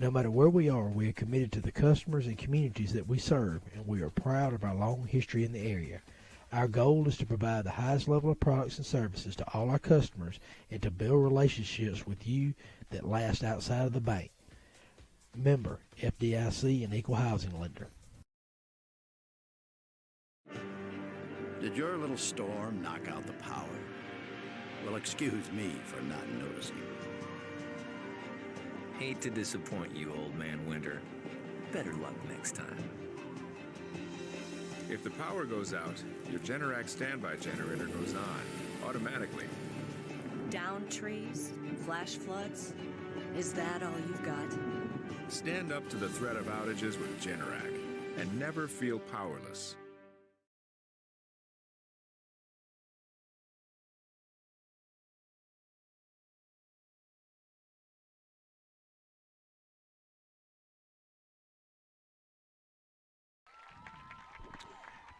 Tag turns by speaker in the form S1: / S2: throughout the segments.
S1: No matter where we are committed to the customers and communities that we serve, and we are proud of our long history in the area. Our goal is to provide the highest level of products and services to all our customers and to build relationships with you that last outside of the bank. Member FDIC and Equal Housing Lender.
S2: Did your little storm knock out the power? Well, excuse me for not noticing.
S3: Hate to disappoint you, old man Winter. Better luck next time.
S4: If the power goes out, your Generac standby generator goes on automatically.
S5: Down trees, flash floods. Is that all you've got?
S4: Stand up to the threat of outages with Generac and never feel powerless.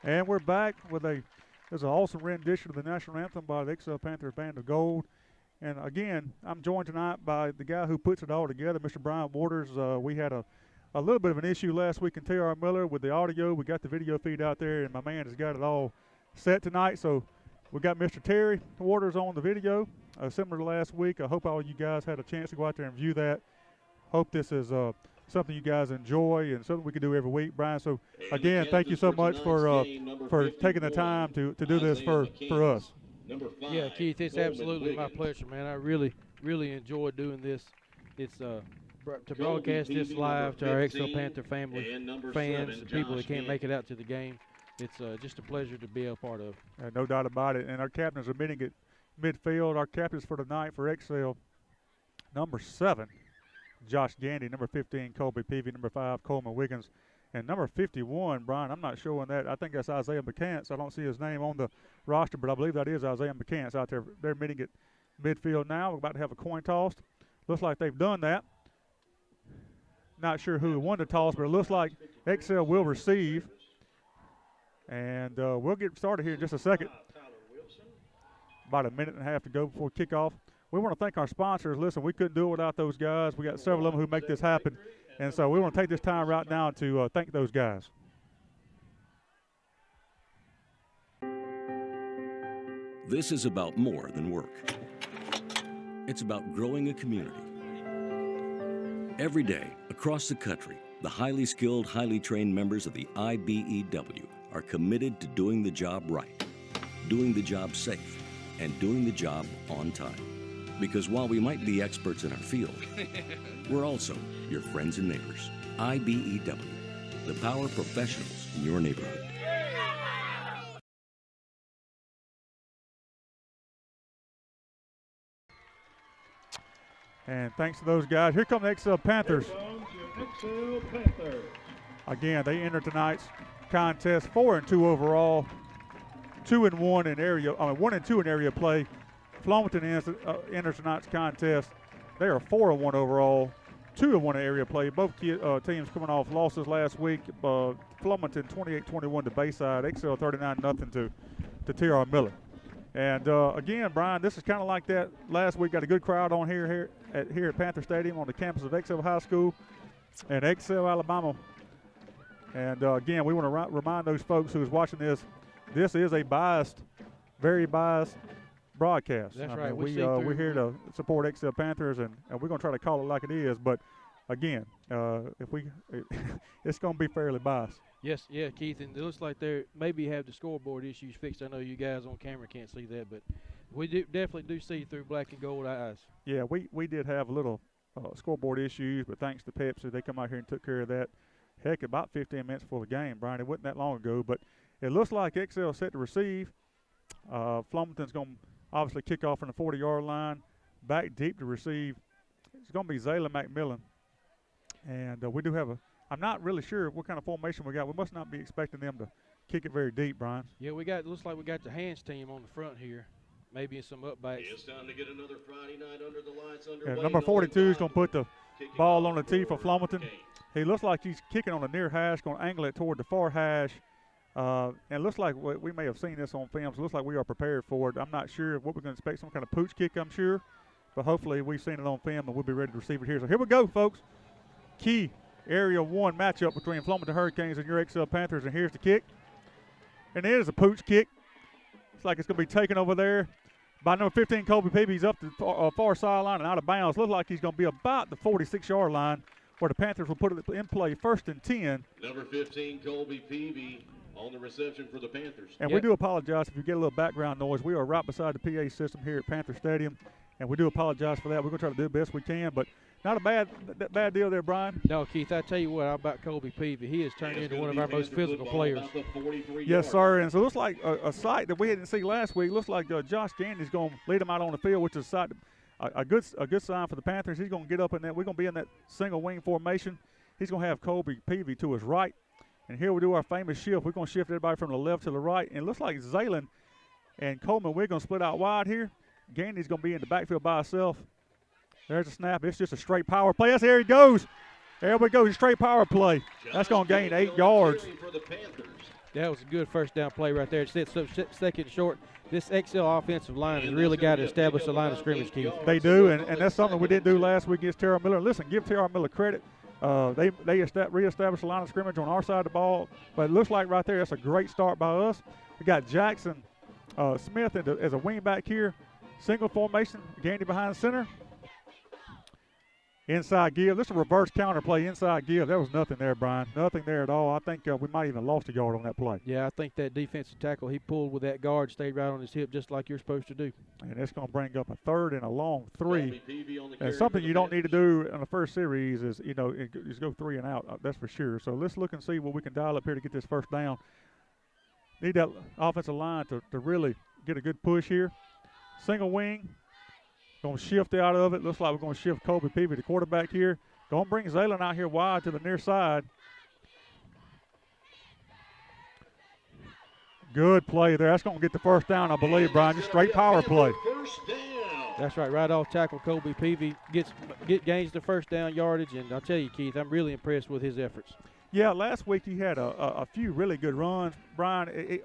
S6: And we're back with there's an awesome rendition of the National Anthem by the XL Panthers Band of Gold. And again, I'm joined tonight by the guy who puts it all together, Mr. Brian Waters. We had a little bit of an issue last week in T.R. Miller with the audio. We got the video feed out there, and my man has got it all set tonight. So we got Mr. Terry Waters on the video, similar to last week. I hope all you guys had a chance to go out there and view that. Hope this is something you guys enjoy and something we can do every week, Brian. So again, thank you so much for taking the time to do this for us.
S7: Yeah, Keith, it's absolutely my pleasure, man. I really enjoy doing this. It's to broadcast this live to our XL Panther family, fans, and people that can't make it out to the game. It's just a pleasure to be a part of.
S6: No doubt about it. And our captains are meeting at midfield. Our captains for tonight for XL, number 7. Josh Gandy, number 15, Colby Peavy, number 5, Coleman Wiggins, and number 51, Brian, I'm not showing that. I think that's Isaiah McCants. I don't see his name on the roster, but I believe that is Isaiah McCants out there. They're meeting at midfield now. We're about to have a coin toss. Looks like they've done that. Not sure who won the toss, but it looks like XL will receive. And we'll get started here in just a second. About a minute and a half to go before kickoff. We want to thank our sponsors. Listen, we couldn't do it without those guys. We got several of them who make this happen. And so we want to take this time right now to thank those guys.
S8: This is about more than work. It's about growing a community. Every day, across the country, the highly skilled, highly trained members of the IBEW are committed to doing the job right, doing the job safe, and doing the job on time. Because while we might be experts in our field, we're also your friends and neighbors. IBEW, the power professionals in your neighborhood.
S6: And thanks to those guys. Here come the XL Panthers.
S9: XL Panthers.
S6: Again, they enter tonight's contest 4-2 overall, 2-1 in area. 1-2 in area play. Flomaton enters tonight's contest. They are 4-1 overall, 2-1 in area play. Both teams coming off losses last week. Flomaton 28-21 to Bayside. XL 39-0 to T.R. Miller. And again, Brian, this is kind of like that last week. Got a good crowd on here at Panther Stadium on the campus of XL High School and XL Alabama. And again, we want to remind those folks who's watching this. This is a biased, very biased broadcast.
S7: That's right.
S6: We're here to support XL Panthers, and we're going to try to call it like it is. But again, it's going to be fairly biased.
S7: Yes, yeah, Keith, and it looks like they maybe have the scoreboard issues fixed. I know you guys on camera can't see that, but we definitely do see through black and gold eyes.
S6: Yeah, we did have a little scoreboard issues, but thanks to Pepsi, they come out here and took care of that. Heck, about 15 minutes before the game, Brian. It wasn't that long ago, but it looks like XL set to receive. Flomaton's going to obviously kick off from the 40-yard line, back deep to receive. It's going to be Zayla McMillan. And we do have I'm not really sure what kind of formation we got. We must not be expecting them to kick it very deep, Brian.
S7: Yeah, looks like we got the hands team on the front here. Maybe in some upbacks.
S9: It's time to get another Friday night under the lights underway.
S6: And number 42 is going to put the ball on the tee for Flomaton. He looks like he's kicking on the near hash, going to angle it toward the far hash. And it looks like we may have seen this on film, so it looks like we are prepared for it. I'm not sure what we're going to expect, some kind of pooch kick, I'm sure. But hopefully we've seen it on film, and we'll be ready to receive it here. So here we go, folks. key Area 1 matchup between Flomaton Hurricanes and your XL Panthers. And here's the kick. And it is a pooch kick. It's like it's going to be taken over there by number 15, Colby Peavy. He's up the far sideline and out of bounds. Looks like he's going to be about the 46-yard line where the Panthers will put it in play 1st and 10.
S9: Number 15, Colby Peavy on the reception for the Panthers.
S6: And we do apologize if you get a little background noise. We are right beside the PA system here at Panther Stadium, and we do apologize for that. We're going to try to do the best we can, but not a bad deal there, Brian.
S7: No, Keith, I tell you what about Colby Peavy. He has turned into one of our most physical players.
S6: Yes, sir. And so it looks like a sight that we didn't see last week. Looks like Josh Gandy's going to lead them out on the field, which is a good sign for the Panthers. He's going to get up in that. We're going to be in that single wing formation. He's going to have Colby Peavy to his right. And here we do our famous shift. We're going to shift everybody from the left to the right. And it looks like Zaylen and Coleman, we're going to split out wide here. Gandy's going to be in the backfield by himself. There's a snap. It's just a straight power play. There he goes. There we go. Straight power play. That's going to gain 8 yards.
S7: That was a good first down play right there. Second short. This XL offensive line has really got to establish the line of scrimmage, Keith.
S6: They do, and that's something we didn't do last week against Terrell Miller. Listen, give Terrell Miller credit. They reestablished the line of scrimmage on our side of the ball. But it looks like right there that's a great start by us. We got Jackson Smith as a wing back here. Single formation. Gandy behind center. Inside give. This is a reverse counter play. Inside give. There was nothing there, Brian. Nothing there at all. I think we might even lost a yard on that play.
S7: Yeah, I think that defensive tackle he pulled with that guard stayed right on his hip just like you're supposed to do.
S6: And it's going to bring up a 3rd and a long 3. And something you don't need to do in the first series is, is go 3 and out. That's for sure. So let's look and see what we can dial up here to get this first down. Need that offensive line to really get a good push here. Single wing. Going to shift out of it. Looks like we're going to shift Colby Peavy, the quarterback here. Going to bring Zaylen out here wide to the near side. Good play there. That's going to get the first down, I believe, Brian. Just straight power play.
S7: That's right. Right off tackle, Colby Peavy gains the first down yardage. And I'll tell you, Keith, I'm really impressed with his efforts.
S6: Yeah, last week he had a few really good runs, Brian.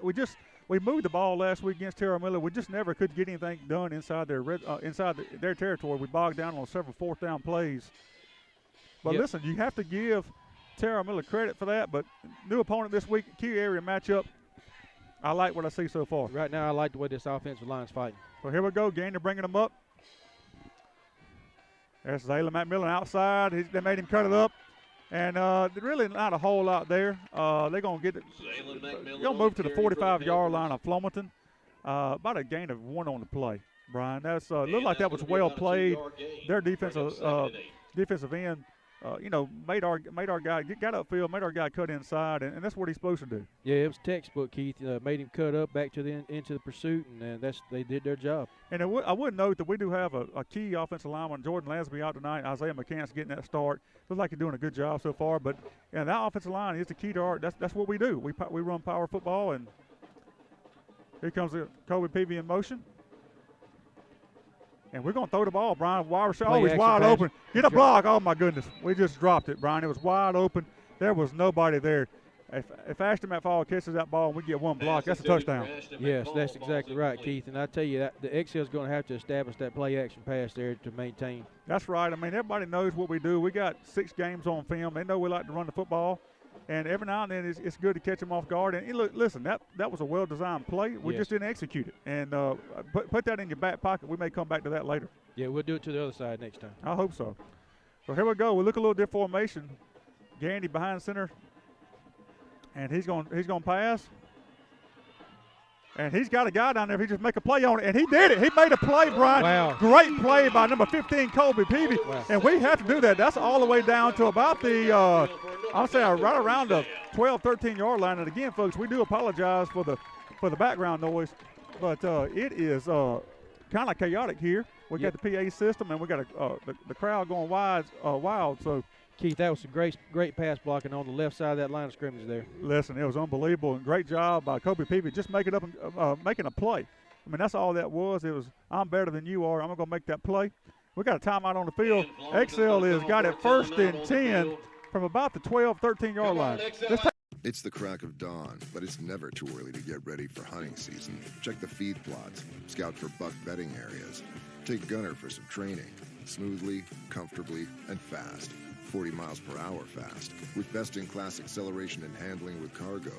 S6: We moved the ball last week against Terrell Miller. We just never could get anything done inside their territory. We bogged down on several 4th down plays. But listen, you have to give Terrell Miller credit for that. But new opponent this week, key area matchup. I like what I see so far.
S7: Right now, I like the way this offensive line's fighting.
S6: So here we go. Gainer bringing them up. There's Zaylen McMillan outside. They made him cut it up. And really not a whole lot there. They're going to get it. They're going to move to the 45-yard line of Flomaton. About a gain of 1 on the play, Brian. That's looked like that was well played. Their defensive end, made our guy got upfield, made our guy cut inside, and that's what he's supposed to do.
S7: Yeah, it was textbook, Keith. Made him cut up back to into the pursuit, and they did their job.
S6: And I would note that we do have a key offensive lineman, Jordan Lasby, out tonight. Isaiah McCants getting that start. Looks like he's doing a good job so far. But that offensive line is the key to our. That's what we do. We run power football, and here comes Colby Peavy in motion. And we're going to throw the ball, Brian. He's wide open. Get a block. Oh, my goodness. We just dropped it, Brian. It was wide open. There was nobody there. If Ashton McFall catches that ball and we get 1 block, that's a touchdown.
S7: Yes, that's exactly right, Keith. And I tell you, that the XL is going to have to establish that play-action pass there to maintain.
S6: That's right. I mean, everybody knows what we do. We got 6 games on film. They know we like to run the football. And every now and then it's good to catch them off guard. And listen, that was a well-designed play. We just didn't execute it. And put that in your back pocket. We may come back to that later.
S7: Yeah, we'll do it to the other side next time.
S6: I hope so. So here we go. We look a little different formation. Gandy behind center. And he's going to pass. And he's got a guy down there if he just make a play on it. And he did it. He made a play, Brian.
S7: Wow.
S6: Great play by number 15, Colby Peavy. Wow. And we have to do that. That's all the way down to about the, I'll say right around the 12, 13-yard line. And again, folks, we do apologize for the background noise. But it is kind of chaotic here. We got the PA system, and we got the crowd going wild. So,
S7: Keith, that was some great pass blocking on the left side of that line of scrimmage there.
S6: Listen, it was unbelievable, and great job by Colby Peavy just making a play. I mean, that's all that was. It was, I'm better than you are. I'm going to make that play. We got a timeout on the field. XL has got it 1st and 10 from about the 12, 13-yard line.
S10: It's the crack of dawn, but it's never too early to get ready for hunting season. Check the feed plots, scout for buck bedding areas, take Gunner for some training, smoothly, comfortably, and fast. 40 miles per hour fast with best-in-class acceleration and handling with cargo.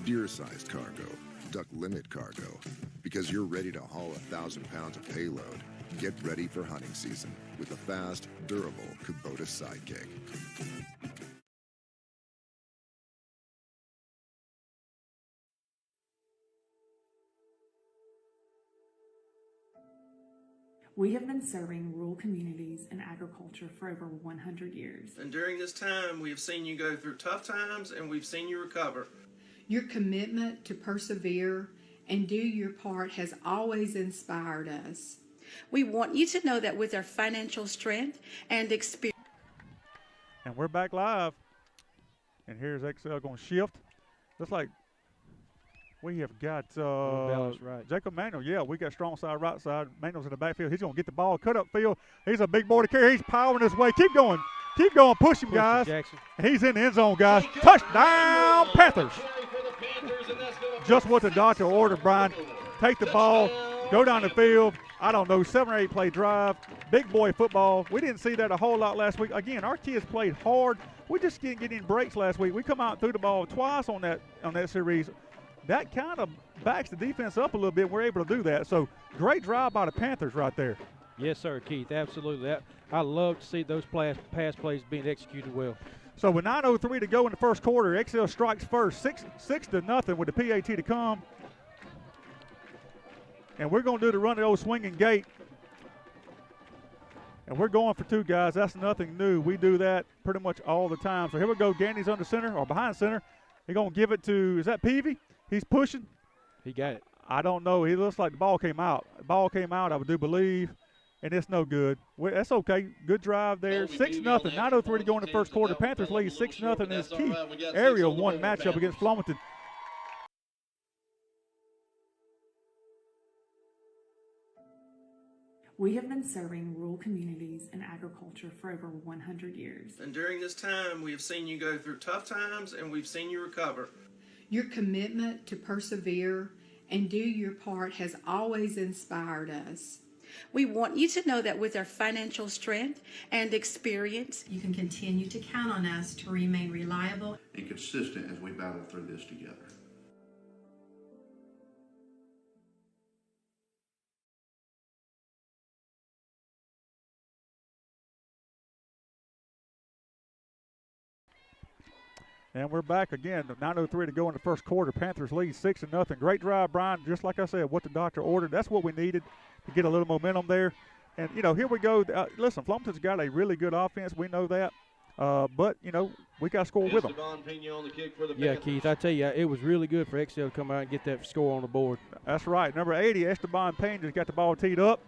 S10: Deer-sized cargo, duck limit cargo. Because you're ready to haul 1,000 pounds of payload. Get ready for hunting season with the fast, durable Kubota Sidekick.
S11: We have been serving rural communities and agriculture for over 100 years.
S12: And during this time, we have seen you go through tough times and we've seen you recover.
S11: Your commitment to persevere and do your part has always inspired us.
S13: We want you to know that with our financial strength and experience.
S6: And we're back live. And here's XL going to shift. Looks like we have got
S7: right.
S6: Jacob Manuel. Yeah, we got strong side, right side. Manuel's in the backfield. He's going to get the ball, cut up field. He's a big boy to carry. He's powering his way. Keep going. Keep going. Push him, guys. He's in the end zone, guys. Touchdown, Panthers. Just what the doctor ordered, Brian. Take the ball, go down the field. I don't know, 7 or 8 play drive. Big boy football. We didn't see that a whole lot last week. Again, our kids played hard. We just didn't get any breaks last week. We come out and threw the ball twice on that series. That kind of backs the defense up a little bit. We're able to do that. So great drive by the Panthers right there.
S7: Yes, sir, Keith. Absolutely. I love to see those pass plays being executed well.
S6: So with 9:03 to go in the first quarter, XL strikes first, 6-0 with the PAT to come. And we're going to do the run the old swinging gate. And we're going for 2, guys. That's nothing new. We do that pretty much all the time. So here we go. Gandy's under center or behind center. He's going to give it to, is that Peavy? He's pushing.
S7: He got it.
S6: I don't know. He looks like the ball came out. The ball came out, I do believe. And it's no good. That's okay. Good drive there. 6-0. 9:03 to go in the first quarter. Panthers lead 6-0 in this key Area 1 matchup against Flomaton.
S11: We have been serving rural communities and agriculture for over 100 years.
S12: And during this time, we have seen you go through tough times and we've seen you recover.
S11: Your commitment to persevere and do your part has always inspired us.
S13: We want you to know that with our financial strength and experience,
S14: you can continue to count on us to remain reliable
S15: and consistent as we battle through this together.
S6: And we're back again. 9:03 to go in the first quarter. Panthers lead 6-0. Great drive, Brian. Just like I said, what the doctor ordered. That's what we needed to get a little momentum there. And, here we go. Listen, Flomaton's got a really good offense. We know that. But, we got to score with them.
S7: Yeah, Keith, I tell you, it was really good for XL to come out and get that score on the board.
S6: That's right. Number 80, Esteban Pena's got the ball teed up.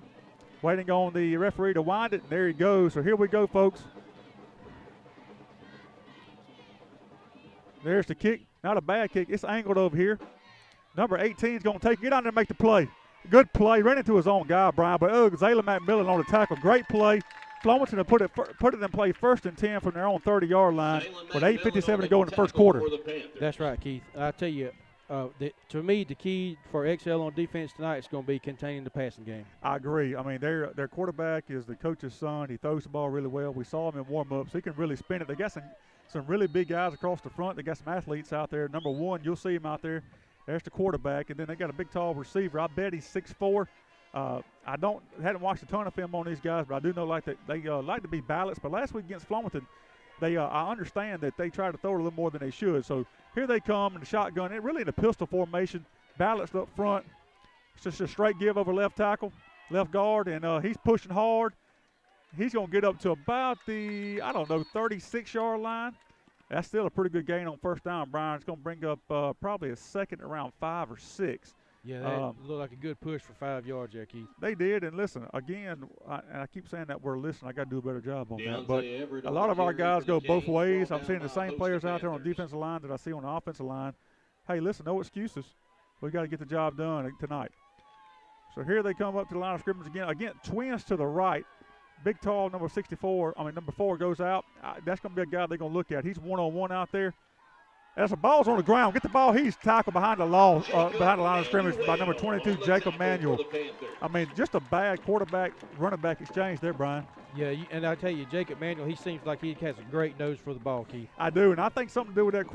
S6: Waiting on the referee to wind it. And there he goes. So here we go, folks. There's the kick. Not a bad kick. It's angled over here. Number 18 is going to take it out there and make the play. Good play. Ran into his own guy, Brian. But Zayla McMillan on the tackle. Great play. Flomaton to put it in play 1st and 10 from their own 30-yard line with 8:57 to go in the first quarter.
S7: That's right, Keith. I tell you, to me, the key for XL on defense tonight is going to be containing the passing game.
S6: I agree. I mean, their quarterback is the coach's son. He throws the ball really well. We saw him in warm-ups. He can really spin it. They got some really big guys across the front. They got some athletes out there. Number 1, you'll see him out there. There's the quarterback, and then they got a big, tall receiver. I bet he's 6'4". I hadn't watched a ton of film on these guys, but I do know they like to be balanced. But last week against Flomaton, I understand that they try to throw it a little more than they should. So here they come in the shotgun. It really in a pistol formation, balanced up front. It's just a straight give over left tackle, left guard, and he's pushing hard. He's going to get up to about the, 36-yard line. That's still a pretty good gain on first down, Brian. It's going to bring up probably a second around 5 or 6.
S7: Yeah, that looked like a good push for 5 yards there, Keith.
S6: They did, and listen, again, I keep saying that word, listen, I got to do a better job on that. But a lot of our guys go both ways. I'm seeing the same players out there on the defensive line that I see on the offensive line. Hey, listen, no excuses. We got to get the job done tonight. So here they come up to the line of scrimmage again. Again, twins to the right. Big, tall, number 4 goes out. That's going to be a guy they're going to look at. He's one-on-one out there. As the ball's on the ground, get the ball. He's tackled behind the line of scrimmage by number 22, Jacob Manuel. I mean, just a bad quarterback, running back exchange there, Brian.
S7: Yeah, and I tell you, Jacob Manuel, he seems like he has a great nose for the ball, Keith.
S6: I do, and I think something to do with that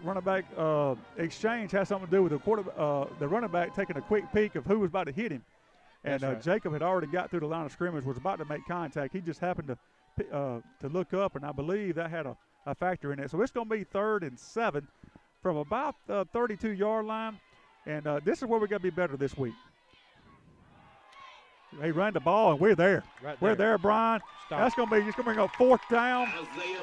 S6: running back exchange has something to do with the running back taking a quick peek of who was about to hit him. And
S7: right.
S6: Jacob had already got through the line of scrimmage, was about to make contact. He just happened to look up, and I believe that had a factor in it. So it's going to be 3rd and 7 from about the 32-yard line, and this is where we got to be better this week. They ran the ball, and we're there. We're there, Brian.
S7: Stop.
S6: That's going to bring up 4th down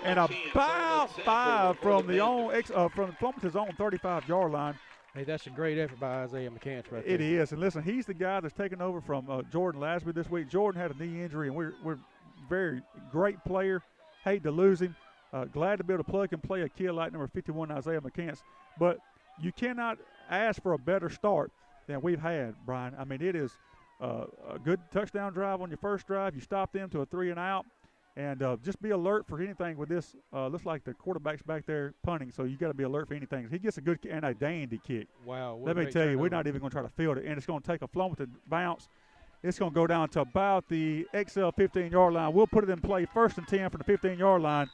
S6: and about 5 from from Flomaton's own 35-yard line.
S7: Hey, that's a great effort by Isaiah McCants right there.
S6: It is, and listen, he's the guy that's taken over from Jordan Lasby this week. Jordan had a knee injury, and we're very great player. Hate to lose him. Glad to be able to plug and play a kid like number 51, Isaiah McCants. But you cannot ask for a better start than we've had, Brian. I mean, it is a good touchdown drive on your first drive. You stop them to a 3-and-out. And just be alert for anything with this. Looks like the quarterback's back there punting, so you got to be alert for anything. He gets a good and a dandy kick.
S7: Wow.
S6: Let me tell you, we're not even going to try to field it, and it's going to take a Flomaton bounce. It's going to go down to about the XL 15-yard line. We'll put it in play 1st and 10 from the 15-yard line.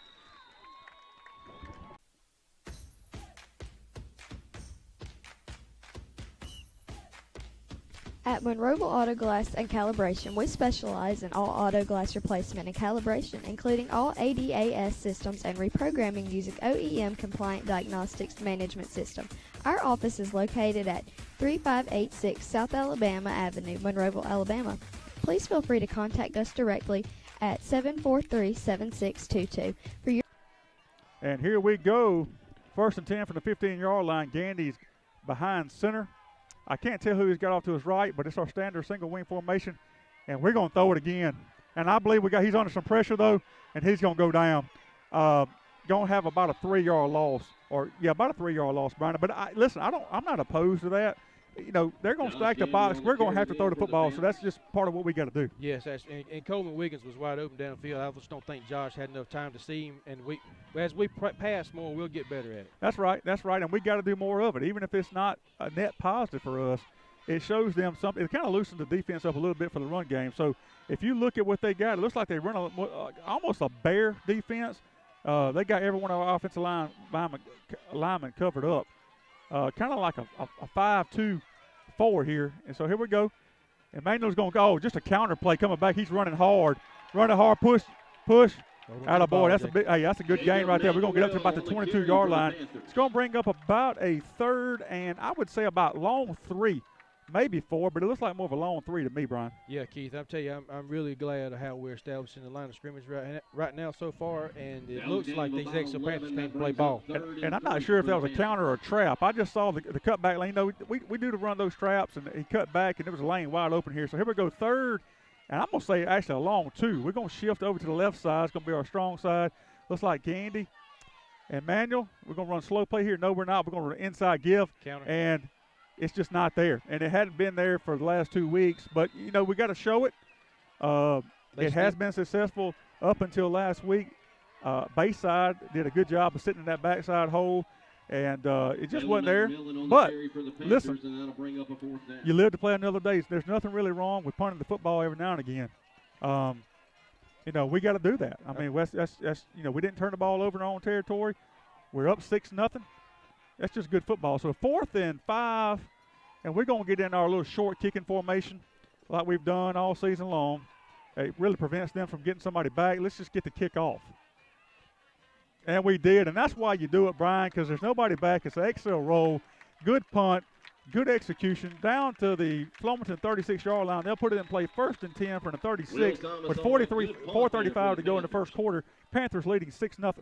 S16: At Monroeville Auto Glass and Calibration, we specialize in all auto glass replacement and calibration, including all ADAS systems and reprogramming using OEM-compliant diagnostics management system. Our office is located at 3586 South Alabama Avenue, Monroeville, Alabama. Please feel free to contact us directly at 743-7622 for your.
S6: And here we go. 1st and 10 from the 15-yard line. Gandy's behind center. I can't tell who he's got off to his right, but it's our standard single wing formation, and we're going to throw it again. And I believe he's under some pressure, though, and he's going to go down. Going to have about a 3-yard loss, about a 3-yard loss, Brian. But listen, I'm not opposed to that. You know, they're going to stack the box. We're going to have to throw the football, so that's just part of what we got to do.
S7: Yes, and Coleman Wiggins was wide open downfield. I just don't think Josh had enough time to see him. And as we pass more, we'll get better at it.
S6: That's right, and we got to do more of it. Even if it's not a net positive for us, it shows them something. It kind of loosens the defense up a little bit for the run game. So if you look at what they got, it looks like they run almost a bear defense. They got every one of our offensive linemen covered up. Kind of like a 5-2-4 here. And so here we go. Emmanuel's going to go. Just a counter play coming back. He's running hard, push. Out of boy. That's a good gain right there. We're going to get up to about the 22-yard line. It's going to bring up about a 3rd and I would say about long 3. Maybe 4, but it looks like more of a long 3 to me, Brian.
S7: Yeah, Keith, I'll tell you, I'm really glad of how we're establishing the line of scrimmage right now so far, and it looks like these XL Panthers can play ball.
S6: And I'm not sure if that was a counter or a trap. I just saw the cutback lane. You know, we do to run those traps, and he cut back, and there was a lane wide open here. So here we go, 3rd, and I'm going to say actually a long 2. We're going to shift over to the left side. It's going to be our strong side. Looks like Gandy and Manuel. We're going to run slow play here. No, we're not. We're going to run inside give.
S7: Counter.
S6: And it's just not there, and it hadn't been there for the last 2 weeks. But, you know, we got to show it. It has been successful up until last week. Bayside did a good job of sitting in that backside hole, and it just wasn't there. But, listen, you live to play another day. There's nothing really wrong with punting the football every now and again. You know, we got to do that. I mean, that's you know, we didn't turn the ball over in our own territory. We're up 6-0. That's just good football. So 4th and 5, and we're going to get in our little short kicking formation like we've done all season long. It really prevents them from getting somebody back. Let's just get the kick off. And we did, and that's why you do it, Brian, because there's nobody back. It's an XL roll, good punt, good execution, down to the Flomaton 36-yard line. They'll put it in play 1st and 10 from the 36 with 4:35 to go in the first quarter. Panthers leading 6-0.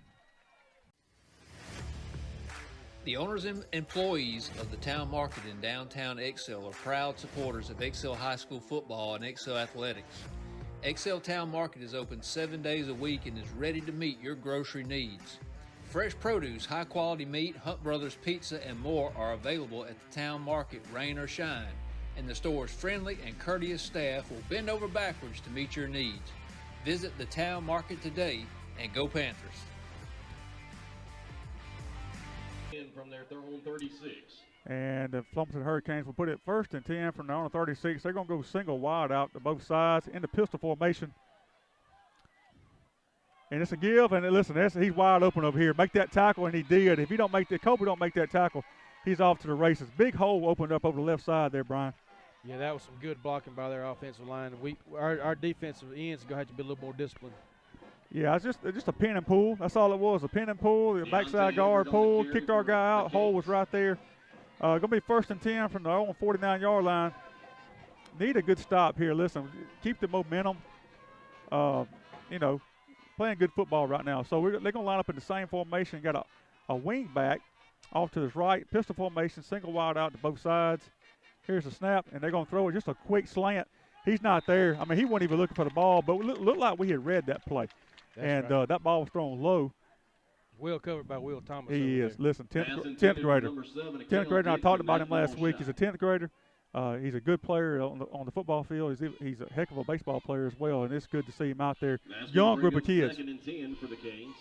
S17: The owners and employees of the Town Market in downtown Excel are proud supporters of Excel High School football and Excel athletics. Excel Town Market is open 7 days a week and is ready to meet your grocery needs. Fresh produce, high-quality meat, Hunt Brothers Pizza, and more are available at the Town Market, rain or shine, and the store's friendly and courteous staff will bend over backwards to meet your needs. Visit the Town Market today and go Panthers.
S9: From their own 36.
S6: And the Flomaton Hurricanes will put it 1st and 10 from their own 36. They're going to go single wide out to both sides in the pistol formation. And it's a give, and listen, he's wide open over here. Make that tackle, and he did. If he don't make that, Kobe don't make that tackle, he's off to the races. Big hole opened up over the left side there, Brian.
S7: Yeah, that was some good blocking by their offensive line. Our defensive ends are going to have to be a little more disciplined.
S6: Yeah, it's just a pin and pull. That's all it was, a pin and pull. The backside guard pulled, kicked our guy out. Hole was right there. Going to be 1st and 10 from the own 49-yard line. Need a good stop here. Listen, keep the momentum. Playing good football right now. So they're going to line up in the same formation. Got a wing back off to his right. Pistol formation, single wide out to both sides. Here's a snap, and they're going to throw it just a quick slant. He's not there. I mean, he wasn't even looking for the ball, but it looked like we had read that play.
S7: That's right.
S6: That ball was thrown low.
S7: Well covered by Will Thomas.
S6: He is. Listen, 10th grader. 10th grader, I talked about him last week. He's a 10th grader. He's a good player on the football field. He's a heck of a baseball player as well, and it's good to see him out there. Young group of kids.
S9: 2nd and 10 for the Canes.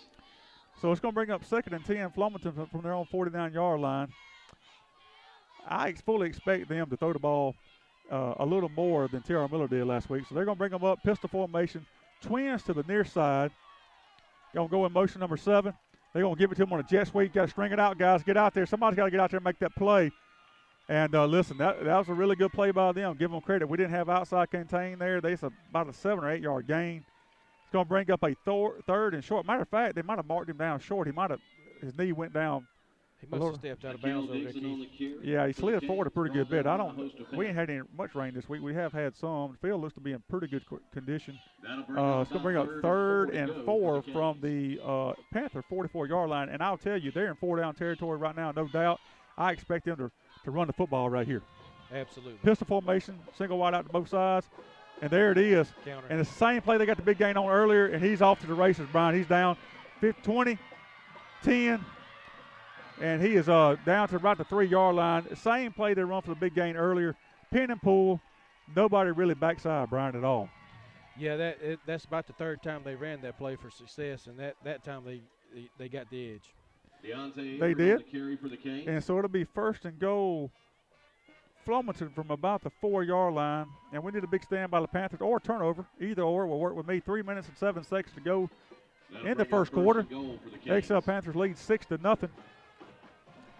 S6: So it's going to bring up 2nd and 10, Flomaton from their own 49-yard line. I fully expect them to throw the ball a little more than T.R. Miller did last week. So they're going to bring them up, pistol formation, twins to the near side. Going to go in motion number 7. They're going to give it to him on a jet sweep. Got to string it out, guys. Get out there. Somebody's got to get out there and make that play. And listen, that was a really good play by them. Give them credit. We didn't have outside contain there. It's about a 7 or 8 yard gain. It's going to bring up a 3rd and short. Matter of fact, they might have marked him down short. His knee went down.
S7: He must have stepped out of bounds over there, Keith.
S6: Yeah, he slid forward a pretty good bit. We ain't had any much rain this week. We have had some. The field looks to be in pretty good condition. It's going to bring up 3rd and 4 from the Panther 44-yard line. And I'll tell you, they're in 4-down territory right now, no doubt. I expect them to run the football right here.
S7: Absolutely.
S6: Pistol formation, single wide out to both sides. And there it is.
S7: Counter.
S6: And it's the same play they got the big gain on earlier, and he's off to the races, Brian. He's down 20, 10, and he is down to about the 3-yard line. Same play they run for the big gain earlier. Pin and pull. Nobody really backside Brian at all.
S7: Yeah, that's about the 3rd time they ran that play for success, and that time they got the edge.
S6: They did. And so it'll be 1st and goal. Flomaton from about the 4-yard line. And we need a big stand by the Panthers or turnover. Either or will work with me. 3 minutes and 7 seconds to go in the first quarter. XL Panthers lead 6-0.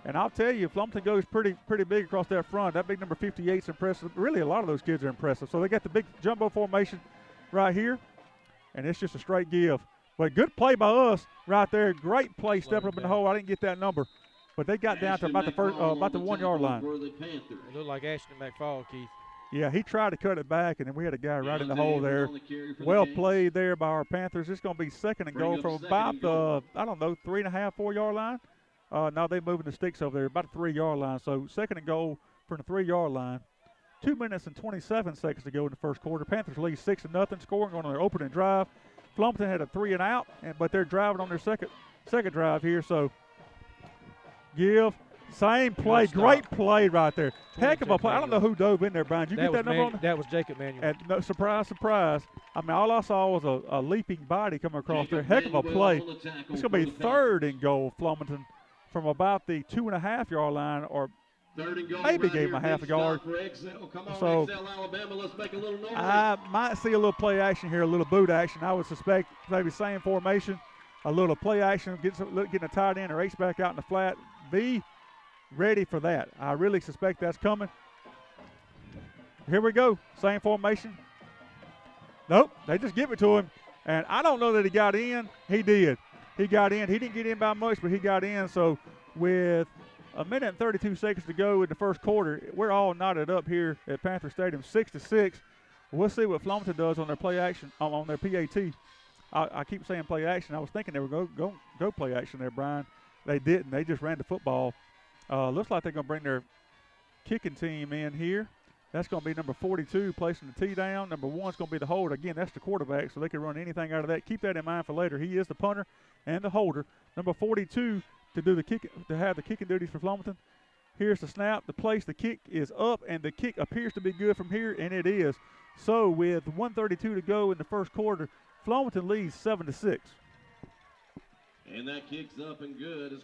S6: And I'll tell you, Flomaton goes pretty big across that front. That big number 58 is impressive. Really, a lot of those kids are impressive. So they got the big jumbo formation right here. And it's just a straight give. But good play by us right there. Great play stepping up in the hole. I didn't get that number. But they got down to about the 1-yard line.
S7: It looked like Ashton McFall, Keith.
S6: Yeah, he tried to cut it back, and then we had a guy right in the hole there. Well played there by our Panthers. It's going to be 2nd and goal from about the, 3.5, 4-yard line. Now they're moving the sticks over there, about the 3-yard line. So 2nd and goal from the 3-yard line. 2 minutes and 27 seconds to go in the first quarter. Panthers lead 6-0, scoring on their opening drive. Flomaton had a 3 and out, but they're driving on their second drive here. So give, same play, great play right there. Heck of a play. I don't know who dove in there, Brian. Did you get that number on?
S7: That was Jacob Manuel.
S6: And no, surprise, surprise. I mean, all I saw was a leaping body coming across there. Heck of a play. It's going to be 3rd and goal, Flomaton, from about the 2.5-yard line, or maybe gave him a half a yard. So I might see a little play action here, a little boot action. I would suspect maybe same formation, a little play action, getting a tight end or H-back out in the flat. Be ready for that. I really suspect that's coming. Here we go. Same formation. Nope, they just give it to him. And I don't know that he got in. He did. He got in. He didn't get in by much, but he got in. So with a minute and 32 seconds to go in the first quarter, we're all knotted up here at Panther Stadium, 6-6. We'll see what Flomaton does on their play action, on their PAT. I keep saying play action. I was thinking they were go play action there, Brian. They didn't. They just ran the football. Looks like they're going to bring their kicking team in here. That's going to be number 42, placing the tee down. Number 1 is going to be the holder. Again, that's the quarterback, so they can run anything out of that. Keep that in mind for later. He is the punter and the holder. Number 42 to do the kick, to have the kicking duties for Flomaton. Here's the snap, the place, the kick is up, and the kick appears to be good from here, and it is. So with 1:32 to go in the first quarter, Flomaton leads 7-6.
S9: And that kick's up and good.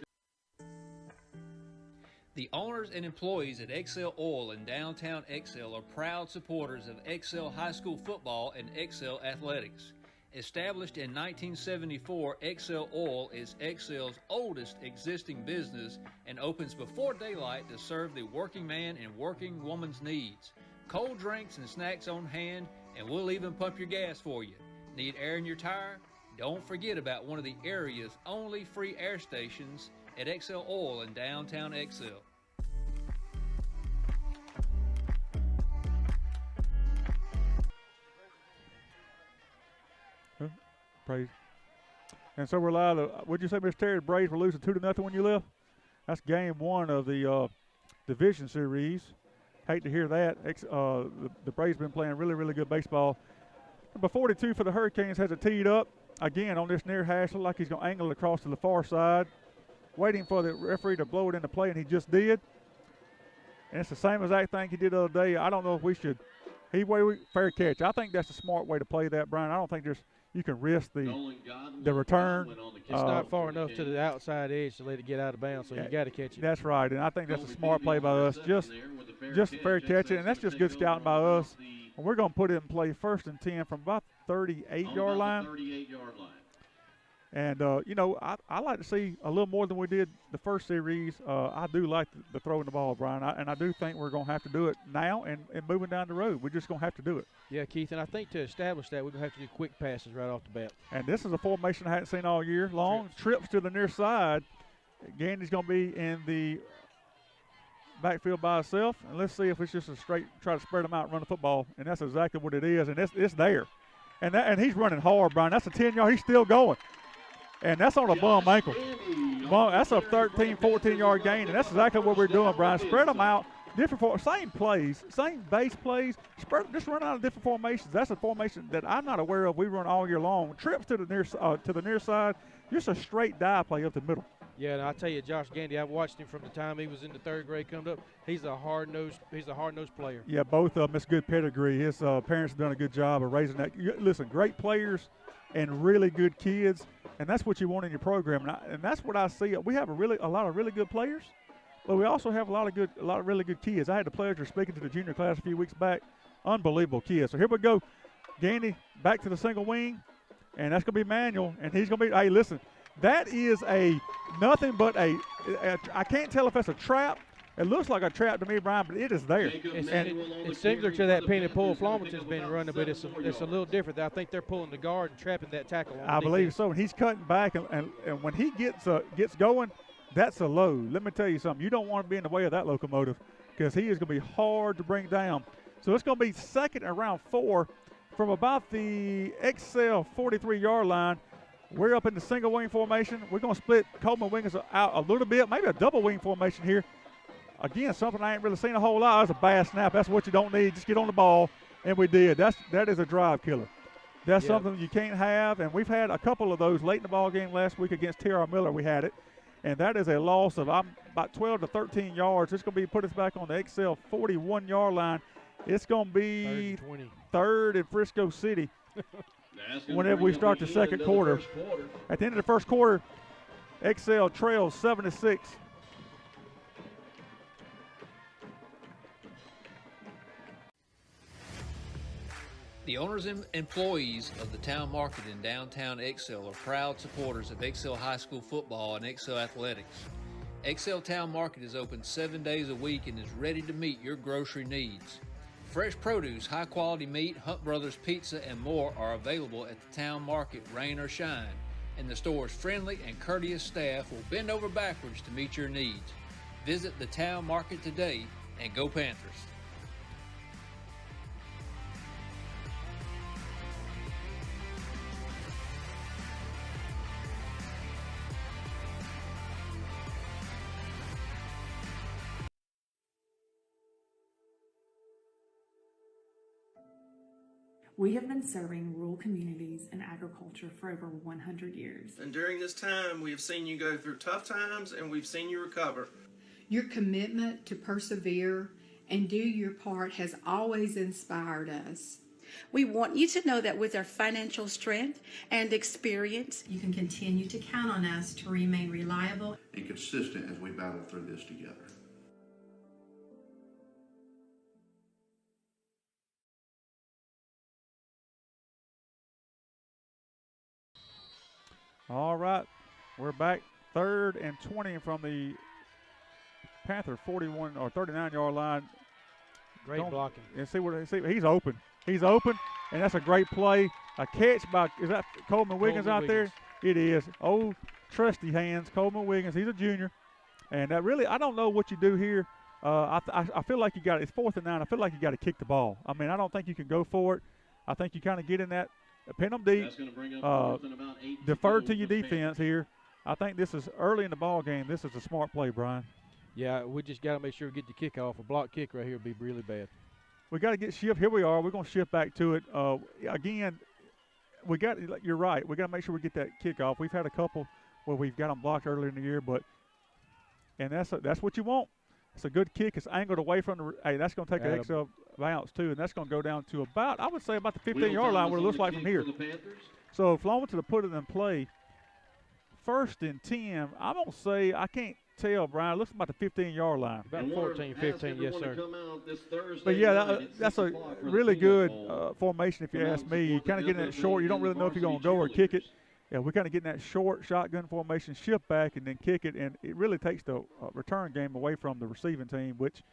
S17: The owners and employees at XL Oil in downtown XL are proud supporters of XL High School football and XL Athletics. Established in 1974, XL Oil is XL's oldest existing business and opens before daylight to serve the working man and working woman's needs. Cold drinks and snacks on hand, and we'll even pump your gas for you. Need air in your tire? Don't forget about one of the area's only free air stations at XL Oil in downtown XL.
S6: Praise. And so we're live. Would you say, Mr. Terry, the Braves were losing 2-0 when you left? That's game one of the division series. Hate to hear that. The Braves been playing really, really good baseball. Number 42 for the Hurricanes has it teed up. Again, on this near hash, look like he's going to angle it across to the far side. Waiting for the referee to blow it into play, and he just did. And it's the same exact thing he did the other day. I don't know if we should. Fair catch. I think that's a smart way to play that, Brian. I don't think you can risk the return.
S7: It's not far enough to the outside edge to let it get out of bounds, so you got to catch it.
S6: That's right, and I think that's a smart play by us. Just fair catch it, and that's just good scouting by us. And we're going to put it in play 1st and 10 from about 38-yard line. And, I like to see a little more than we did the first series. I do like the throwing the ball, Brian, and I do think we're going to have to do it now and moving down the road. We're just going to have to do it.
S7: Yeah, Keith, and I think to establish that, we're going to have to do quick passes right off the bat.
S6: And this is a formation I hadn't seen all year long. Trips to the near side. Gandy's going to be in the backfield by himself. And let's see if it's just a straight try to spread them out and run the football. And that's exactly what it is, and it's there. And he's running hard, Brian. That's a 10-yard. He's still going. And that's on a bum ankle. That's a 13, 14-yard gain, and that's exactly what we're doing, Brian. Spread them out, same plays, same base plays. Just run out of different formations. That's a formation that I'm not aware of. We run all year long. Trips to the near side, just a straight dive play up the middle.
S7: Yeah, and I tell you, Josh Gandy, I've watched him from the time he was in the 3rd grade coming up. He's a hard-nosed player.
S6: Yeah, both of them. It's good pedigree. His parents have done a good job of raising that. Listen, great players and really good kids. And that's what you want in your program, and that's what I see. We have a lot of really good players, but we also have a lot of really good kids. I had the pleasure of speaking to the junior class a few weeks back. Unbelievable kids. So here we go, Gandy back to the single wing, and that's going to be Manuel, and he's going to be. Hey, listen, that is nothing but I can't tell if that's a trap. It looks like a trap to me, Brian, but it is there.
S7: It's similar to that penny pull Flomaton's been running, but it's a little different. I think they're pulling the guard and trapping that tackle.
S6: I believe so. And he's cutting back, and when he gets going, that's a load. Let me tell you something. You don't want to be in the way of that locomotive because he is going to be hard to bring down. So it's going to be 2nd and around 4 from about the XL 43-yard line. We're up in the single wing formation. We're going to split Coleman wings out a little bit, maybe a double wing formation here. Again, something I ain't really seen a whole lot. That's a bad snap. That's what you don't need. Just get on the ball, and we did. That is a drive killer. That's something you can't have, and we've had a couple of those late in the ball game last week against T.R. Miller. We had it, and that is a loss of about 12 to 13 yards. It's going to put us back on the XL 41-yard line. It's going to be 3rd in Frisco City whenever we start the second quarter. At the end of the first quarter, XL trails 7-6.
S17: The owners and employees of the town market in downtown XL are proud supporters of XL High School football and XL athletics. XL Town Market is open 7 days a week and is ready to meet your grocery needs. Fresh produce, high-quality meat, Hunt Brothers Pizza, and more are available at the town market, rain or shine, and the store's friendly and courteous staff will bend over backwards to meet your needs. Visit the town market today and go Panthers.
S18: We have been serving rural communities and agriculture for over 100 years.
S12: And during this time, we have seen you go through tough times and we've seen you recover.
S11: Your commitment to persevere and do your part has always inspired us.
S13: We want you to know that with our financial strength and experience,
S14: you can continue to count on us to remain reliable
S15: and consistent as we battle through this together.
S6: All right. We're back 3rd and 20 from the Panther 41 or 39-yard line.
S7: Great blocking.
S6: And see, he's open. He's open, and that's a great play. A catch by, is that Coleman Wiggins out there? It is. Old trusty hands, Coleman Wiggins. He's a junior. And that really, I don't know what you do here. I feel like it's 4th and 9. I feel like you got to kick the ball. I mean, I don't think you can go for it. I think you kind of get in that, pin them deep, defer to your defense here. I think this is early in the ball game. This is a smart play, Brian.
S7: Yeah, we just got to make sure we get the kickoff. A block kick right here would be really bad.
S6: We got to get shift. Here we are. We're going to shift back to it. Again, you're right. We got to make sure we get that kickoff. We've had a couple where we've got them blocked earlier in the year, and that's what you want. It's a good kick. It's angled away from the. Hey, that's going to take an extra bounce too, and that's going to go down to about, I would say, about the 15-yard line, what it looks like from here. So if Flomaton to put it in play, 1st and 10. I'm going to say, I can't tell, Brian. It looks about the 15-yard line.
S7: About 14, 15, yes, sir.
S6: But yeah, that's a really good formation, if you ask me. You kind of getting that short. You don't really know if you're going to go or kick it. Yeah, we're kind of getting that short shotgun formation, shift back, and then kick it, and it really takes the return game away from the receiving team, which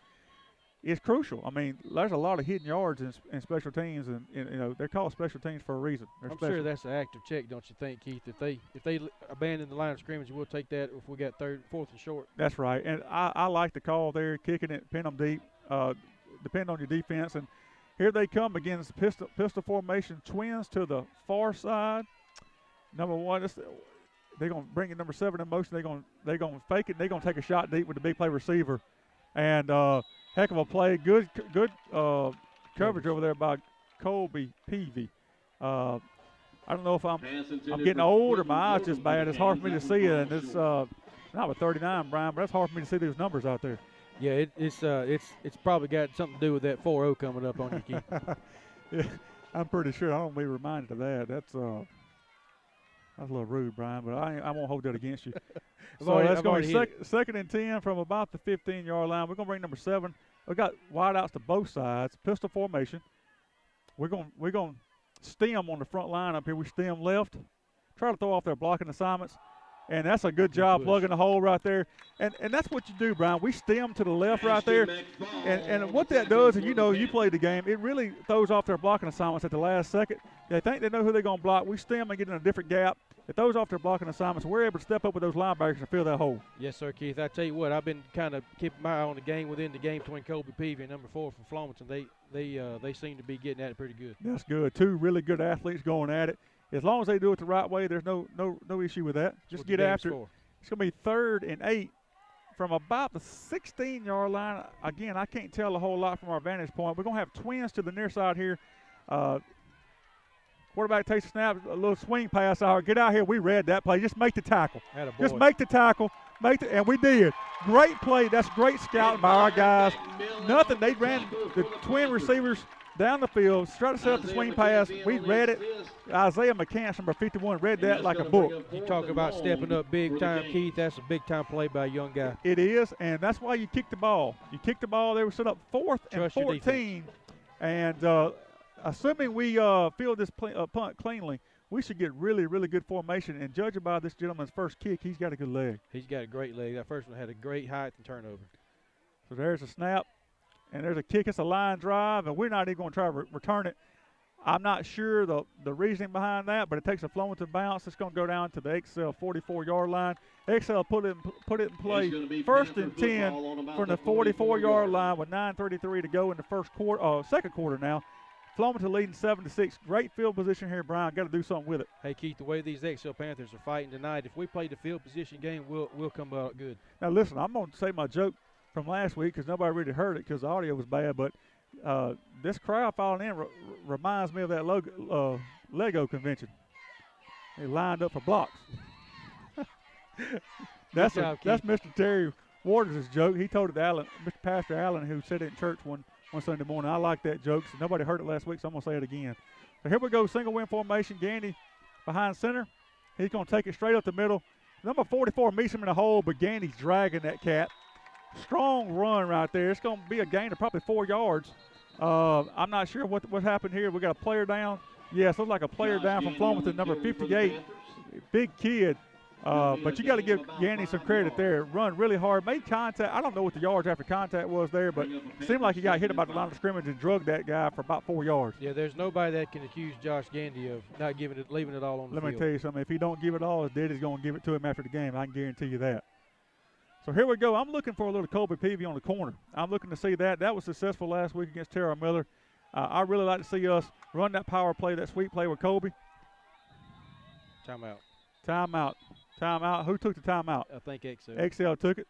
S6: is crucial. I mean, there's a lot of hidden yards in special teams, and you know they're called special teams for a reason.
S7: I'm sure that's an active check, don't you think, Keith? If they abandon the line of scrimmage, we'll take that if we got 3rd, 4th, and short.
S6: That's right, and I like the call there, kicking it, pin them deep, depend on your defense, and here they come against pistol formation, twins to the far side. Number 1, they're going to bring in number 7 in motion. They're going to fake it. They're going to take a shot deep with the big play receiver, and heck of a play. Good coverage over there by Colby Peavy. I don't know if I'm getting old or my eyes just bad. It's hard for me to see it, and it's not with 39, Brian, but it's hard for me to see those numbers out there.
S7: Yeah, it's probably got something to do with that 4-0 coming up on you, Keith.
S6: Yeah, I'm pretty sure. I don't be reminded of that. That's a little rude, Brian, but I won't hold that against you. So that's going to be 2nd and 10 from about the 15-yard line. We're going to bring number 7. We got wideouts to both sides, pistol formation. We're going to stem on the front line up here. We stem left, try to throw off their blocking assignments, and that's a good job plugging the hole right there. And that's what you do, Brian. We stem to the left right there, and what that does, and you played the game, it really throws off their blocking assignments at the last second. They think they know who they're going to block. We stem and get in a different gap. It throws off their blocking assignments. We're able to step up with those linebackers and fill that hole.
S7: Yes, sir, Keith. I tell you what, I've been kind of keeping my eye on the game within the game between Colby Peavy and number 4 from Flomaton. They seem to be getting at it pretty good.
S6: That's good. 2 really good athletes going at it. As long as they do it the right way, there's no issue with that. Just get after it. It's going to be 3rd and 8 from about the 16-yard line. Again, I can't tell a whole lot from our vantage point. We're going to have twins to the near side here. Quarterback takes a snap, a little swing pass. Get out here. We read that play. Just make the tackle. Just make the tackle. And we did. Great play. That's great scouting by our guys. Nothing. They ran the twin receivers down the field, tried to set up the swing pass. We read it. Isaiah McCants, number 51, read that like a book.
S7: You talk about stepping up big time, Keith. That's a big time play by a young guy.
S6: It is, and that's why you kick the ball. You kick the ball. They were set up 4th and 14. And assuming we field this punt cleanly, we should get really, really good formation. And judging by this gentleman's first kick, he's got a good leg.
S7: He's got a great leg. That first one had a great height and turnover.
S6: So there's a snap. And there's a kick. It's a line drive, and we're not even going to try to return it. I'm not sure the reasoning behind that, but it takes a Flomaton bounce. It's going to go down to the XL 44-yard line. XL put it in play. 1st and 10 from the 44-yard line with 9:33 to go in the second quarter now. Flomaton leading 7-6. Great field position here, Brian. Got to do something with it.
S7: Hey, Keith, the way these XL Panthers are fighting tonight, if we play the field position game, we'll come out good.
S6: Now, listen, I'm going to say my joke from last week because nobody really heard it because the audio was bad, but this crowd falling in reminds me of that Lego convention. They lined up for blocks. That's Mr. Terry Waters' joke. He told it to Mr. Pastor Allen, who said it in church one Sunday morning. I like that joke. So nobody heard it last week, so I'm going to say it again. So here we go, single wing formation. Gandy behind center. He's going to take it straight up the middle. Number 44 meets him in the hole, but Gandy's dragging that cat. Strong run right there. It's going to be a gain of probably 4 yards. I'm not sure what happened here. We got a player down. Yes, looks like a player down from Flomaton, number 58. big kid. But you got to give Yanni some credit there. Run really hard, made contact. I don't know what the yards after contact was there, but it seemed like he got hit about the line of scrimmage and drugged that guy for about 4 yards.
S7: Yeah, there's nobody that can accuse Josh Gandy of not leaving it all on the field.
S6: Let me tell you something. If he don't give it all, his daddy's going to give it to him after the game. I can guarantee you that. So here we go. I'm looking for a little Colby Peavy on the corner. I'm looking to see that. That was successful last week against Terrell Miller. I really like to see us run that power play, that sweep play with Colby.
S7: Timeout.
S6: Timeout. Who took the timeout?
S7: I think XL.
S6: XL took it.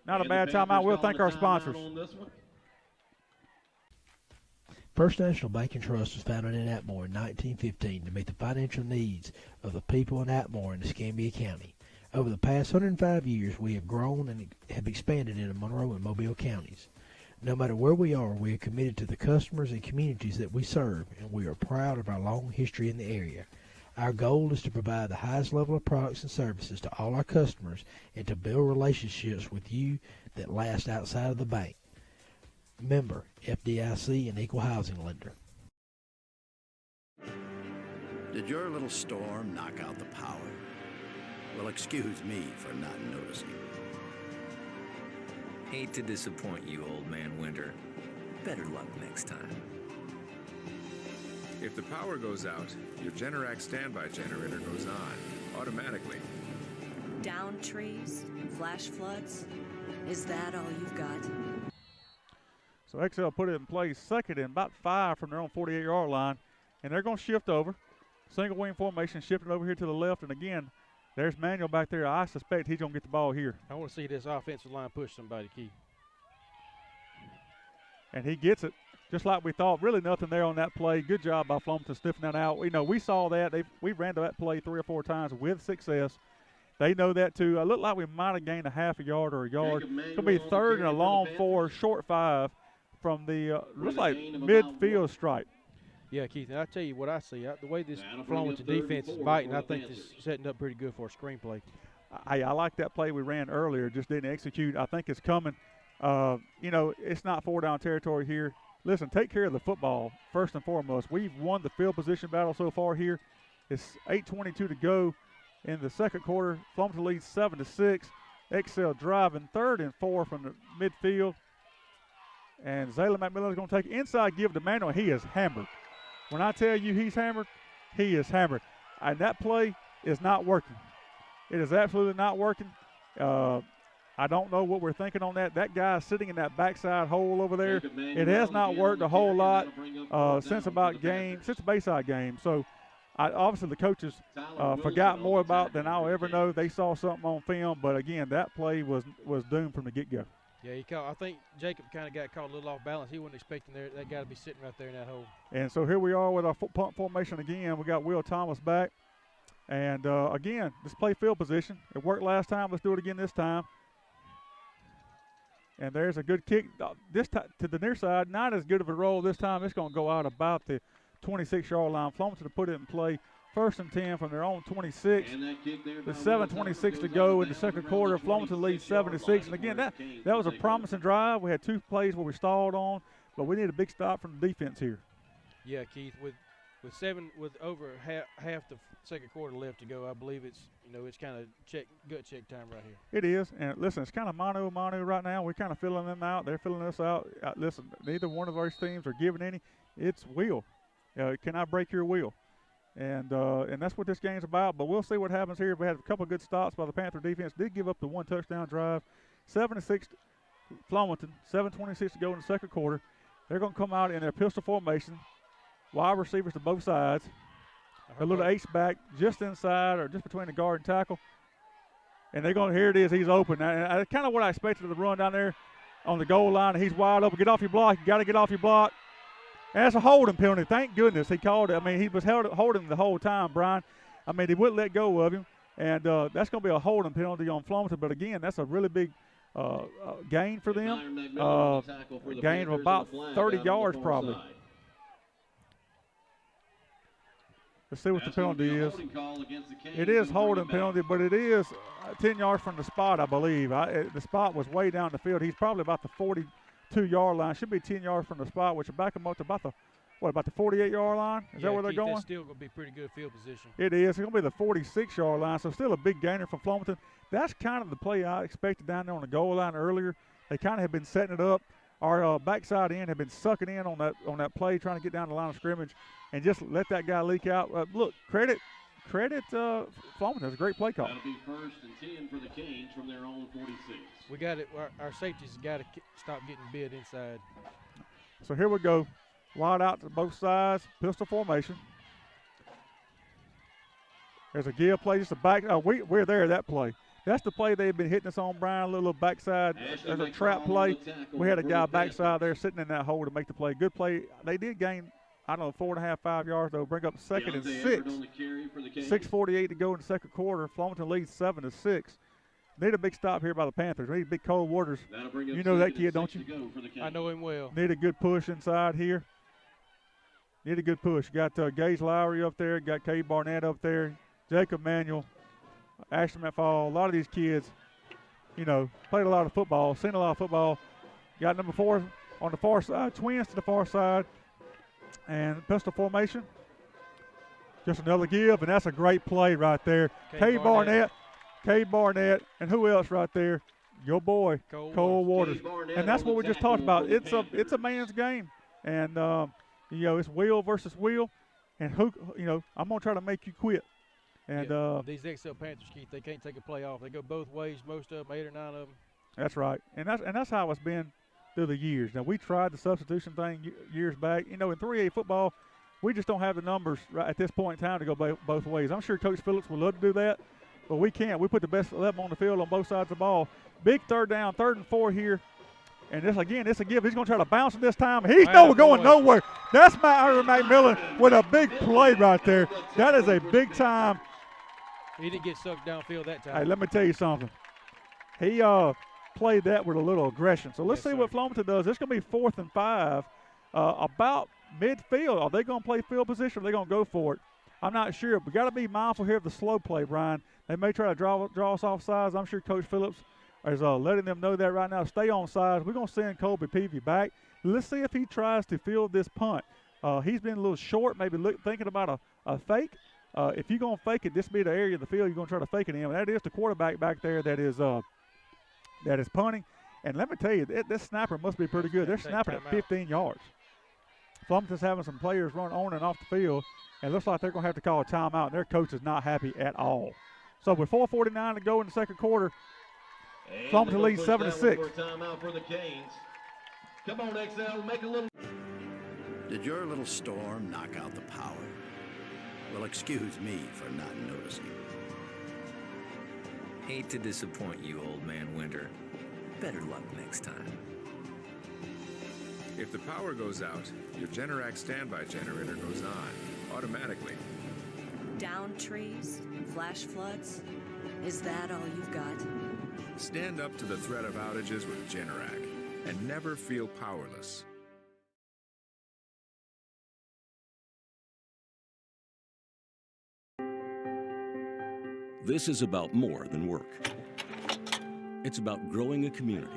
S6: Not a bad timeout. We'll thank our sponsors.
S1: First National Bank and Trust was founded in Atmore in 1915 to meet the financial needs of the people in Atmore and Escambia County. Over the past 105 years, we have grown and have expanded into Monroe and Mobile counties. No matter where we are committed to the customers and communities that we serve, and we are proud of our long history in the area. Our goal is to provide the highest level of products and services to all our customers and to build relationships with you that last outside of the bank. Member, FDIC, and Equal Housing Lender.
S2: Did your little storm knock out the power? Well, excuse me for not noticing.
S3: Hate to disappoint you, old man Winter. Better luck next time.
S4: If the power goes out, your Generac standby generator goes on automatically.
S5: Down trees, flash floods. Is that all you've got?
S6: So XL put it in place, second and about 5 from their own 48-yard line, and they're going to shift over. Single wing formation, shifting over here to the left, and again, there's Manuel back there. I suspect he's going to get the ball here.
S7: I want to see this offensive line push somebody, Keith.
S6: And he gets it. Just like we thought, really nothing there on that play. Good job by Flomaton sniffing that out. We saw that. We ran to that play 3 or 4 times with success. They know that too. It looked like we might have gained a half a yard or a yard. It's going to be third and a long 4, short 5 from the looks like midfield stripe.
S7: Yeah, Keith, and I tell you what I see. The way this Flomaton defense is biting, I think this is setting up pretty good for a screenplay.
S6: I like that play we ran earlier, just didn't execute. I think it's coming. It's not 4-down territory here. Listen, take care of the football first and foremost. We've won the field position battle so far here. It's 8:22 to go in the second quarter. Flomaton leads 7-6. XL driving 3rd and 4 from the midfield. And Zayla McMillan is going to take inside give to Manuel. He is hammered. When I tell you he's hammered, he is hammered. And that play is not working. It is absolutely not working. I don't know what we're thinking on that. That guy is sitting in that backside hole over there. It has not worked a whole lot since the Bayside game. So obviously the coaches forgot more about than I'll ever know. They saw something on film, but again, that play was doomed from the get-go.
S7: Yeah, I think Jacob kind of got caught a little off balance. He wasn't expecting that guy to be sitting right there in that hole.
S6: And so here we are with our punt formation again. We got Will Thomas back. And again, just play field position. It worked last time. Let's do it again this time. And there's a good kick this time to the near side. Not as good of a roll this time. It's going to go out about the 26-yard line. Flomaton to put it in play. 1st and 10 from their own 26. With 7:26 to go in the second quarter. Flomaton leads 7-6. And again, that was a promising drive. We had 2 plays where we stalled on, but we need a big stop from the defense here.
S7: Yeah, Keith, with over half the second quarter left to go, I believe it's kind of gut check time right here.
S6: It is, and listen, it's kind of mano right now. We're kind of filling them out. They're filling us out. Listen, neither one of those teams are giving any. It's will. Can I break your will? And that's what this game's about. But we'll see what happens here. We had a couple of good stops by the Panther defense. Did give up the 1 touchdown drive. 7-6 Flomaton. 7:26 to go in the second quarter. They're going to come out in their pistol formation. Wide receivers to both sides. A little H-back just inside or just between the guard and tackle. And they're going to, here it is, he's open. Now, kind of what I expected of the run down there on the goal line. He's wide open. Get off your block. You got to get off your block. And that's a holding penalty. Thank goodness he called it. I mean, he was holding him the whole time, Brian. I mean, he wouldn't let go of him. And that's going to be a holding penalty on Flomaton. But, again, that's a really big gain for them. Gain of about 30 yards probably. Let's see what the penalty is. It is holding penalty, but it is 10 yards from the spot, I believe. The spot was way down the field. He's probably about the 42-yard line. Should be 10 yards from the spot, which will back him up to about the what, about the 48-yard line? Is that where they're going?
S7: That's still going to be pretty good field position.
S6: It is. It's going to be the 46-yard line, so still a big gainer from Flomaton. That's kind of the play I expected down there on the goal line earlier. They kind of have been setting it up. Our backside end have been sucking in on that play, trying to get down the line of scrimmage, and just let that guy leak out. Look, credit Flomaton. It's a great play call.
S9: That'll be 1st and 10 for the Canes from their own 46.
S7: We got it. Our safeties got to stop getting bid inside.
S6: So here we go. Wide out to both sides, pistol formation. There's a give play, just a back. We're there, that play. That's the play they've been hitting us on, Brian, a little backside. There's a trap play. We had a guy backside there sitting in that hole to make the play. Good play. They did gain, 4.5, 5 yards, though. Bring up 2nd and 6. 6:48 to go in the second quarter. Flomaton leads 7-6. Need a big stop here by the Panthers. Need big Cole Waters. You know that kid, don't you?
S7: I know him well.
S6: Need a good push inside here. Need a good push. Got Gage Lowry up there. Got Cade Barnett up there. Jacob Manuel. Ashton McFall. A lot of these kids, played a lot of football, seen a lot of football. Got number 4 on the far side. Twins to the far side. And pistol formation. Just another give, and that's a great play right there. Cade Barnett, and who else right there? Your boy, Cole Waters. And that's what we just talked about. It's a man's game. And, it's will versus will. And, I'm going to try to make you quit. And
S7: these XL Panthers, Keith, they can't take a play off. They go both ways, most of them, 8 or 9 of them.
S6: That's right. And that's how it's been through the years. Now, we tried the substitution thing years back. In 3A football, we just don't have the numbers right at this point in time to go both ways. I'm sure Coach Phillips would love to do that, but we can't. We put the best 11 on the field on both sides of the ball. Big third down, 3rd and 4 here. And this a give. He's going to try to bounce it this time. He's going nowhere. That's Ira McMillan with a big play right there. That is a big time.
S7: He didn't get sucked downfield that time.
S6: Hey, let me tell you something. He played that with a little aggression. So let's see what Flomaton does. It's going to be 4th and 5, about midfield. Are they going to play field position or are they going to go for it? I'm not sure. We got to be mindful here of the slow play, Brian. They may try to draw us off sides. I'm sure Coach Phillips is letting them know that right now. Stay on sides. We're going to send Colby Peavy back. Let's see if he tries to field this punt. He's been a little short, maybe thinking about a fake. If you're going to fake it, this be the area of the field you're going to try to fake it in. That is the quarterback back there that is punting. And let me tell you, this snapper must be pretty good. They're snapping at 15 yards. Flomaton's having some players run on and off the field, and it looks like they're going to have to call a timeout, and their coach is not happy at all. So with 4:49 to go in the second quarter, Flomaton leads 7-6.
S9: Timeout for the Canes. Come on, XL, make a little.
S2: Did your little storm knock out the power? Well, excuse me for not noticing.
S3: Hate to disappoint you, old man Winter. Better luck next time.
S4: If the power goes out, your Generac standby generator goes on automatically.
S5: Down trees? Flash floods? Is that all you've got?
S4: Stand up to the threat of outages with Generac and never feel powerless.
S8: This is about more than work. It's about growing a community.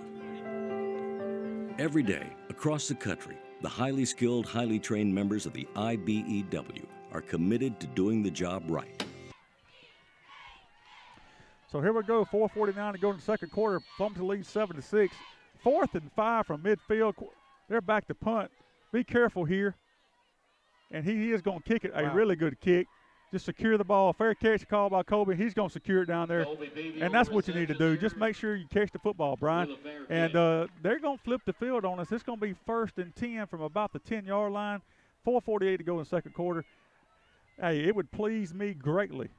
S8: Every day, across the country, the highly skilled, highly trained members of the IBEW are committed to doing the job right.
S6: So here we go, 4:49 to go in the second quarter. Flomaton leads 7-6. 4th and 5 from midfield. They're back to punt. Be careful here. And he is going to kick it, a really good kick. Just secure the ball. Fair catch called by Colby. He's going to secure it down there. And that's what you need to do. Just make sure you catch the football, Brian. And they're going to flip the field on us. It's going to be 1st and 10 from about the 10-yard line. 4:48 to go in the second quarter. Hey, it would please me greatly,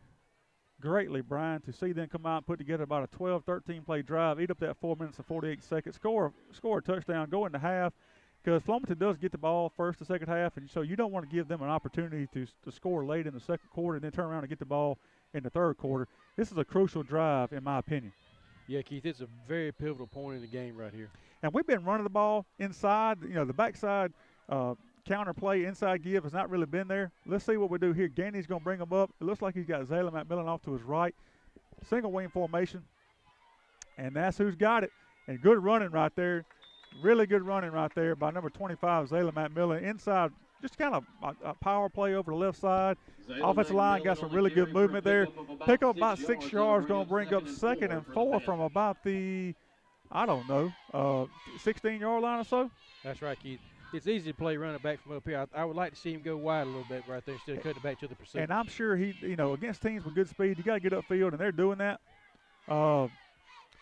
S6: Brian, to see them come out and put together about a 12, 13-play drive, eat up that 4 minutes and 48 seconds, score a touchdown, go into half. Because Flomaton does get the ball first and second half, and so you don't want to give them an opportunity to score late in the second quarter and then turn around and get the ball in the third quarter. This is a crucial drive, in my opinion.
S7: Yeah, Keith, it's a very pivotal point in the game right here.
S6: And we've been running the ball inside. The backside counter play, inside give has not really been there. Let's see what we do here. Gandy's going to bring him up. It looks like he's got Zayla McMillan off to his right. Single wing formation, and that's who's got it. And good running right there. Really good running right there by number 25, Zayla McMillan. Inside just kind of a power play over the left side. Offensive line got some really good movement there. Pick up about 6 yards, going to bring up 2nd and 4 from about the, 16-yard line or so.
S7: That's right, Keith. It's easy to play running back from up here. I would like to see him go wide a little bit right there instead of cutting it back to the pursuit.
S6: And I'm sure he, against teams with good speed, you got to get upfield, and they're doing that.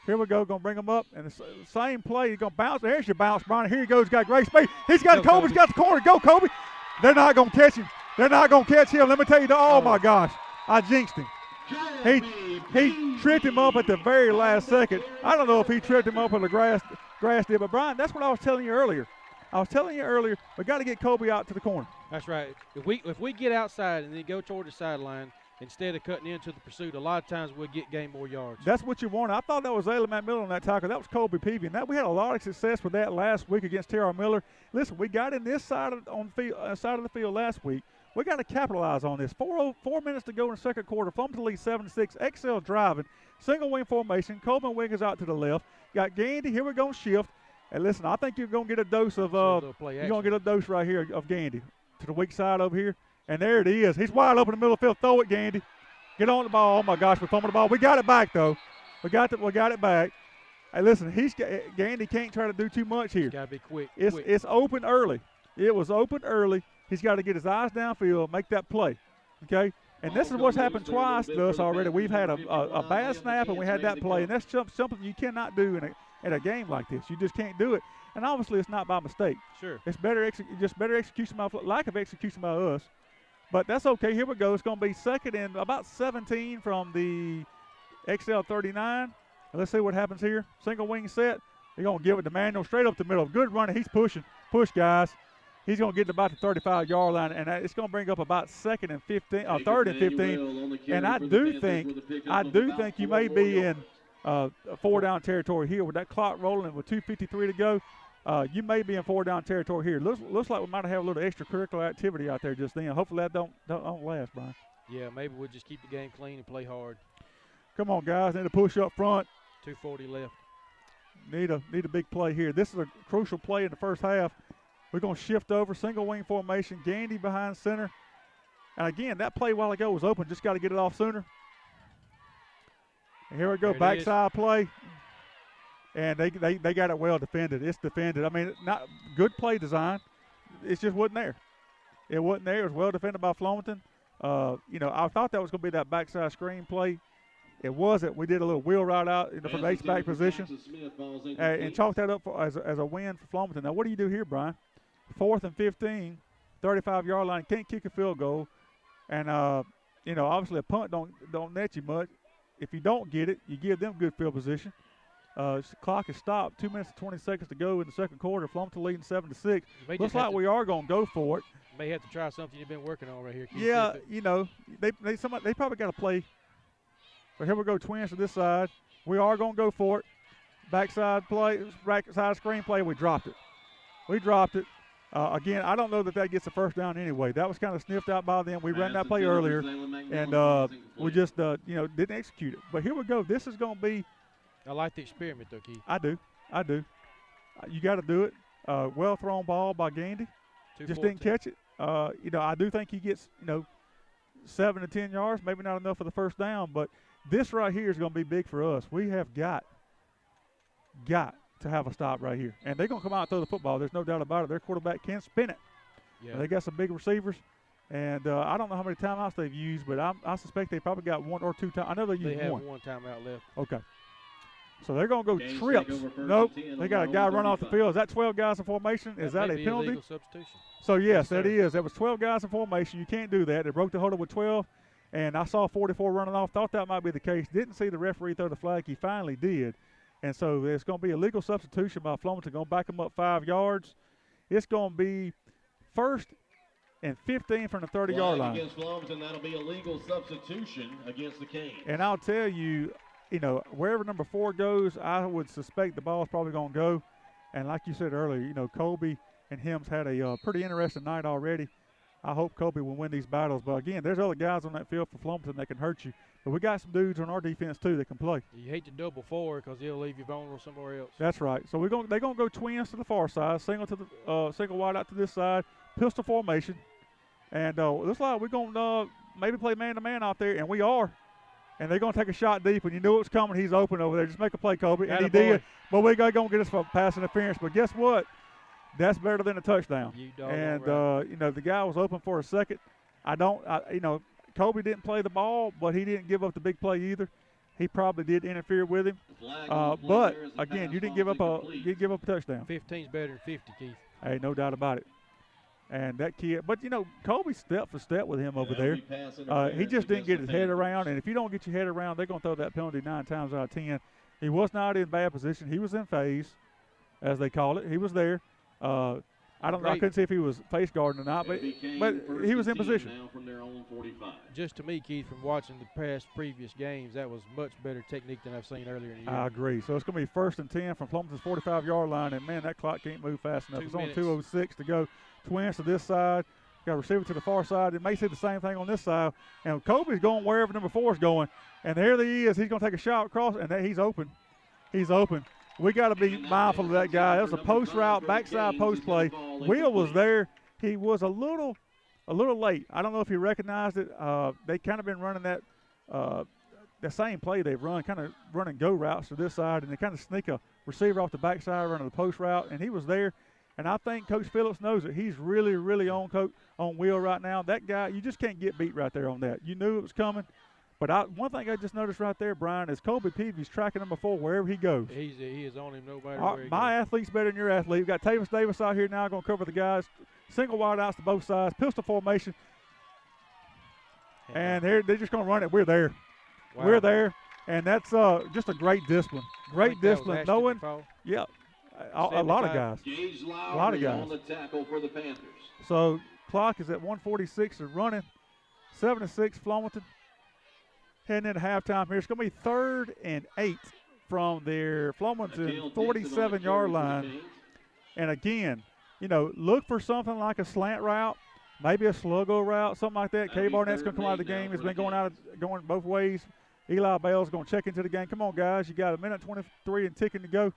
S6: Here we go, going to bring him up, and the same play, he's going to bounce. There's your bounce, Brian. Here he goes, got great speed. He's got Kobe's got the corner. Go, Kobe. They're not going to catch him. They're not going to catch him. Let me tell you, my gosh, I jinxed him. He tripped him up at the very last second. I don't know if he tripped him up on the grass did, but Brian, that's what I was telling you earlier. We got to get Kobe out to the corner.
S7: That's right. If we get outside and then go toward the sideline instead of cutting into the pursuit, a lot of times we'll gain more yards.
S6: That's what you want. I thought that was Zayla Matt Miller on that tackle. That was Kobe Peavy. And we had a lot of success with that last week against Terrell Miller. Listen, we got in this side of the field last week. We got to capitalize on this. 4 minutes to go in the second quarter. Flomaton lead 7-6. XL driving. Single wing formation. Coleman Wiggins out to the left. Got Gandy. Here we're going to shift. And listen, I think you're going to get a dose of you're going to get a dose right here of Gandy to the weak side over here. And there it is. He's wide open in the middle of the field. Throw it, Gandy. Get on the ball. Oh my gosh, we're fumbling the ball. We got it back though. We got it back. Hey, listen, Gandy can't try to do too much here.
S7: Got to be quick.
S6: It's open early. It was open early. He's got to get his eyes downfield, make that play. Okay. And this is what's happened twice to us already. We've had a bad snap and we had that play, and that's something you cannot do in a game like this. You just can't do it. And obviously, it's not by mistake.
S7: Sure.
S6: It's better execution by lack of execution by us. But that's okay. Here we go. It's going to be 2nd and about 17 from the XL 39. Let's see what happens here. Single wing set. They're going to give it to Manuel straight up the middle. Good running. He's pushing. Push, guys. He's going to get to about the 35-yard line, and it's going to bring up about 3rd and 15. And I do think you may be in 4-down territory here with that clock rolling with 2:53 to go. You may be in 4-down territory here. Looks like we might have a little extracurricular activity out there just then. Hopefully that don't last, Brian.
S7: Yeah, maybe we'll just keep the game clean and play hard.
S6: Come on, guys. Need to push up front.
S7: 2:40 left.
S6: Need a big play here. This is a crucial play in the first half. We're going to shift over, single wing formation, Gandy behind center. And again, that play a while ago was open. Just got to get it off sooner. And here we go, backside play. And they got it well defended. It's defended. I mean, not good play design. It just wasn't there. It wasn't there. It was well defended by Flomaton. I thought that was going to be that backside screen play. It wasn't. We did a little wheel right out from the H-back position and chalked that up as a win for Flomaton. Now, what do you do here, Brian? 4th and 15, 35-yard line. Can't kick a field goal. And, obviously a punt don't net you much. If you don't get it, you give them good field position. The clock is stopped. 2 minutes and 20 seconds to go in the second quarter. Flomaton leading 7-6. Looks like we are going to go for it.
S7: May have to try something you've been working on right here.
S6: Yeah, they probably got to play. So here we go, Twins to this side. We are going to go for it. Backside screen play. We dropped it. Again, I don't know that gets the first down anyway. That was kind of sniffed out by them. We ran that play earlier, and we just didn't execute it. But here we go. This is going to be.
S7: I like the experiment, though, Keith.
S6: I do. You got to do it. Well thrown ball by Gandy. Just didn't catch it. I do think he gets 7 to 10 yards. Maybe not enough for the first down, but this right here is going to be big for us. We have got to have a stop right here. And they're going to come out and throw the football. There's no doubt about it. Their quarterback can spin it. Yeah. They got some big receivers. And I don't know how many timeouts they've used, but I suspect they probably got 1 or 2 times. I know they used one.
S7: They have 1 timeout left.
S6: Okay. So they're going to go trips. Nope. They got a guy run off the field. Is that 12 guys in formation? Is that a penalty?
S7: Illegal substitution.
S6: So, yes, that is. That was 12 guys in formation. You can't do that. They broke the huddle with 12. And I saw 44 running off. Thought that might be the case. Didn't see the referee throw the flag. He finally did. And so it's going to be a legal substitution by Flomaton. Going to back them up 5 yards. It's going to be 1st and 15 from the 30-yard line.
S9: Against Flomaton, that'll be a legal substitution against the Canes.
S6: And I'll tell you, wherever number 4 goes, I would suspect the ball's probably going to go. And like you said earlier, Colby and him's had a pretty interesting night already. I hope Kobe will win these battles. But, again, there's other guys on that field for Flomaton that can hurt you. But we got some dudes on our defense, too, that can play.
S7: You hate to double forward because he'll leave you vulnerable somewhere else.
S6: That's right. So they're going to go twins to the far side, single wide out to this side, pistol formation. And looks like we're going to maybe play man-to-man out there, and we are. And they're going to take a shot deep, and you knew it was coming. He's open over there. Just make a play, Kobe. And he did. But we're going to get us for pass interference. But guess what? That's better than a touchdown. And, right. The guy was open for a second. Kobe didn't play the ball, but he didn't give up the big play either. He probably did interfere with him. But, again, you didn't give up a touchdown.
S7: 15's better than 50, Keith.
S6: Hey, no doubt about it. And that kid, but, Kobe step for step with him over there. He just didn't get his head around, and if you don't get your head around, they're going to throw that penalty 9 times out of 10. He was not in bad position. He was in phase, as they call it. He was there. I couldn't see if he was face guarding or not, but he was in position.
S7: Just to me, Keith, from watching the previous games, that was much better technique than I've seen earlier in the year.
S6: I agree. So it's going to be 1st and 10 from Flomaton's 45-yard line, and, man, that clock can't move fast enough. It's only 2:06 to go. Twins to this side. Got a receiver to the far side. It may see the same thing on this side. And Kobe's going wherever number 4 is going. And there he is. He's going to take a shot across, and he's open. He's open. We got to be mindful of that guy. That was a post route, backside post play. Will was there. He was a little late. I don't know if he recognized it. They kind of been running that the same play they've run, kind of running go routes to this side, and they kind of sneak a receiver off the backside running the post route, and he was there. And I think Coach Phillips knows it. He's really, really on Will right now. That guy, you just can't get beat right there on that. You knew it was coming. But one thing I just noticed right there, Brian, is Kobe Peavy's tracking number 4 wherever he goes.
S7: He is on him no matter where he goes.
S6: My athlete's better than your athlete. We've got Tavis Davis out here now going to cover the guys. Single wide outs to both sides. Pistol formation. And they're just going to run it. We're there. Wow. We're there. And that's just a great discipline. Great discipline. Knowing, yeah, a lot of guys. A lot of guys.
S9: On the tackle for the Panthers.
S6: So clock is at 1:46 and running. 7-6 Flomaton. Heading into halftime here. It's going to be 3rd and 8 from their Flomaton 47-yard line. And again, look for something like a slant route, maybe a sluggo route, something like that. K Barnett's going to come out of the game. He's been going both ways. Eli Bell's going to check into the game. Come on, guys. You got 1:23 and ticking to go.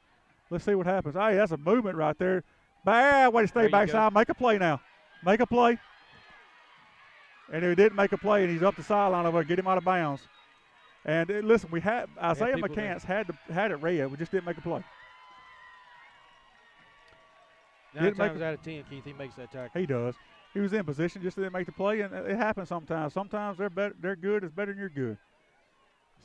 S6: Let's see what happens. Hey, that's a movement right there. Bad way to stay backside. Make a play now. Make a play. And he didn't make a play, and he's up the sideline over there. Get him out of bounds. And listen, we had Isaiah McCants had it read. We just didn't make a play.
S7: 9 times out of 10, Keith, he makes that tackle.
S6: He does. He was in position, just didn't make the play, and it happens sometimes. Sometimes they're better. They're good. It's better than you're good.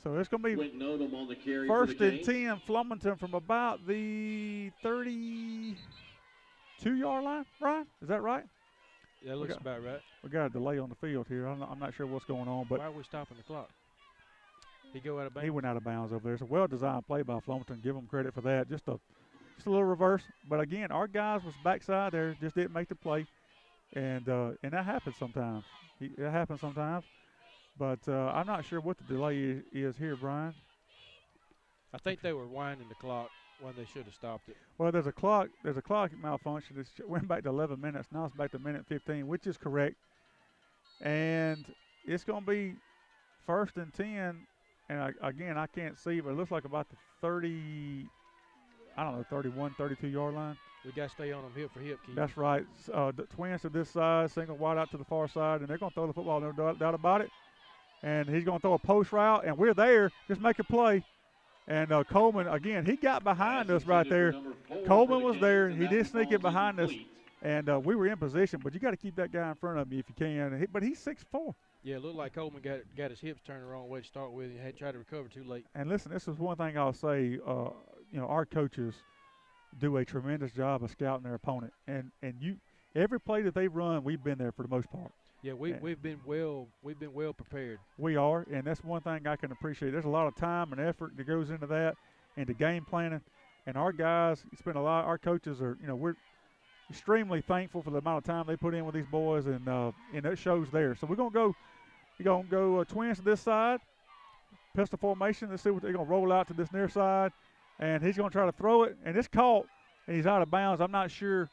S6: So it's going to be 1st and 10, Flomaton from about the 32-yard line. Brian, is that right?
S7: Yeah, that looks about right.
S6: We got a delay on the field here. I'm not sure what's going on, but
S7: why are we stopping the clock? He go out of bounds.
S6: He went out of bounds over there. It's a well-designed play by Flomaton. Give them credit for that. Just a little reverse. But again, our guys was backside there, just didn't make the play, and that happens sometimes. It happens sometimes. But I'm not sure what the delay is here, Brian.
S7: I think they were winding the clock when they should have stopped it.
S6: Well, there's a clock malfunction. It went back to 11 minutes. Now it's back to minute 15, which is correct. And it's going to be 1st and 10. And again, I can't see, but it looks like about the 31, 32-yard line.
S7: We got to stay on them hip for hip, Keith.
S6: That's right. The Twins to this side, single wide out to the far side, and they're going to throw the football, no doubt about it. And he's going to throw a post route, and we're there. Just make a play. And Coleman, again, he got behind us right there. Coleman was there. He did sneak it behind us, and we were in position. But you got to keep that guy in front of you if you can. But he's 6'4".
S7: Yeah, it looked like Coleman got his hips turned the wrong way to start with. He had tried to recover too late.
S6: And listen, this is one thing I'll say. Our coaches do a tremendous job of scouting their opponent. And every play that they've run, we've been there for the most part.
S7: Yeah, we've been well prepared.
S6: We are, and that's one thing I can appreciate. There's a lot of time and effort that goes into that, into game planning. And our guys spend a lot. Our coaches are, we're extremely thankful for the amount of time they put in with these boys, and it shows there. So we're gonna go Twins to this side, pistol formation. Let's see what they're gonna roll out to this near side, and he's gonna try to throw it, and it's caught, and he's out of bounds. I'm not sure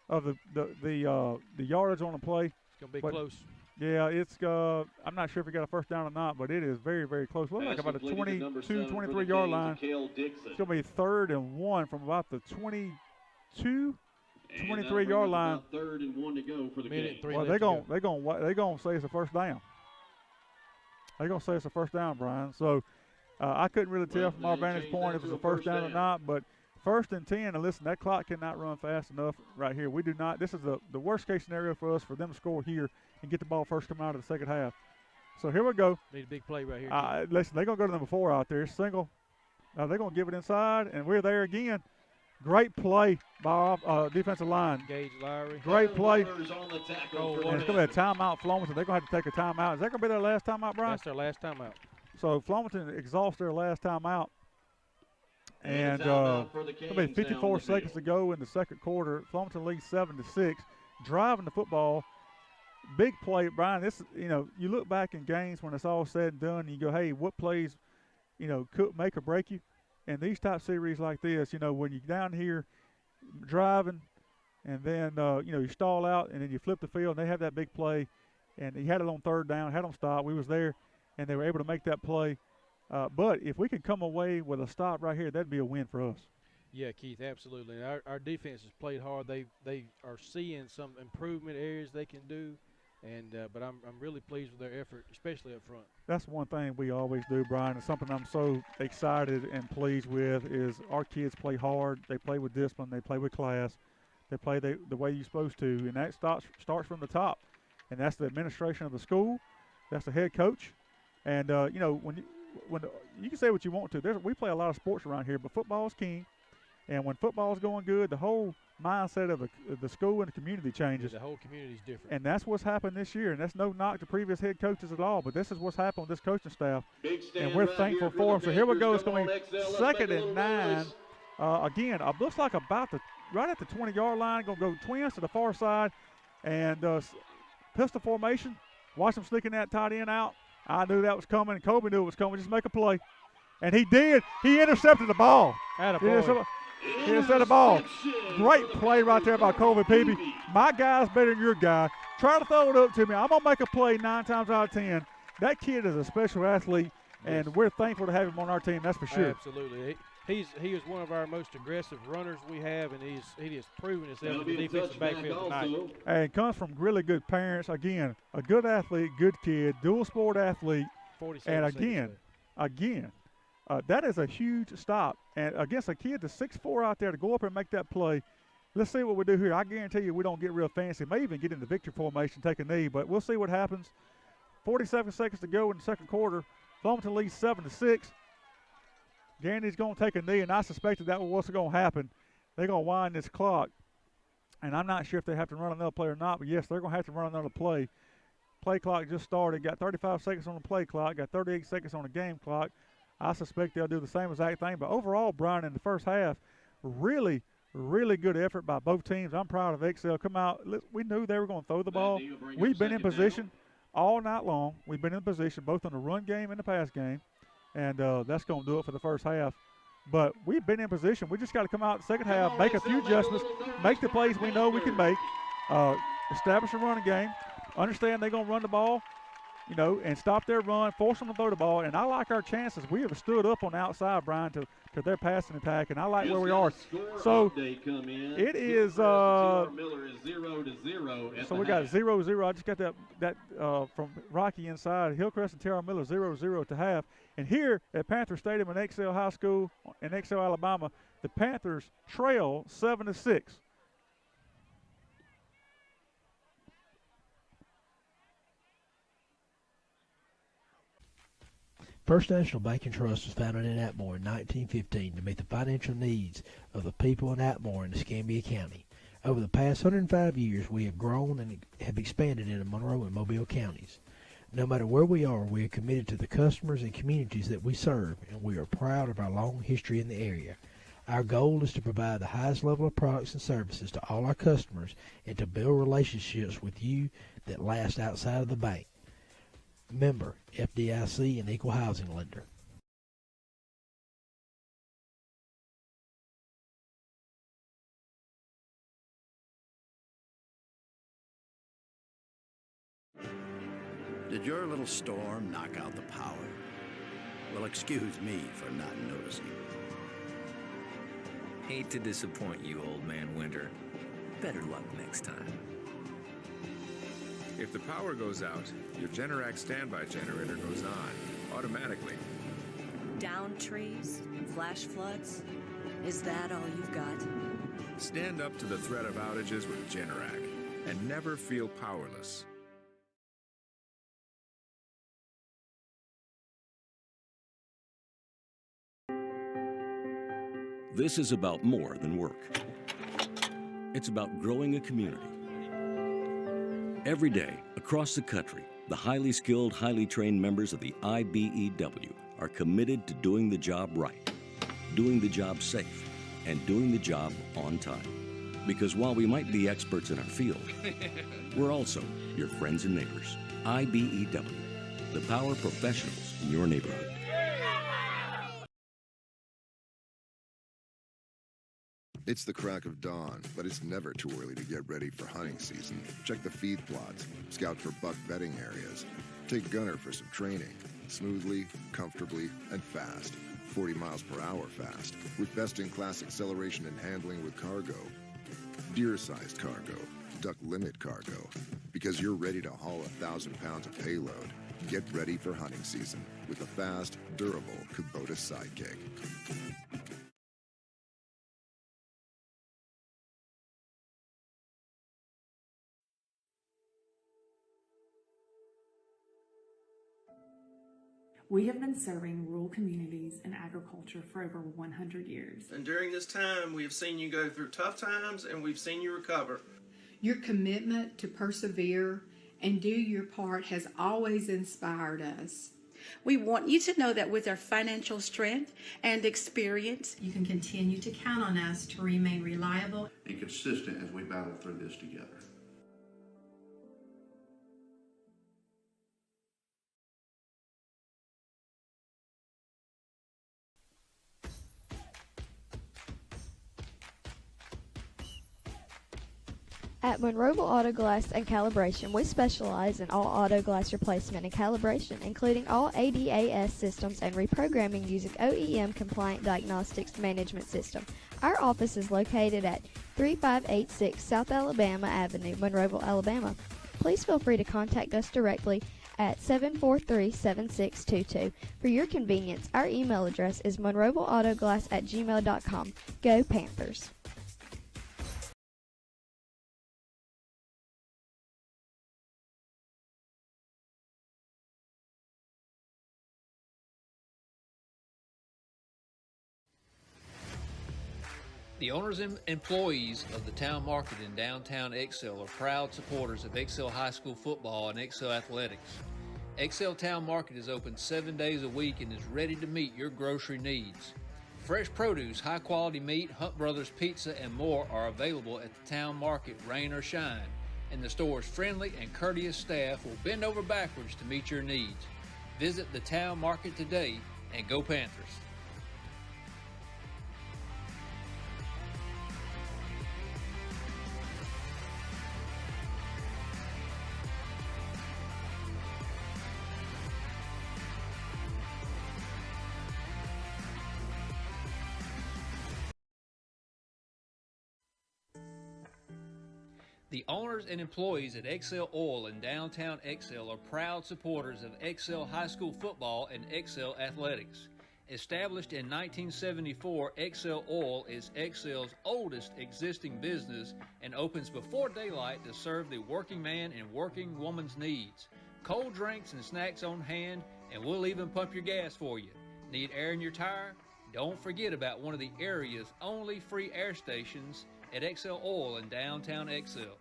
S6: of the yardage on the play.
S7: It's gonna be close.
S6: Yeah, it's. I'm not sure if he got a first down or not, but it is very, very close. Looks like about a 22, 23-yard line. It's gonna be 3rd and 1 from about the 22. 23-yard line.
S9: 3rd and 1 to go for the game.
S6: Well, they're going to say it's a first down. They're going to say it's a first down, Brian. So I couldn't really tell from our vantage point if it's a first down or not, but 1st and 10, and listen, that clock cannot run fast enough right here. We do not. This is the worst-case scenario for us, for them to score here and get the ball first coming out of the second half. So here we go.
S7: Need a big play right here.
S6: Listen, they're going to go to number 4 out there. Single. Now they're going to give it inside, and we're there again. Great play by defensive line.
S7: Gage Lowry.
S6: Great play.
S9: On the tackle
S6: And it's going to be a timeout, Flomaton. They're going to have to take a timeout. Is that going to be their last timeout, Brian?
S7: That's their last timeout.
S6: So Flomaton exhausts their last timeout. And it'll be 54 seconds to go in the second quarter. Flomaton leads 7-6. Driving the football. Big play, Brian. This, you look back in games when it's all said and done, and you go, hey, what plays, could make or break you? And these type series like this, when you're down here driving, and then you stall out, and then you flip the field, and they have that big play, and he had it on 3rd down, had them stop. We was there, and they were able to make that play. But if we can come away with a stop right here, that'd be a win for us.
S7: Yeah, Keith, absolutely. Our defense has played hard. They are seeing some improvement areas they can do. But I'm really pleased with their effort, especially up front. That's one thing we always do, Brian, and something I'm so excited and pleased with is our kids play hard. They play with discipline. They play with class. They play the way you're supposed to, and that starts from the top. And that's the administration of the school. That's the head coach. And, when you can say what you want to. We play a lot of sports around here, but football is king. And when football's going good, the whole mindset of the school and the community changes. The whole community's different.
S6: And that's what's happened this year. And that's no knock to previous head coaches at all, but this is what's happened with this coaching staff. And we're thankful for them. So here we go. It's going to be 2nd and 9. Again, looks like right at the 20-yard line. Going to go twins to the far side. And pistol formation. Watch them sneaking that tight end out. I knew that was coming. Kobe knew it was coming. Just make a play. And he did. He intercepted the ball. He intercepted the ball. Great play right there by Kobe Peavy. My guy's better than your guy. Try to throw it up to me. I'm going to make a play 9 times out of 10. That kid is a special athlete, and we're thankful to have him on our team. That's for sure.
S7: Absolutely. He is one of our most aggressive runners we have, and he has proven himself in the defensive backfield tonight.
S6: And comes from really good parents. Again, a good athlete, good kid, dual sport athlete. And again, that is a huge stop. And against a kid that's 6'4" out there to go up and make that play, let's see what we do here. I guarantee you we don't get real fancy. May even get into victory formation, take a knee, but we'll see what happens. 47 seconds to go in the second quarter. Flomaton leads 7-6. Gandy's going to take a knee, and I suspected that was what's going to happen. They're going to wind this clock. And I'm not sure if they have to run another play or not, but yes, they're going to have to run another play. Play clock just started. Got 35 seconds on the play clock. Got 38 seconds on the game clock. I suspect they'll do the same exact thing. But overall, Brian, in the first half, really, really good effort by both teams. I'm proud of Excel. Come out. We knew they were going to throw the ball. We've been in position all night long. We've been in position both in the run game and the pass game. And that's going to do it for the first half. But we've been in position. We just got to come out in the second half, make a few adjustments, make the plays we know we can make, establish a running game, understand they're going to run the ball, and stop their run, force them to throw the ball. And I like our chances. We have stood up on the outside, Brian, to their passing attack, and I like where we are. So it is so we got 0-0. I just got that from Rocky inside. Hillcrest and Terrell Miller 0-0 at the half. And here at Panther Stadium in Excel High School in Excel, Alabama, the Panthers trail 7-6.
S1: First National Bank and Trust was founded in Atmore in 1915 to meet the financial needs of the people in Atmore and Escambia County. Over the past 105 years, we have grown and have expanded into Monroe and Mobile counties. No matter where we are committed to the customers and communities that we serve, and we are proud of our long history in the area. Our goal is to provide the highest level of products and services to all our customers and to build relationships with you that last outside of the bank. Member, FDIC, and Equal Housing Lender.
S2: Did your little storm knock out the power? Well, excuse me for not noticing.
S3: Hate to disappoint you, old man Winter. Better luck next time.
S4: If the power goes out, your Generac standby generator goes on automatically.
S5: Down trees? Flash floods? Is that all you've got?
S4: Stand up to the threat of outages with Generac and never feel powerless.
S8: This is about more than work. It's about growing a community. Every day, across the country, the highly skilled, highly trained members of the IBEW are committed to doing the job right, doing the job safe, and doing the job on time. Because while we might be experts in our field, we're also your friends and neighbors. IBEW, the power professionals in your neighborhood.
S10: It's the crack of dawn, but it's never too early to get ready for hunting season. Check the feed plots, scout for buck bedding areas, take Gunner for some training, smoothly, comfortably, and fast. 40 miles per hour fast, with best-in-class acceleration and handling with cargo. Deer-sized cargo, duck limit cargo. Because you're ready to haul 1,000 pounds of payload. Get ready for hunting season with a fast, durable Kubota Sidekick.
S18: We have been serving rural communities and agriculture for over 100 years.
S12: And during this time, we have seen you go through tough times and we've seen you recover.
S11: Your commitment to persevere and do your part has always inspired us.
S13: We want you to know that with our financial strength and experience,
S14: You can continue to count on us to remain reliable
S15: and consistent as we battle through this together.
S16: At Monroeville Auto Glass and Calibration, we specialize in all auto glass replacement and calibration, including all ADAS systems and reprogramming using OEM-compliant diagnostics management system. Our office is located at 3586 South Alabama Avenue, Monroeville, Alabama. Please feel free to contact us directly at 743-7622. For your convenience, our email address is monroevilleautoglass@gmail.com. Go Panthers!
S17: The owners and employees of the town market in downtown Excel are proud supporters of Excel High School football and Excel athletics. Excel Town Market is open 7 days a week and is ready to meet your grocery needs. Fresh produce, high-quality meat, Hunt Brothers Pizza, and more are available at the town market, rain or shine, and the store's friendly and courteous staff will bend over backwards to meet your needs. Visit the town market today and go Panthers! The owners and employees at Excel Oil in downtown Excel are proud supporters of Excel High School football and Excel athletics. Established in 1974, Excel Oil is Excel's oldest existing business and opens before daylight to serve the working man and working woman's needs. Cold drinks and snacks on hand, and we'll even pump your gas for you. Need air in your tire? Don't forget about one of the area's only free air stations at Excel Oil in downtown Excel.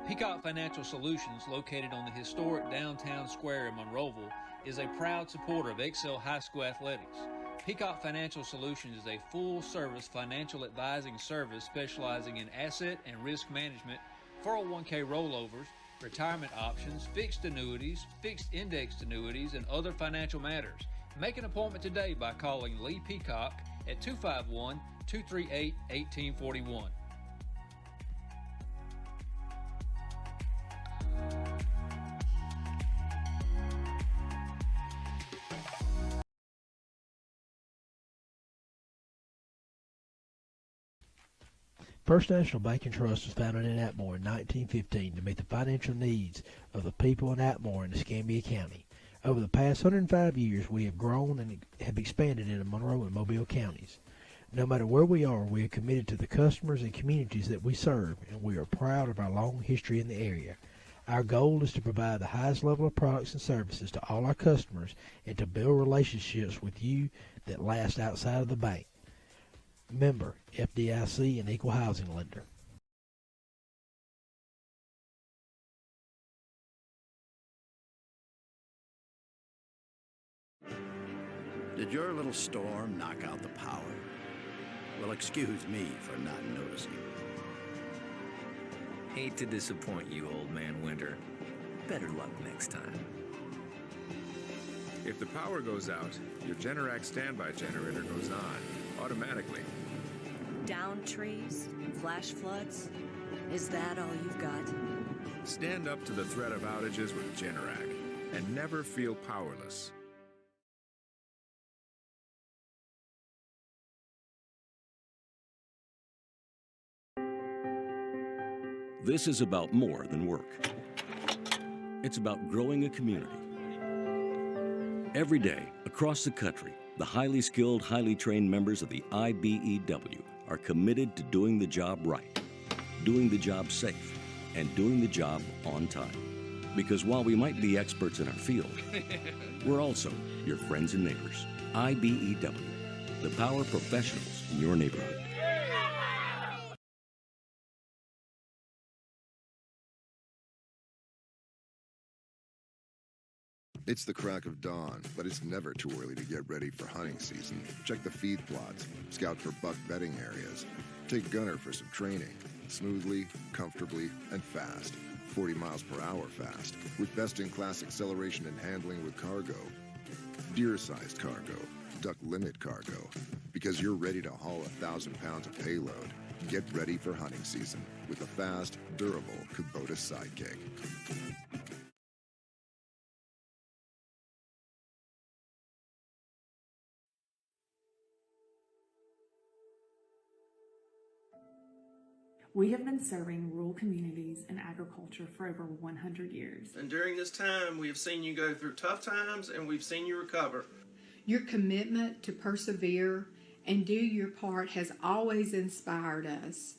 S17: Peacock Financial Solutions, located on the historic downtown square in Monroeville, is a proud supporter of Excel High School athletics. Peacock Financial Solutions is a full-service financial advising service specializing in asset and risk management, 401k rollovers, retirement options, fixed annuities, fixed indexed annuities, and other financial matters. Make an appointment today by calling Lee Peacock at 251-238-1841.
S1: First National Bank and Trust was founded in Atmore in 1915 to meet the financial needs of the people in Atmore and Escambia County. Over the past 105 years, we have grown and have expanded into Monroe and Mobile counties. No matter where we are committed to the customers and communities that we serve, and we are proud of our long history in the area. Our goal is to provide the highest level of products and services to all our customers and to build relationships with you that last outside of the bank. Member, FDIC, and Equal Housing Lender.
S2: Did your little storm knock out the power? Well, excuse me for not noticing.
S3: Hate to disappoint you, old man Winter. Better luck next time.
S4: If the power goes out, your Generac standby generator goes on automatically.
S5: Down trees? Flash floods? Is that all you've got?
S4: Stand up to the threat of outages with Generac and never feel powerless.
S8: This is about more than work. It's about growing a community. Every day, across the country, the highly skilled, highly trained members of the IBEW are committed to doing the job right, doing the job safe, and doing the job on time. Because while we might be experts in our field, we're also your friends and neighbors. IBEW, the power professionals in your neighborhood.
S10: It's the crack of dawn, but it's never too early to get ready for hunting season. Check the feed plots, scout for buck bedding areas, take Gunner for some training, smoothly, comfortably, and fast. 40 miles per hour fast, with best-in-class acceleration and handling with cargo. Deer-sized cargo, duck limit cargo. Because you're ready to haul 1,000 pounds of payload. Get ready for hunting season with a fast, durable Kubota Sidekick.
S18: We have been serving rural communities and agriculture for over 100 years.
S12: And during this time, we have seen you go through tough times and we've seen you recover.
S11: Your commitment to persevere and do your part has always inspired us.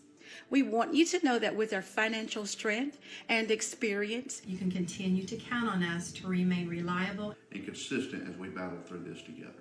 S13: We want you to know that with our financial strength and experience,
S14: You can continue to count on us to remain reliable
S15: and consistent as we battle through this together.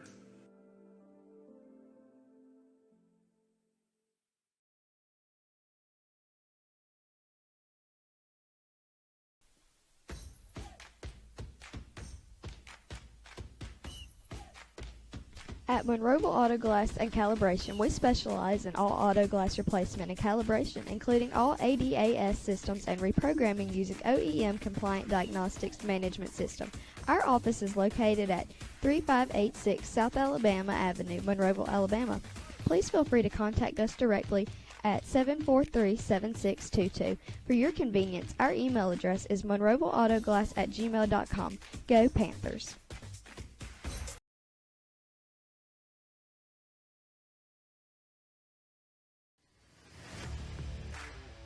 S16: At Monroeville Auto Glass and Calibration, we specialize in all auto glass replacement and calibration, including all ADAS systems and reprogramming using OEM-compliant diagnostics management system. Our office is located at 3586 South Alabama Avenue, Monroeville, Alabama. Please feel free to contact us directly at 743-7622. For your convenience, our email address is monroevilleautoglass@gmail.com. Go Panthers!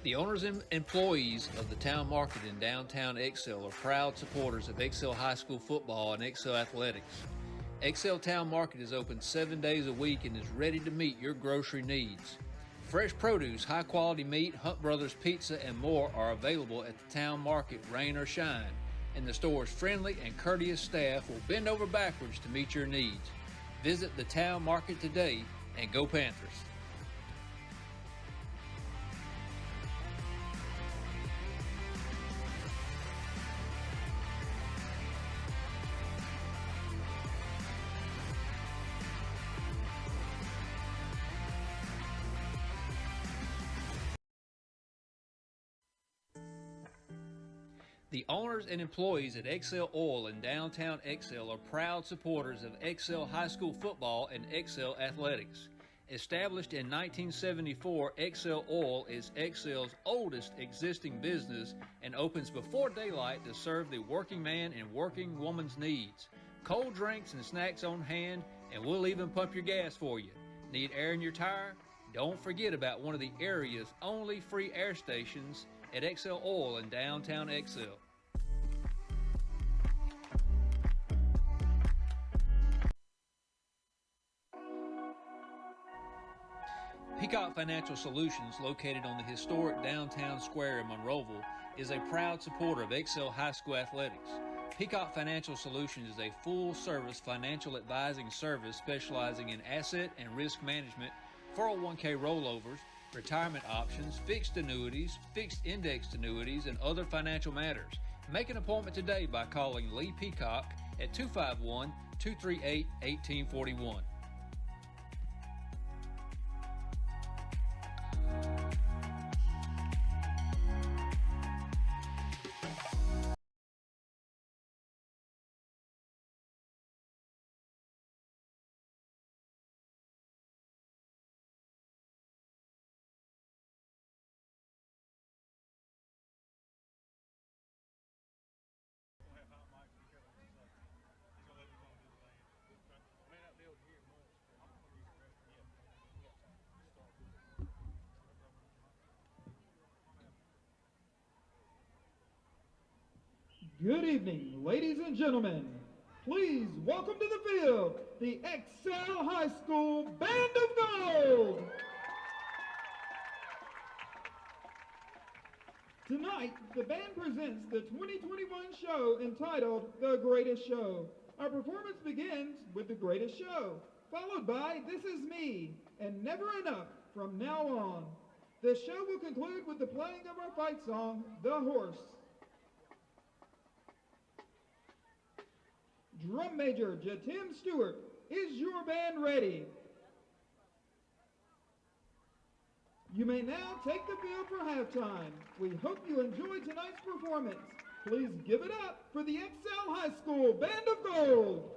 S17: The owners and employees of the town market in downtown Excel are proud supporters of Excel High School football and Excel athletics. Excel Town Market is open 7 days a week and is ready to meet your grocery needs. Fresh produce, high-quality meat, Hunt Brothers Pizza, and more are available at the town market, rain or shine, and the store's friendly and courteous staff will bend over backwards to meet your needs. Visit the town market today and go Panthers! The owners and employees at Excel Oil in downtown Excel are proud supporters of Excel High School football and Excel athletics. Established in 1974, Excel Oil is Excel's oldest existing business and opens before daylight to serve the working man and working woman's needs. Cold drinks and snacks on hand, and we'll even pump your gas for you. Need air in your tire? Don't forget about one of the area's only free air stations at XL Oil in downtown XL. Peacock Financial Solutions, located on the historic downtown square in Monroeville, is a proud supporter of XL High School athletics. Peacock Financial Solutions is a full-service financial advising service specializing in asset and risk management, 401k rollovers, retirement options, fixed annuities, fixed indexed annuities, and other financial matters. Make an appointment today by calling Lee Peacock at 251-238-1841.
S19: Good evening, ladies and gentlemen. Please welcome to the field the XL High School Band of Gold. Tonight, the band presents the 2021 show entitled The Greatest Show. Our performance begins with The Greatest Show, followed by This Is Me and Never Enough from now on. The show will conclude with the playing of our fight song, The Horse. Drum Major Jatim Stewart, is your band ready? You may now take the field for halftime. We hope you enjoyed tonight's performance. Please give it up for the XL High School Band of Gold.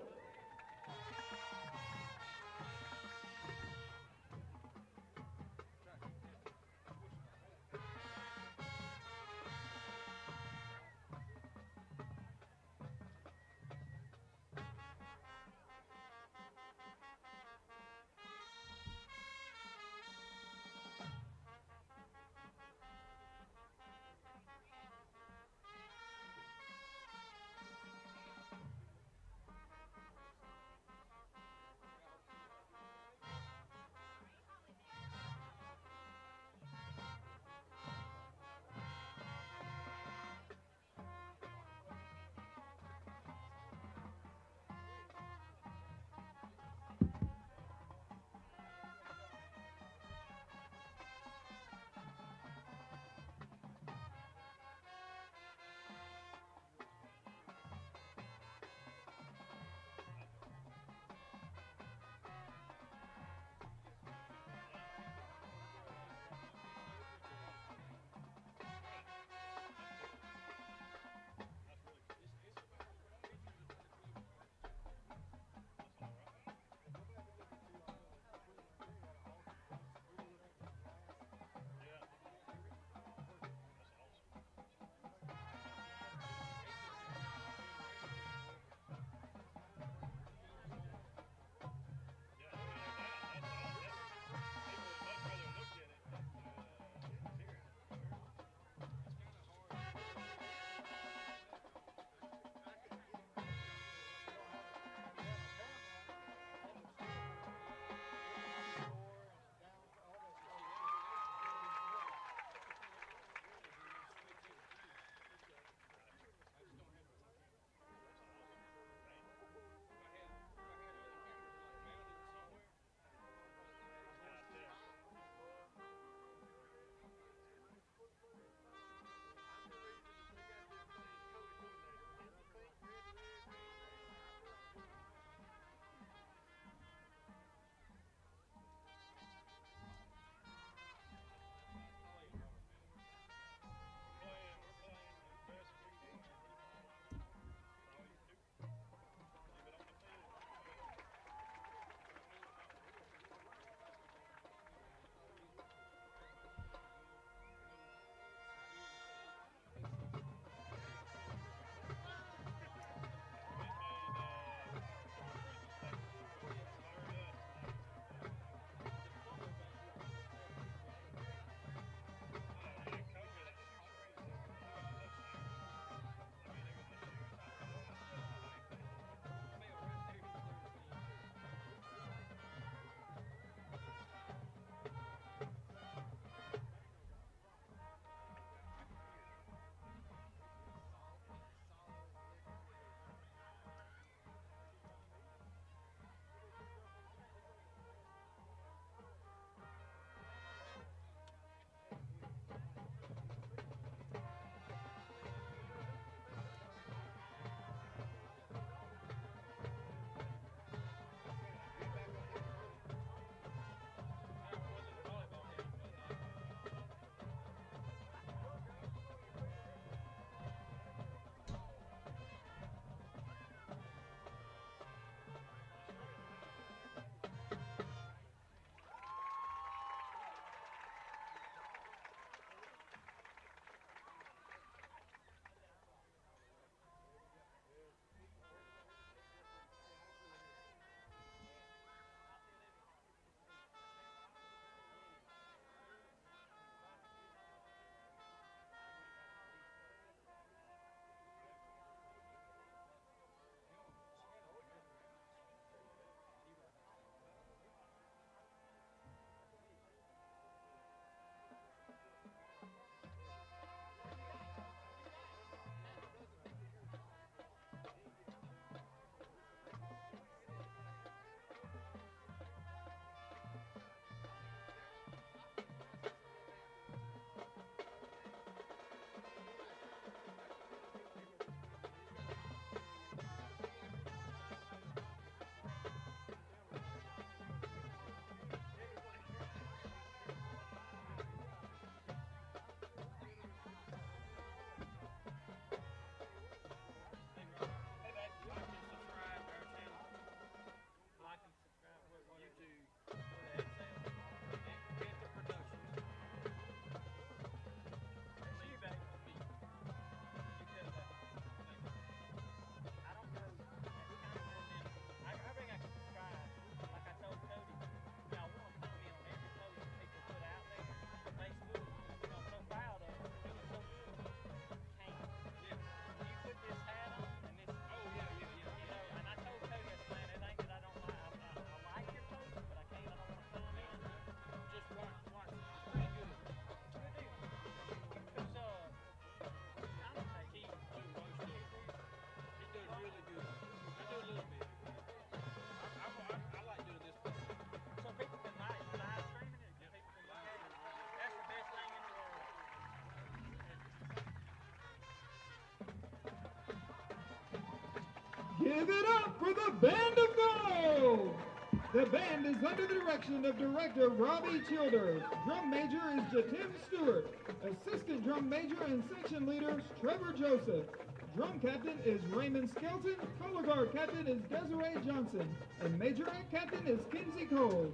S19: Give it up for the Band of Gold! The band is under the direction of Director Robbie Childers. Drum major is Jatim Stewart. Assistant drum major and section leaders Trevor Joseph. Drum captain is Raymond Skelton. Color guard captain is Desiree Johnson. And majorette captain is Kinsey Cole.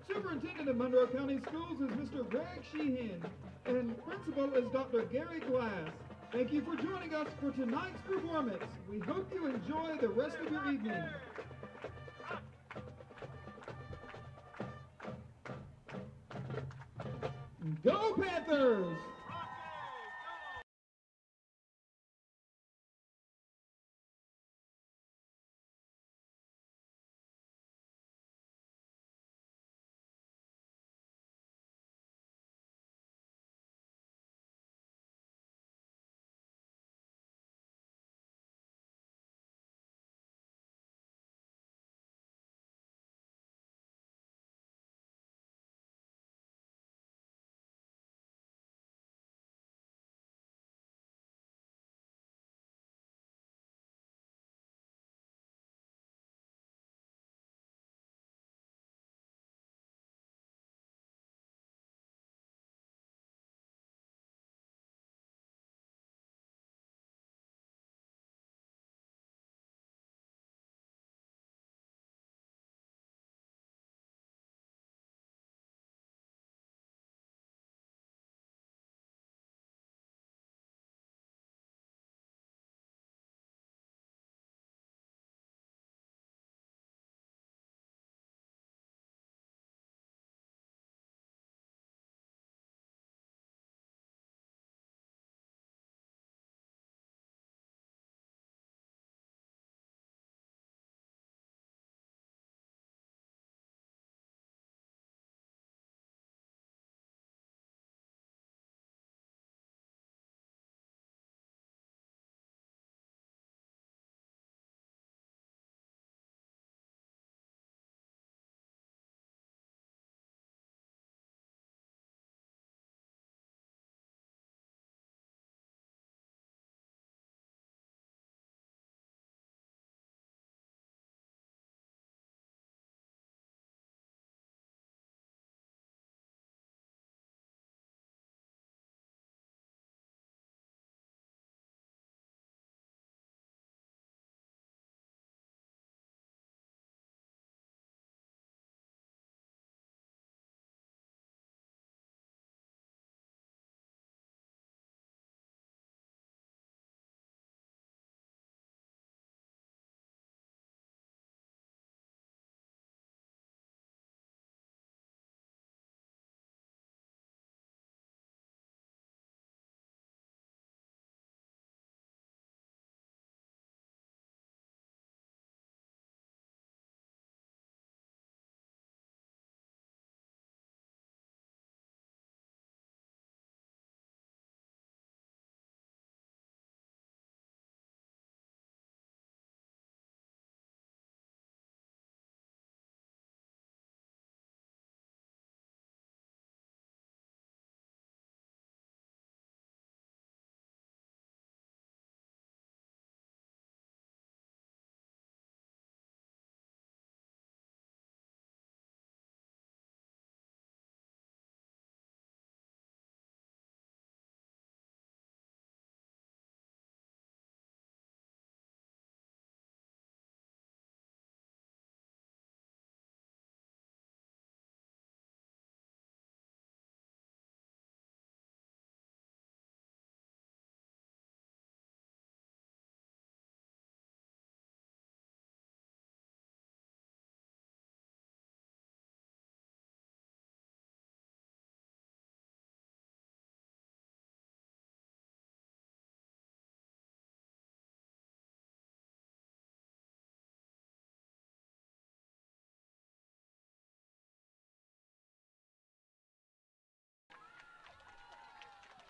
S19: Superintendent of Monroe County Schools is Mr. Greg Sheehan. And principal is Dr. Gary Glass. Thank you for joining us for tonight's performance. We hope you enjoy the rest of your evening. Go Panthers!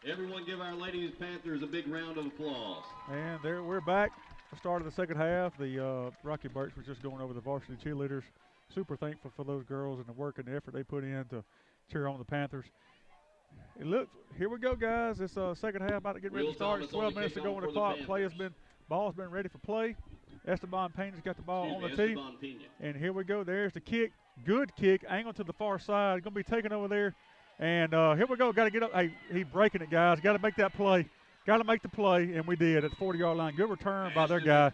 S9: Everyone give our ladies Panthers a big round of applause.
S6: And there we're back. The start of the second half. The Rocky Burks was just going over the varsity cheerleaders. Super thankful for those girls and the work and the effort they put in to cheer on the Panthers. It looks, here we go, guys. This second half about to get ready to start. 12 minutes to go on the clock. Ball's been ready for play. Esteban Pena's got the ball on the tee.
S9: Esteban Pena.
S6: And here we go. There's the kick. Good kick. Angled to the far side. Going to be taken over there. And here we go. Got to get up. Hey, he's breaking it, guys. Got to make that play. Got to make the play, and we did at the 40-yard line. Good return by their guy.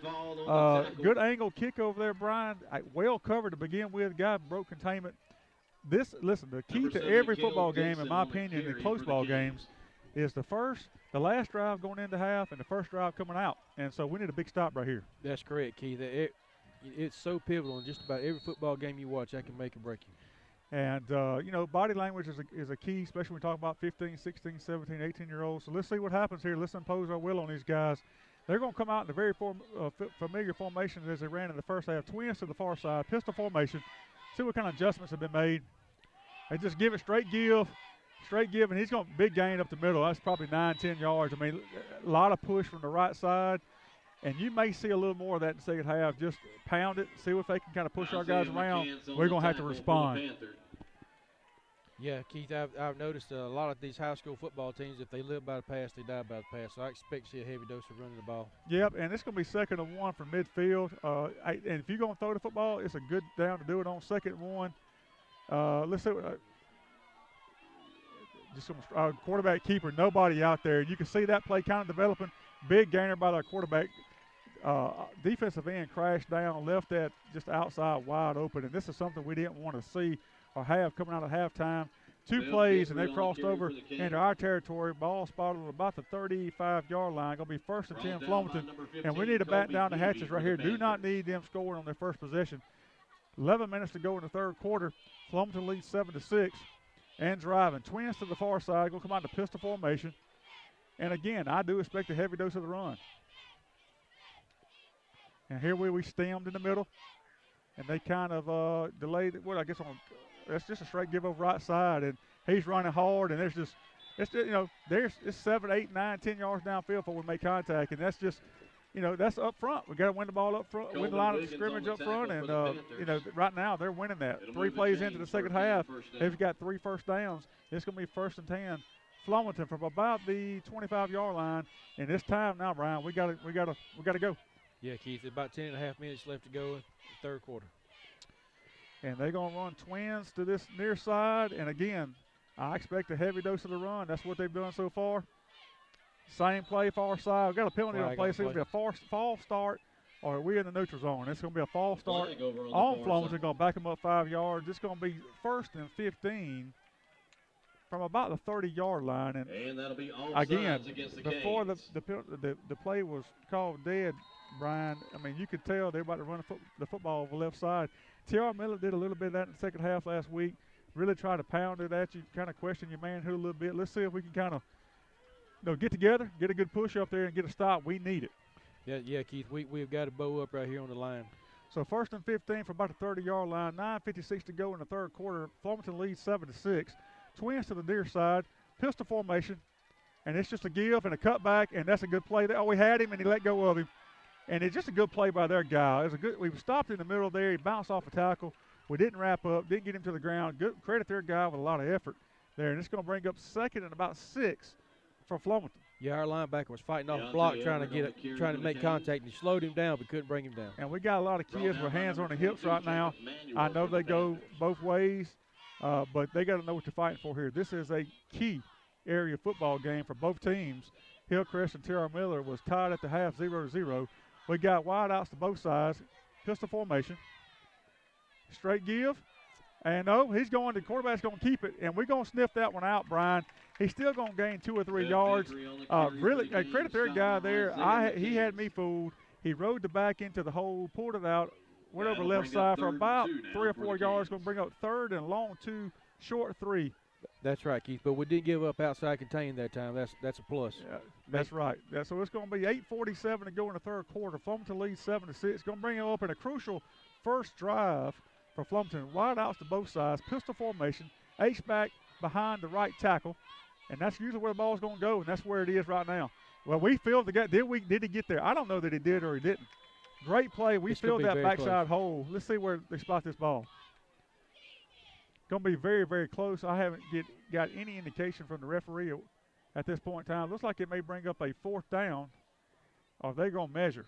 S6: Good angle kick over there, Brian. Well covered to begin with. Guy broke containment. Listen, the key to every football game, in my opinion, in close ball games, is the last drive going into half and the first drive coming out. And so we need a big stop right here.
S7: That's correct, Keith. It's so pivotal in just about every football game you watch. That can make or break you.
S6: And, body language is a key, especially when we talk about 15, 16, 17, 18-year-olds. So let's see what happens here. Let's impose our will on these guys. They're going to come out in a very familiar formation as they ran in the first half. Twins to the far side, pistol formation. See what kind of adjustments have been made. They just give it straight give, and he's going to big gain up the middle. That's probably 9, 10 yards. I mean, a lot of push from the right side. And you may see a little more of that in the second half. Just pound it, see if they can kind of push our guys around. We're going to have to respond.
S7: Yeah, Keith, I've noticed a lot of these high school football teams, if they live by the pass, they die by the pass. So I expect to see a heavy dose of running the ball.
S6: Yep, and it's going to be 2nd and 1 from midfield. And if you're going to throw the football, it's a good down to do it on 2nd and 1. Let's see what quarterback keeper, nobody out there. You can see that play kind of developing. Big gainer by their quarterback. Defensive end crashed down, left that just outside wide open, and this is something we didn't want to see or have coming out of halftime. 2 plays, and they crossed over into our territory. Ball spotted at about the 35-yard line. Going to be 1st and 10 Flomaton, and we need to batten down the hatches right here. Do not need them scoring on their first possession. 11 minutes to go in the third quarter. Flomaton leads 7-6 and driving. Twins to the far side. Going to come out in the pistol formation. And again, I do expect a heavy dose of the run. And here we stemmed in the middle, and they kind of delayed it. Well, I guess that's just a straight give over right side, and he's running hard, and it's 7, 8, 9, 10 yards downfield before we make contact, and that's just, that's up front. We got to win the ball up front, win the line of scrimmage up front, and right now they're winning that. 3 plays into the second half, they've got 3 first downs. It's going to be 1st and 10. Flomaton from about the 25-yard line, and this time now, Brian, we got to go.
S7: Yeah, Keith, about 10 and a half minutes left to go in the third quarter.
S6: And they're going to run twins to this near side, and again, I expect a heavy dose of the run. That's what they've done so far. Same play, far side. We've got a penalty on play, so it's going to be a false start, or are we in the neutral zone? It's going to be a false start on Flomaton. Going to back them up 5 yards. It's going to be 1st and 15. From about the 30-yard line, and
S9: that'll be
S6: again,
S9: before
S6: the play was called dead, Brian, I mean, you could tell they're about to run the football over the left side. T.R. Miller did a little bit of that in the second half last week, really try to pound it at you, kind of question your manhood a little bit. Let's see if we can kind of get together, get a good push up there, and get a stop. We need it.
S7: Yeah, Keith, we've got to bow up right here on the line.
S6: So 1st and 15 from about the 30-yard line, 9:56 to go in the third quarter. Flomaton leads 7-6. Twins to the near side, pistol formation, and it's just a give and a cutback, and that's a good play. We had him, and he let go of him. And it's just a good play by their guy. We stopped in the middle there. He bounced off a tackle. We didn't wrap up, didn't get him to the ground. Good credit their guy with a lot of effort there. And it's going to bring up 2nd and about 6 for Flomaton.
S7: Yeah, our linebacker was fighting off the block, trying to make contact, and he slowed him down, but couldn't bring him down.
S6: And we got a lot of kids with hands on the hips right now. I know they go both ways. But they got to know what they're fighting for here. This is a key area football game for both teams. Hillcrest and T.R. Miller was tied at the half 0-0. We got wide outs to both sides. Pistol formation. Straight give. And the quarterback's going to keep it. And we're going to sniff that one out, Brian. He's still going to gain 2 or 3 yards. Really, credit their guy there. He had me fooled. He rode the back into the hole, pulled it out. Went over left side for about 3 or 4 yards. Going to bring up 3rd and long 2, short 3.
S7: That's right, Keith. But we didn't give up outside contain that time. That's a plus.
S6: Yeah, that's right. So it's going to be 8:47 to go in the third quarter. Flomaton leads 7-6. Going to bring him up in a crucial first drive for Flomaton. Wide outs to both sides. Pistol formation. H-back behind the right tackle. And that's usually where the ball's going to go, and that's where it is right now. Well, we filled the gap. Did he get there? I don't know that he did or he didn't. Great play. We filled that backside hole. Let's see where they spot this ball. Going to be very, very close. I haven't got any indication from the referee at this point in time. Looks like it may bring up a 4th down, or they're going to measure.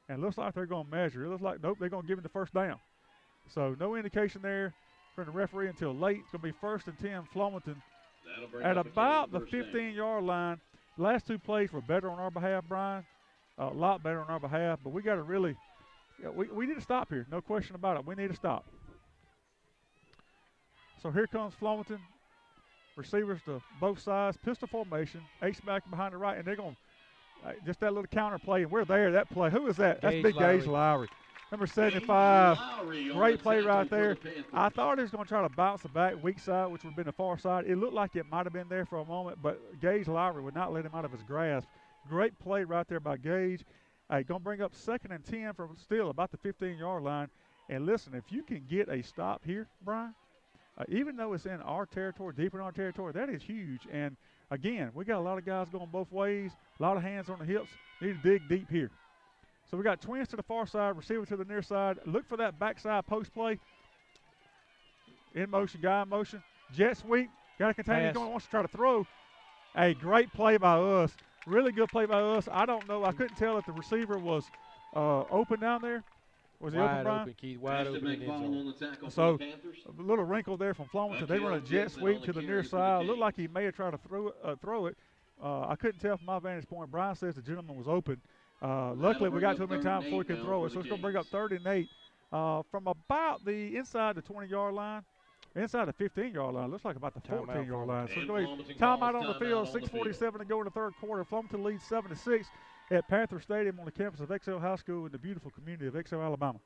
S6: and it looks like they're going to measure. It looks like, nope, they're going to give him the first down. So no indication there from the referee until late. It's going to be 1st and 10, Flomaton at about the 15-yard line. The last two plays were better on our behalf, Brian, a lot better on our behalf, but we got to really, we need to stop here. No question about it. We need to stop. So here comes Flomaton. Receivers to both sides, pistol formation, H-back behind the right, and they're going to just that little counter play, and we're there, that play. Who is that? That's Big Gage Lowry. Number 75, great play right there. I thought he was going to try to bounce the back weak side, which would have been the far side. It looked like it might have been there for a moment, but Gage Lowry would not let him out of his grasp. Great play right there by Gage. Going to bring up 2nd and 10 from still about the 15-yard line. And listen, if you can get a stop here, Brian, even though it's in our territory, deep in our territory, that is huge. And, again, we got a lot of guys going both ways, a lot of hands on the hips. Need to dig deep here. So we got twins to the far side, receiver to the near side. Look for that backside post play. In motion, guy in motion. Jet sweep. Got to contain it. Wants to try to throw. A great play by us. Really good play by us. I don't know. I couldn't tell if the receiver was open down there. Was he open, Brian?
S7: Open, Keith. Wide open.
S6: So a little wrinkle there from Flomaton. They run a jet sweep to the near side. Looked like he may have tried to throw it. I couldn't tell from my vantage point. Brian says the gentleman was open. Luckily, we got to him in time before he could throw it. So it's going to bring up 3rd and 8 from about the inside the 20-yard line, inside the 15-yard line. Looks like about the 14-yard line. So it's going to be timeout on the field. 6:47 to go in the third quarter. Flomaton leads 7-6 at Panther Stadium on the campus of Excel High School in the beautiful community of Excel, Alabama.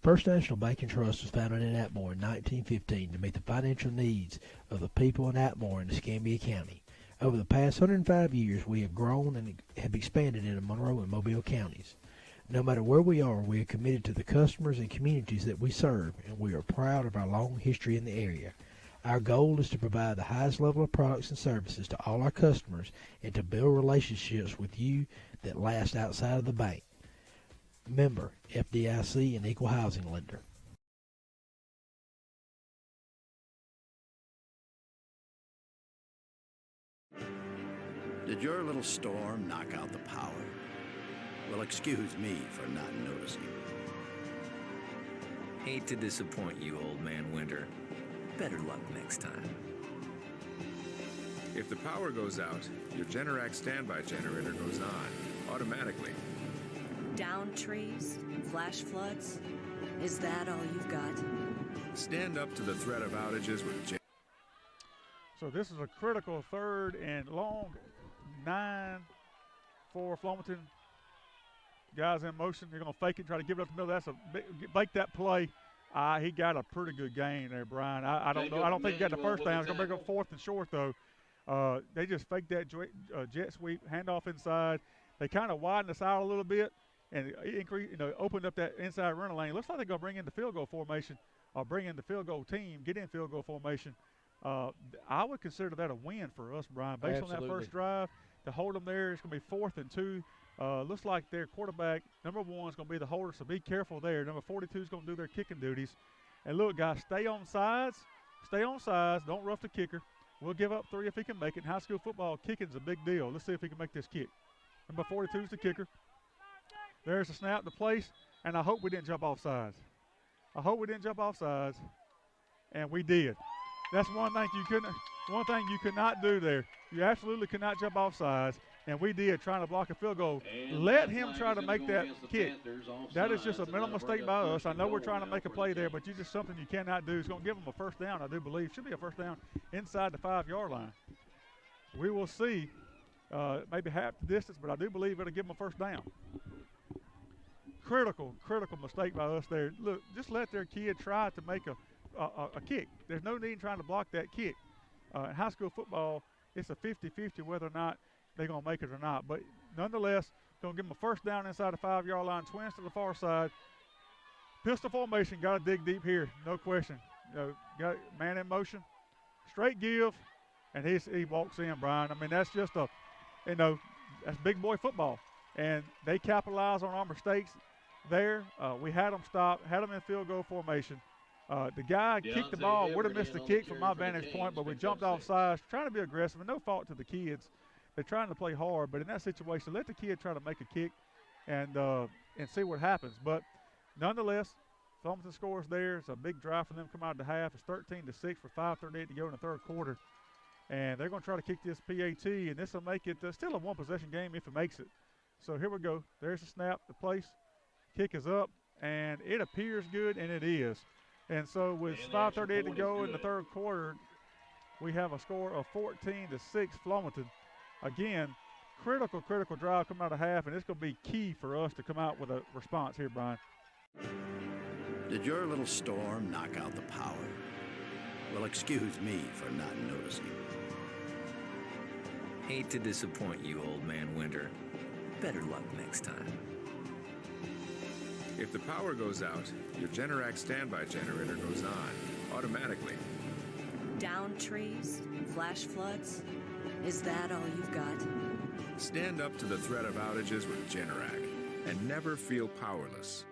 S1: First National Bank and Trust was founded in Atmore in 1915 to meet the financial needs of the people in Atmore and Escambia County. Over the past 105 years, we have grown and have expanded into Monroe and Mobile counties. No matter where we are committed to the customers and communities that we serve, and we are proud of our long history in the area. Our goal is to provide the highest level of products and services to all our customers and to build relationships with you that last outside of the bank. Member, FDIC, and Equal Housing Lender.
S2: Did your little storm knock out the power? Well, excuse me for not noticing.
S3: Hate to disappoint you, old man Winter. Better luck next time.
S4: If the power goes out, your Generac standby generator goes on automatically.
S5: Down trees? Flash floods? Is that all you've got?
S4: Stand up to the threat of outages with
S6: So this is a critical 3rd and long. 9 for Flomaton. Guys in motion. They're going to fake it, try to give it up the middle. That's a make that play. He got a pretty good gain there, Brian. I don't know. I don't think he got the first down. It's going to bring up 4th and short, though. They just faked that jet sweep, handoff inside. They kind of widened us out a little bit and opened up that inside running lane. Looks like they're going to bring in the field goal formation or bring in the field goal team, get in field goal formation. I would consider that a win for us, Brian, based on that first drive. To hold them there, it's going to be 4th and 2. Looks like their quarterback, number 1, is going to be the holder, so be careful there. Number 42 is going to do their kicking duties. And look, guys, stay on sides. Stay on sides. Don't rough the kicker. We'll give up 3 if he can make it. In high school football, kicking's a big deal. Let's see if he can make this kick. Number 42 is the kicker. There's the snap, the place, and I hope we didn't jump off sides. I hope we didn't jump off sides, and we did. That's one thing you could not do there. You absolutely could not jump off sides, and we did, trying to block a field goal. Let him try to make that kick. That is just a mental mistake by us. I know we're trying to make a play there, but it's just something you cannot do. It's going to give them a first down, I do believe. Should be a first down inside the 5-yard line. We will see maybe half the distance, but I do believe it'll give them a first down. Critical mistake by us there. Look, just let their kid try to make a kick. There's no need in trying to block that kick. In high school football, it's a 50-50 whether or not they're going to make it or not. But nonetheless, going to give them a first down inside the 5-yard line. Twins to the far side. Pistol formation, got to dig deep here, no question. Got man in motion. Straight give, and he walks in, Brian. I mean, that's just that's big boy football. And they capitalize on our mistakes there. We had them stop, had them in field goal formation. The guy kicked the ball, would have missed the kick from my vantage point, but we jumped off sides, trying to be aggressive, and no fault to the kids. They're trying to play hard, but in that situation, let the kid try to make a kick and see what happens. But nonetheless, Flomaton scores there. It's a big drive for them to come out of the half. It's 13-6 with 5:38 to go in the third quarter. And they're going to try to kick this PAT, and this will make it still a one-possession game if it makes it. So here we go. There's the snap, the place. Kick is up, and it appears good, and it is. And so with 5:38 to go in the third quarter, we have a score of 14-6 Flomaton. Again, critical drive coming out of half, and it's going to be key for us to come out with a response here, Brian.
S2: Did your little storm knock out the power? Well, excuse me for not noticing.
S3: Hate to disappoint you, old man Winter. Better luck next time.
S4: If the power goes out, your Generac standby generator goes on automatically.
S5: Down trees? Flash floods? Is that all you've got?
S4: Stand up to the threat of outages with Generac and never feel powerless.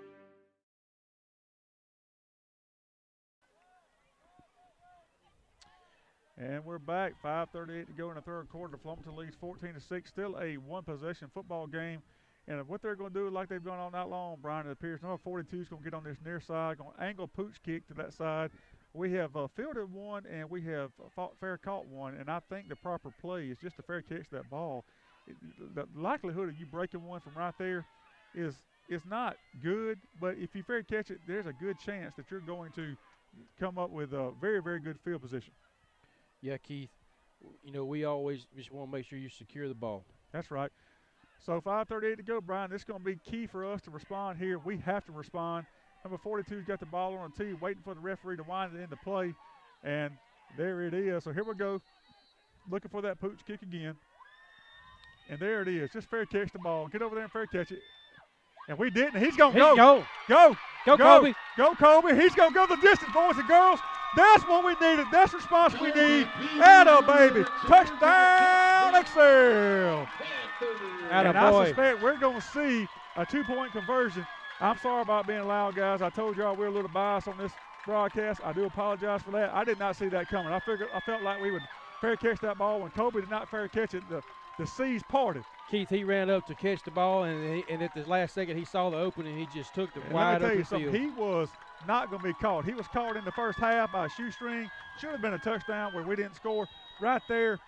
S6: And we're back. 5:38 to go in the third quarter. Flomaton leads 14-6. Still a one-possession football game. And what they're going to do, like they've done all night long, Brian, it appears number 42 is going to get on this near side, going to angle pooch kick to that side. We have fielded one, and we have fair caught one. And I think the proper play is just a fair catch that ball. The likelihood of you breaking one from right there is not good. But if you fair catch it, there's a good chance that you're going to come up with a very, very good field position.
S7: Yeah, Keith, we always just want to make sure you secure the ball.
S6: That's right. So 5:38 to go, Brian. This is going to be key for us to respond here. We have to respond. Number 42's got the ball on the tee, waiting for the referee to wind it into play. And there it is. So here we go. Looking for that pooch kick again. And there it is. Just fair catch the ball. Get over there and fair catch it. And we didn't. He's going to go. Go,
S7: Kobe.
S6: Go, Kobe. He's going to go the distance, boys and girls. That's what we needed. That's the response we need. Atta baby. Touchdown, Excel. And I suspect we're going to see a two-point conversion. I'm sorry about being loud, guys. I told y'all we're a little biased on this broadcast. I do apologize for that. I did not see that coming. I felt like we would fair catch that ball. When Kobe did not fair catch it, the seas parted.
S7: Keith, he ran up to catch the ball, and at the last second he saw the opening. He just took the wide open field.
S6: He was not going to be caught. He was caught in the first half by a shoestring. Should have been a touchdown where we didn't score. Right there,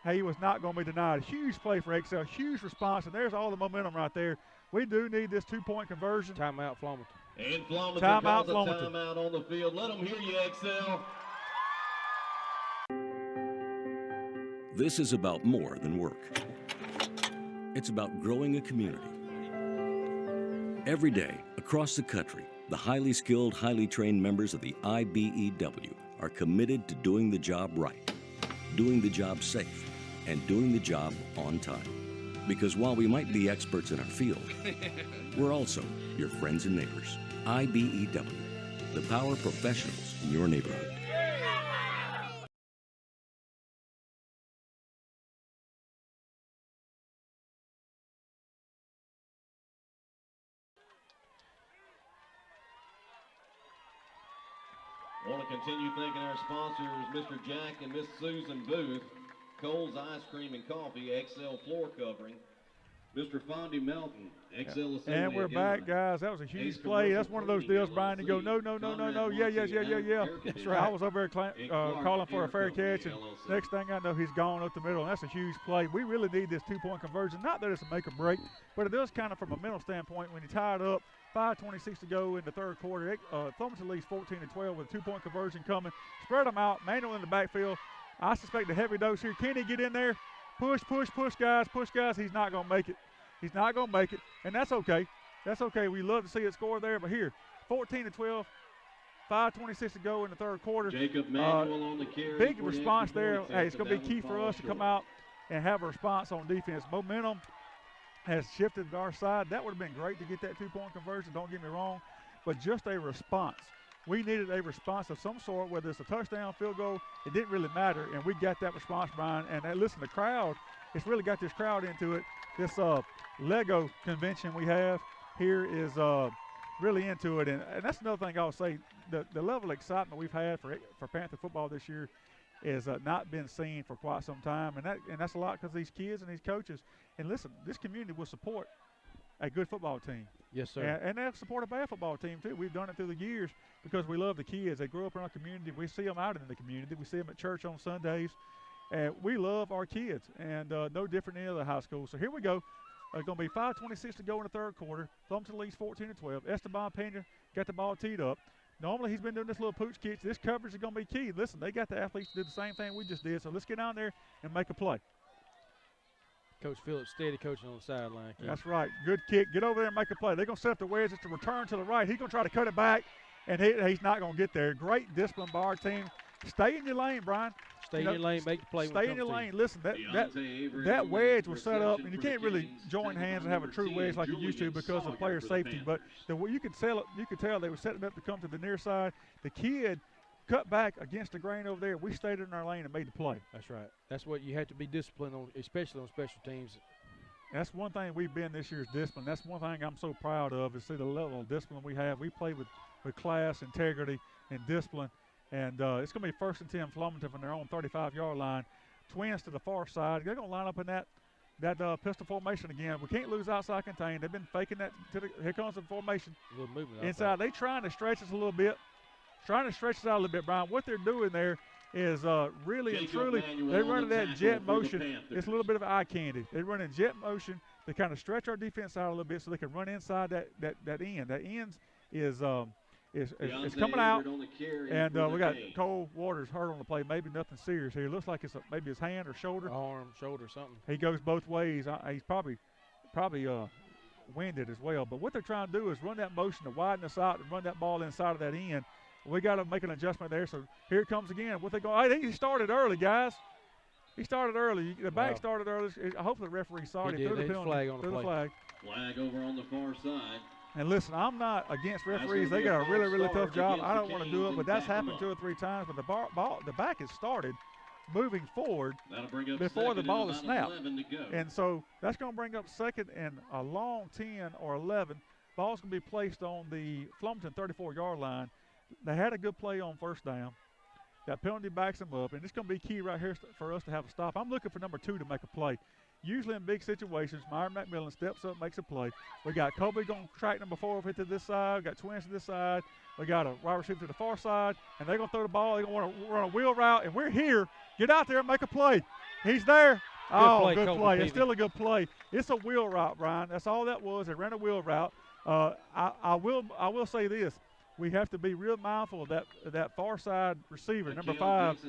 S6: he was not going to be denied. Huge play for Excel, huge response, and there's all the momentum right there. We do need this two-point conversion.
S7: Timeout, Flomaton.
S9: And Flomaton
S6: timeout,
S9: calls a timeout on the field. Let them hear you, Excel.
S8: This is about more than work. It's about growing a community. Every day, across the country, the highly skilled, highly trained members of the IBEW are committed to doing the job right, doing the job safe, and doing the job on time. Because while we might be experts in our field, we're also your friends and neighbors. IBEW, the power professionals in your neighborhood.
S9: I want to continue thanking our sponsors, Mr. Jack and Miss Susan Booth, Cole's Ice Cream and Coffee, XL Floor Covering, Mr. Fondy Melton, XL Assembly.
S6: And we're back, guys. That was a huge play. That's one of those deals, Brian, to go, no. Yeah. That's right. I was over there calling for a fair catch, and next thing I know, he's gone up the middle, and that's a huge play. We really need this two-point conversion. Not that it's a make or break, but it does kind of from a mental standpoint when you tie it up. 5:26 to go in the third quarter. Flomaton leads 14-12 with a two-point conversion coming. Spread them out. Manuel in the backfield. I suspect a heavy dose here. Can he get in there? Push, guys. He's not going to make it. And that's okay. We love to see it score there. But here, 14-12, 5:26 to go in the third quarter.
S9: Jacob Manuel on the carry.
S6: Big response there. Hey, it's going to be key for us to come out and have a response on defense. Momentum has shifted to our side. That would have been great to get that two-point conversion, don't get me wrong, but just a response. We needed a response of some sort, whether it's a touchdown, field goal, it didn't really matter, and we got that response, Brian. And listen, the crowd, it's really got this crowd into it. This Lego convention we have here is really into it, and that's another thing I'll say. The level of excitement we've had for Panther football this year is not been seen for quite some time, and that's a lot because these kids and these coaches. And listen, this community will support a good football team.
S7: Yes, sir.
S6: And they'll support a bad football team too. We've done it through the years because we love the kids. They grow up in our community. We see them out in the community. We see them at church on Sundays, and we love our kids. And no different than any other high school. So here we go. It's going to be 5:26 to go in the third quarter. Flomaton leads 14-12. Esteban Pena got the ball teed up. Normally he's been doing this little pooch kick. This coverage is going to be key. Listen, they got the athletes to do the same thing we just did. So let's get down there and make a play.
S7: Coach Phillips steady coaching on the sideline.
S6: That's right. Good kick. Get over there and make a play. They're going to set up the wedge. It's a return to the right. He's going to try to cut it back, and he's not going to get there. Great discipline by our team. Stay in your lane, Brian.
S7: Stay in your lane, make the play.
S6: Stay in your lane. Listen, that wedge was set up, and you can't really join hands and have a true wedge like you used to because of player safety. But you could tell they were setting up to come to the near side. The kid cut back against the grain over there. We stayed in our lane and made the play.
S7: That's right. That's what you have to be disciplined on, especially on special teams.
S6: That's one thing we've been this year is discipline. That's one thing I'm so proud of is see the level of discipline we have. We play with class, integrity, and discipline. And it's going to be 1st and 10 Flomaton from their own 35-yard line. Twins to the far side. They're going to line up in that pistol formation again. We can't lose outside contain. They've been faking that. Here comes the formation.
S7: A little movement
S6: inside. They trying to stretch us a little bit. Trying to stretch us out a little bit, Brian. What they're doing there is really and truly, they're running that jet motion. It's a little bit of eye candy. They're running jet motion to kind of stretch our defense out a little bit so they can run inside that end. That end is coming out, and we got Cole Waters hurt on the play. Maybe nothing serious here. It looks like it's maybe his hand or shoulder.
S7: Arm, shoulder, something.
S6: He goes both ways. He's probably winded as well. But what they're trying to do is run that motion to widen us out and run that ball inside of that end. We got to make an adjustment there. So here it comes again. What they go? I think he started early, guys. He started early. The back started early. Hopefully the referee saw it. He threw the penalty.
S7: Flag on the play.
S9: Flag over on the far side.
S6: And listen, I'm not against referees. They got a really, really tough job. I don't want to do it, but that's happened 2 or 3 times. But the back has started moving forward before the ball is snapped. And so that's going to bring up 2nd and a long 10 or 11. Ball's going to be placed on the Flomaton 34-yard line. They had a good play on 1st down. That penalty backs them up, and it's going to be key right here for us to have a stop. I'm looking for number 2 to make a play. Usually in big situations, Myron McMillan steps up, makes a play. We got Kobe going to track number 4 over to this side. We got Twins to this side. We got a wide receiver to the far side, and they're going to throw the ball. They're going to want to run a wheel route, and we're here. Get out there and make a play. He's there. Good play. It's still a good play. It's a wheel route, Brian. That's all that was. They ran a wheel route. I will say this. We have to be real mindful of that far side receiver, number 5.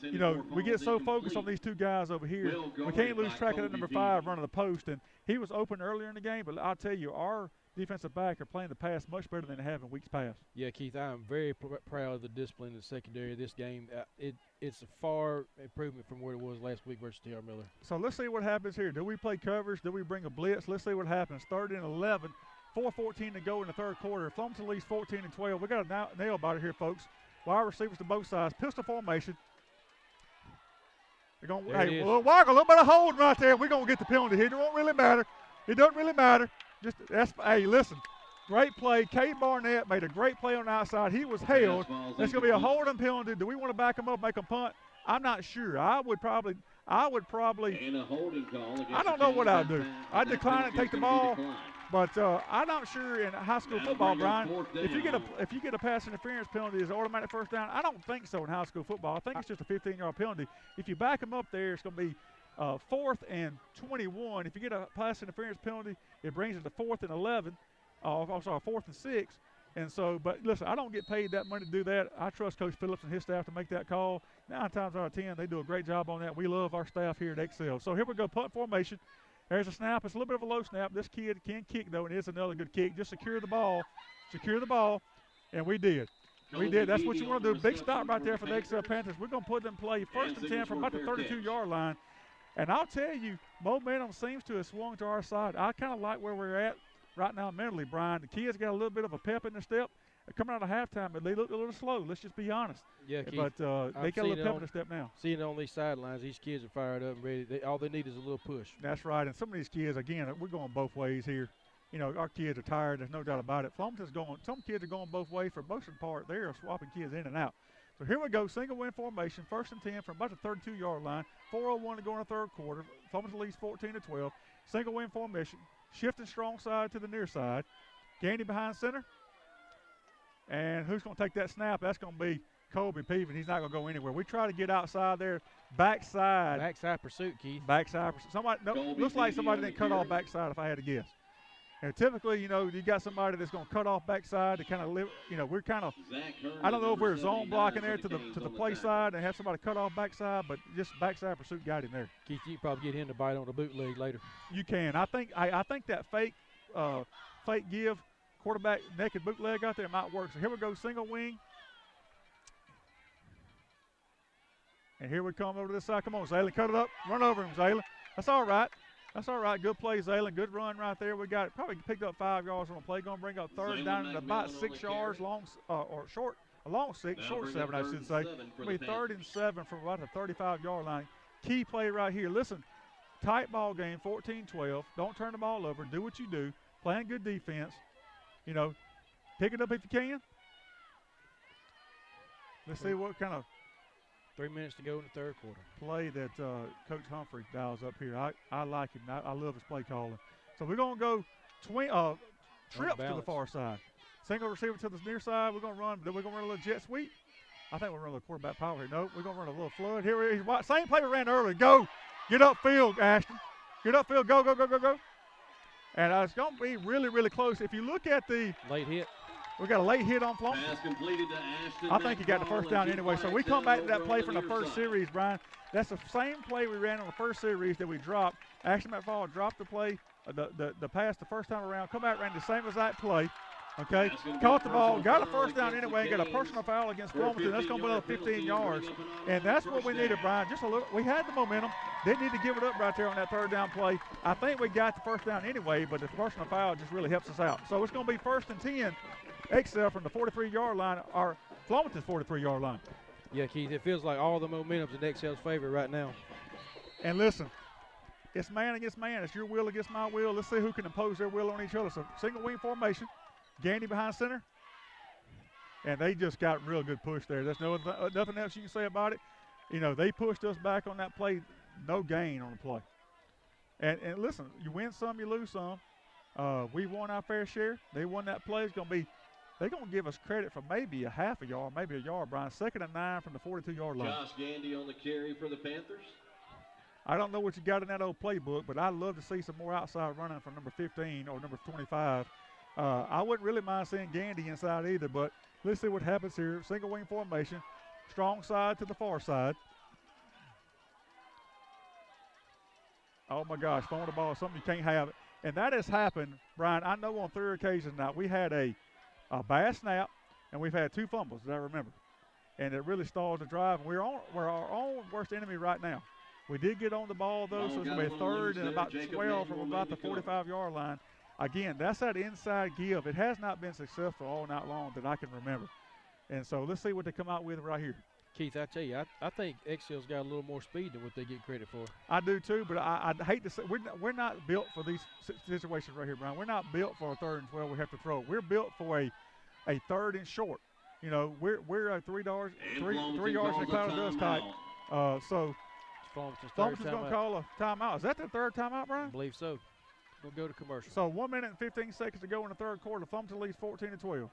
S6: You know, we get so focused on these 2 guys over here. We can't lose track of that number 5 running the post. And he was open earlier in the game, but I'll tell you, our defensive back are playing the pass much better than they have in weeks past.
S7: Yeah, Keith, I am very proud of the discipline in the secondary of this game. It's a far improvement from where it was last week versus T.R. Miller.
S6: So let's see what happens here. Do we play coverage? Do we bring a blitz? Let's see what happens. 3rd and 11. 4:14 to go in the third quarter. Flomaton leads 14-12. We got a nail biter here, folks. Wide receivers to both sides. Pistol formation. They're going. Hey, a little bit of holding right there. We're going to get the penalty here. It don't really matter. It doesn't really matter. Hey, listen. Great play. Cade Barnett made a great play on the outside. He was held. There's going to be a holding penalty. Do we want to back him up, make him punt? I'm not sure. I would probably.
S9: And a holding call.
S6: I don't know what I'd do. I'd decline it, take the ball. But I'm not sure in high school football, Brian, if you get a pass interference penalty, is it automatic 1st down? I don't think so in high school football. I think it's just a 15-yard penalty. If you back them up there, it's going to be 4th and 21. If you get a pass interference penalty, it brings it to 4th and 11. 4th and 6. And so, but listen, I don't get paid that money to do that. I trust Coach Phillips and his staff to make that call. 9 times out of 10, they do a great job on that. We love our staff here at Excel. So here we go, punt formation. There's a snap. It's a little bit of a low snap. This kid can kick, though, and it's another good kick. Just secure the ball, and we did. We did. That's what you want to do. Big stop right there for the Excel Panthers. We're going to put them play 1st and 10 from about the 32-yard line. And I'll tell you, momentum seems to have swung to our side. I kind of like where we're at right now mentally, Brian. The kids got a little bit of a pep in their step. They're coming out of halftime, but they look a little slow. Let's just be honest.
S7: Yeah, Keith,
S6: but they got a little pep in their step now.
S7: Seeing it on these sidelines, these kids are fired up and ready. All they need is a little push.
S6: That's right. And some of these kids, again, we're going both ways here. You know, our kids are tired. There's no doubt about it. Flomaton's going. Some kids are going both ways. For most of the part, they're swapping kids in and out. So here we go, single wing formation, 1st and 10 from about the 32-yard line. 4:01 to go in the third quarter. Flomaton leads 14-12. Single wing formation, shifting strong side to the near side. Gandy behind center. And who's going to take that snap? That's going to be Colby Peavy. He's not going to go anywhere. We try to get outside there, backside.
S7: Backside pursuit, Keith.
S6: Backside pursuit. Somebody, no, looks like somebody didn't cut off backside if I had to guess. And typically, you know, you got somebody that's going to cut off backside to kind of live. You know, we're kind of. I don't know if we're zone blocking there to the play side and have somebody cut off backside, but just backside pursuit got him there.
S7: Keith, you can probably get him to bite on the bootleg later.
S6: You can. I think that fake give quarterback naked bootleg out there might work. So here we go, single wing. And here we come over to this side. Come on, Zaylen, cut it up. Run over him, Zaylen. That's all right. That's all right. Good play, Zaylen. Good run right there. We got it. Probably picked up 5 yards on the play. Going to bring up third down at about 6 yards, long or short, long 6, short 7, I should say. It'll be 3rd and 7 from about the 35-yard line. Key play right here. Listen, tight ball game, 14-12. Don't turn the ball over. Do what you do. Playing good defense. You know, pick it up if you can. Let's see what kind of
S7: 3 minutes to go in the third quarter.
S6: Play that Coach Humphrey dials up here. I like him. I love his play calling. So we're going to go trips to the far side. Single receiver to the near side. We're going to run. Then we're going to run a little jet sweep. I think we're running a little quarterback power here. No, we're going to run a little flood. Here it is. Same play we ran earlier. Go. Get upfield, Ashton. Get upfield. Go, go, go, go, go. And it's going to be really, really close. If you look at the
S7: late hit.
S6: We got a late hit on Flomaton. I think he got the first down anyway. So we come back to that play from the first series, Brian. That's the same play we ran on the first series that we dropped. Ashton McFall dropped the play, the pass the first time around. Come back, ran the same exact play. Okay, caught the ball, got a first down anyway, and got a personal foul against Flomaton. That's going to be another 15 yards. And that's what we needed, Brian. Just a little. We had the momentum. Didn't need to give it up right there on that third down play. I think we got the first down anyway, but the personal foul just really helps us out. So it's going to be 1st and 10. Excel from the 43-yard line, or Flomaton's 43-yard line.
S7: Yeah, Keith, it feels like all the momentum's in Excel's favor right now.
S6: And listen, it's man against man. It's your will against my will. Let's see who can impose their will on each other. So single wing formation, Gandy behind center. And they just got real good push there. There's nothing else you can say about it. You know, they pushed us back on that play, no gain on the play. And listen, you win some, you lose some. We won our fair share. They won that play. It's going to be they're going to give us credit for maybe a half a yard, maybe a yard, Brian. 2nd and 9 from the 42-yard line.
S9: Josh Gandy on the carry for the Panthers.
S6: I don't know what you got in that old playbook, but I'd love to see some more outside running from number 15 or number 25. I wouldn't really mind seeing Gandy inside either, but let's see what happens here. Single wing formation, strong side to the far side. Oh, my gosh, throwing the ball, something you can't have it. And that has happened, Brian. I know on 3 occasions now we had a bad snap, and we've had 2 fumbles, as I remember. And it really stalled the drive. And we're our own worst enemy right now. We did get on the ball, though, so it's going to be 3rd and about 12 from about the 45-yard line. Again, that's that inside give. It has not been successful all night long that I can remember. And so let's see what they come out with right here.
S7: Keith, I tell you, I think Excel's got a little more speed than what they get credit for.
S6: I do too, but I hate to say we're not built for these situations right here, Brian. We're not built for a 3rd and 12. We have to throw. We're built for a 3rd and short. You know, we're a 3 yards in a cloud of dust type. So Flomaton's going to call a timeout. Is that their 3rd timeout, Brian?
S7: I believe so. We'll go to commercial.
S6: So 1 minute and 15 seconds to go in the third quarter. Flomaton leads 14-12.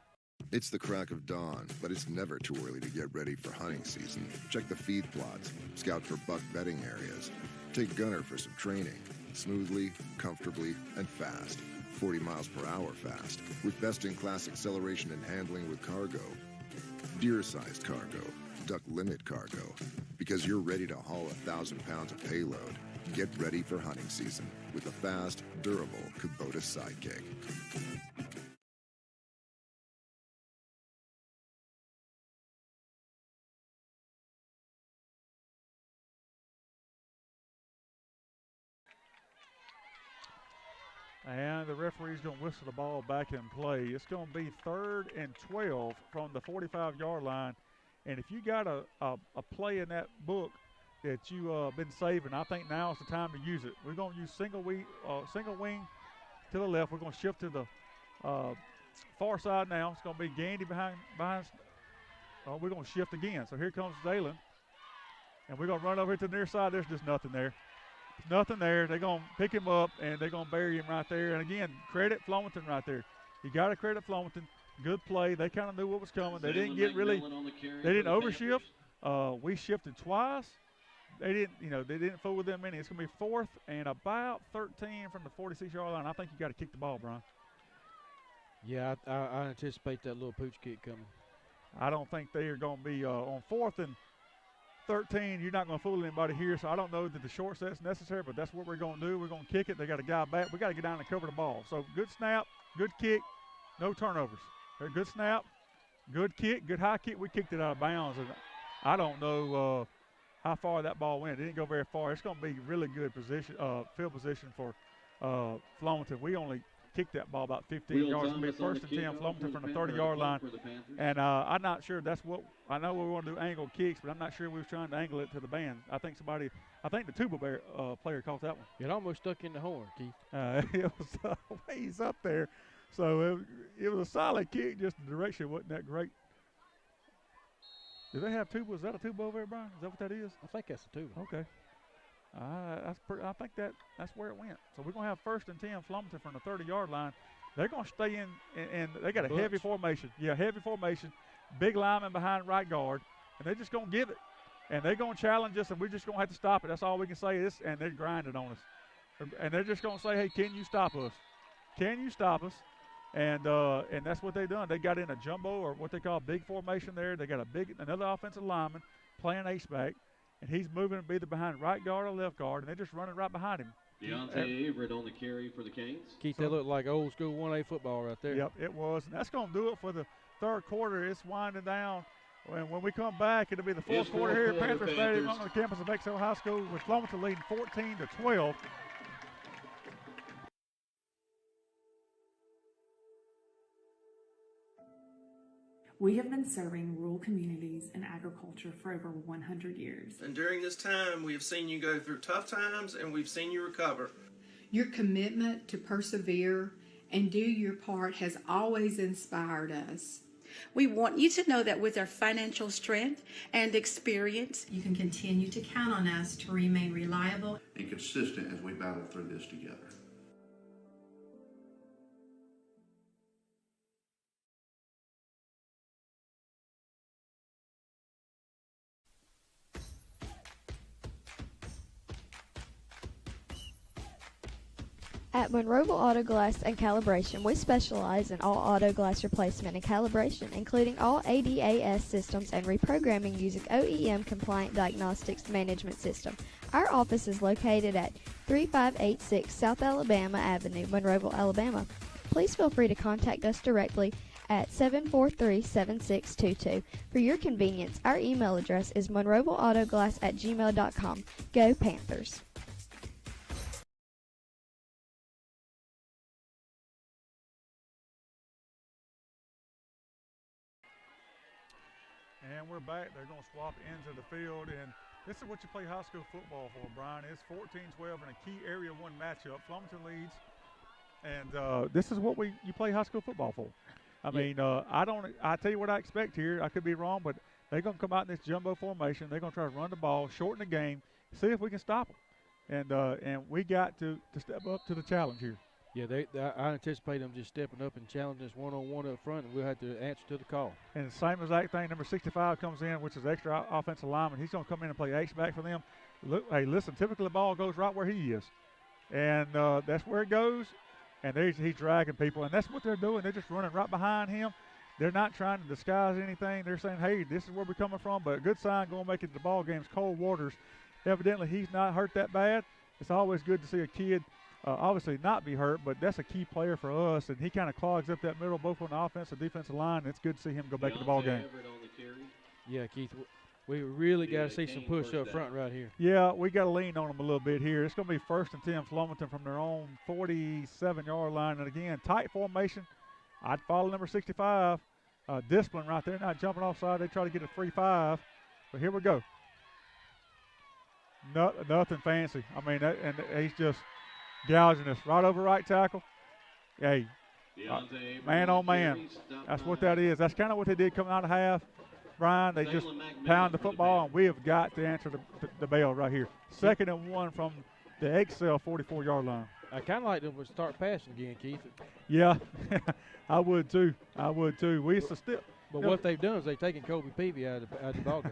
S10: It's the crack of dawn, but it's never too early to get ready for hunting season. Check the feed plots, scout for buck bedding areas, take Gunner for some training, smoothly, comfortably, and fast. 40 miles per hour fast, with best-in-class acceleration and handling with cargo. Deer-sized cargo, duck limit cargo. Because you're ready to haul 1,000 pounds of payload. Get ready for hunting season with a fast, durable Kubota Sidekick.
S6: And the referee's going to whistle the ball back in play. It's going to be 3rd and 12 from the 45-yard line. And if you got a play in that book that you've been saving, I think now is the time to use it. We're going to use single wing to the left. We're going to shift to the far side now. It's going to be Gandy behind we're going to shift again. So here comes Zaylen. And we're going to run over here to the near side. There's just nothing there. Nothing there. They're going to pick him up, and they're going to bury him right there. And, again, credit Flomaton right there. You got to credit Flomaton. Good play. They kind of knew what was coming. They didn't get really – they didn't overshift. We shifted twice. They didn't fool with them any. It's going to be 4th and about 13 from the 46-yard line. I think you got to kick the ball, Brian.
S7: Yeah, I anticipate that little pooch kick coming.
S6: I don't think they are going to be on 4th and 13. You're not going to fool anybody here, so I don't know that the short set's necessary, but that's what we're going to do. We're going to kick it. They got a guy back. We got to get down and cover the ball. So good snap, good kick, no turnovers. Good snap, good kick, good high kick. We kicked it out of bounds, and I don't know how far that ball went. It didn't go very far. It's going to be really good position, field position for Flomaton. We only kicked that ball about 15 yards. It's going to be 1st and 10, Flomaton from the 30-yard line. And I'm not sure that's what – I know we want to do angled kicks, but I'm not sure we was trying to angle it to the band. I think the tuba player caught that one.
S7: It almost stuck in the horn, Keith.
S6: It was ways up there. So it was a solid kick, just the direction wasn't that great. Do they have tuba? Is that a tuba over there, Brian? Is that what that is?
S7: I think that's a tuba.
S6: Okay. I think that's where it went. So we're going to have 1st and 10, Flomaton from the 30-yard line. They're going to stay in, and they got a heavy formation. Yeah, heavy formation. Big lineman behind right guard, and they're just going to give it. And they're going to challenge us, and we're just going to have to stop it. That's all we can say. And they're grinding on us. And they're just going to say, hey, can you stop us? Can you stop us? And that's what they've done. They got in a jumbo, or what they call big formation there. They got another offensive lineman playing H-back, and he's moving to be either behind right guard or left guard, and they're just running right behind him.
S9: Deontay Everett on the carry for the Canes.
S7: Keith, that looked like old school 1A football right there.
S6: Yep, it was. And that's going to do it for the 3rd quarter. It's winding down. And when we come back, it'll be the 4th quarter here at Panther Stadium on the campus of Excel High School, with Flomaton leading 14-12.
S18: We have been serving rural communities and agriculture for over 100 years.
S12: And during this time, we have seen you go through tough times, and we've seen you recover.
S11: Your commitment to persevere and do your part has always inspired us.
S13: We want you to know that with our financial strength and experience,
S14: you can continue to count on us to remain reliable
S15: and consistent as we battle through this together.
S16: At Monroeville Auto Glass and Calibration, we specialize in all auto glass replacement and calibration, including all ADAS systems and reprogramming using OEM-compliant diagnostics management system. Our office is located at 3586 South Alabama Avenue, Monroeville, Alabama. Please feel free to contact us directly at 743-7622. For your convenience, our email address is monroevilleautoglass@gmail.com. Go Panthers!
S6: And we're back. They're going to swap ends of the field, and this is what you play high school football for, Brian. It's 14-12 in a key Area 1 matchup. Flomaton leads, and this is what you play high school football for. I mean, I tell you what I expect here. I could be wrong, but they're going to come out in this jumbo formation. They're going to try to run the ball, shorten the game, see if we can stop them. And we got to step up to the challenge here.
S7: Yeah, I anticipate them just stepping up and challenging us one-on-one up front, and we'll have to answer to the call.
S6: And the same exact thing, number 65 comes in, which is extra offensive lineman. He's going to come in and play H-back for them. Look, hey, listen, typically the ball goes right where he is. And that's where it goes. And he's dragging people, and that's what they're doing. They're just running right behind him. They're not trying to disguise anything. They're saying, hey, this is where we're coming from. But a good sign going to make it to the ball game's Cold Waters. Evidently, he's not hurt that bad. It's always good to see a kid obviously not be hurt, but that's a key player for us, and he kind of clogs up that middle, both on the offensive and defensive line. It's good to see him go back to the ball game.
S7: Yeah, Keith, we really got to see some push up front right here.
S6: Yeah, we got to lean on them a little bit here. It's going to be 1st and 10 Flomaton from their own 47-yard line. And again, tight formation. I'd follow number 65. Discipline right there, not jumping offside. They try to get a free 5. But here we go. Nothing fancy. I mean, and he's just gouging us right over right tackle. Hey, man on man. That's what that is. That's kind of what they did coming out of half. Brian, they just pound the football, and we have got to answer the bell right here. 2nd and 1 from the Excel 44-yard line.
S7: I kind of like them to start passing again, Keith.
S6: Yeah, I would too. We used to still.
S7: But what they've done is they've taken Kobe Peavy out of the ballgame.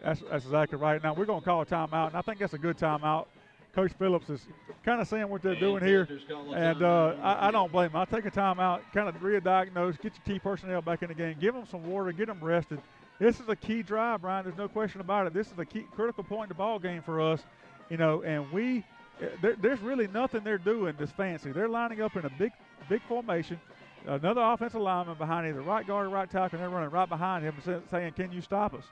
S6: That's exactly right. Now we're going to call a timeout, and I think that's a good timeout. Coach Phillips is kind of seeing what they're doing here, and I don't blame him. I'll take a timeout, kind of re-diagnose, get your key personnel back in the game, give them some water, get them rested. This is a key drive, Brian. There's no question about it. This is a key critical point in the ball game for us, and there's really nothing they're doing that's fancy. They're lining up in a big formation. Another offensive lineman behind either right guard or right tackle, and they're running right behind him saying, "Can you stop us?"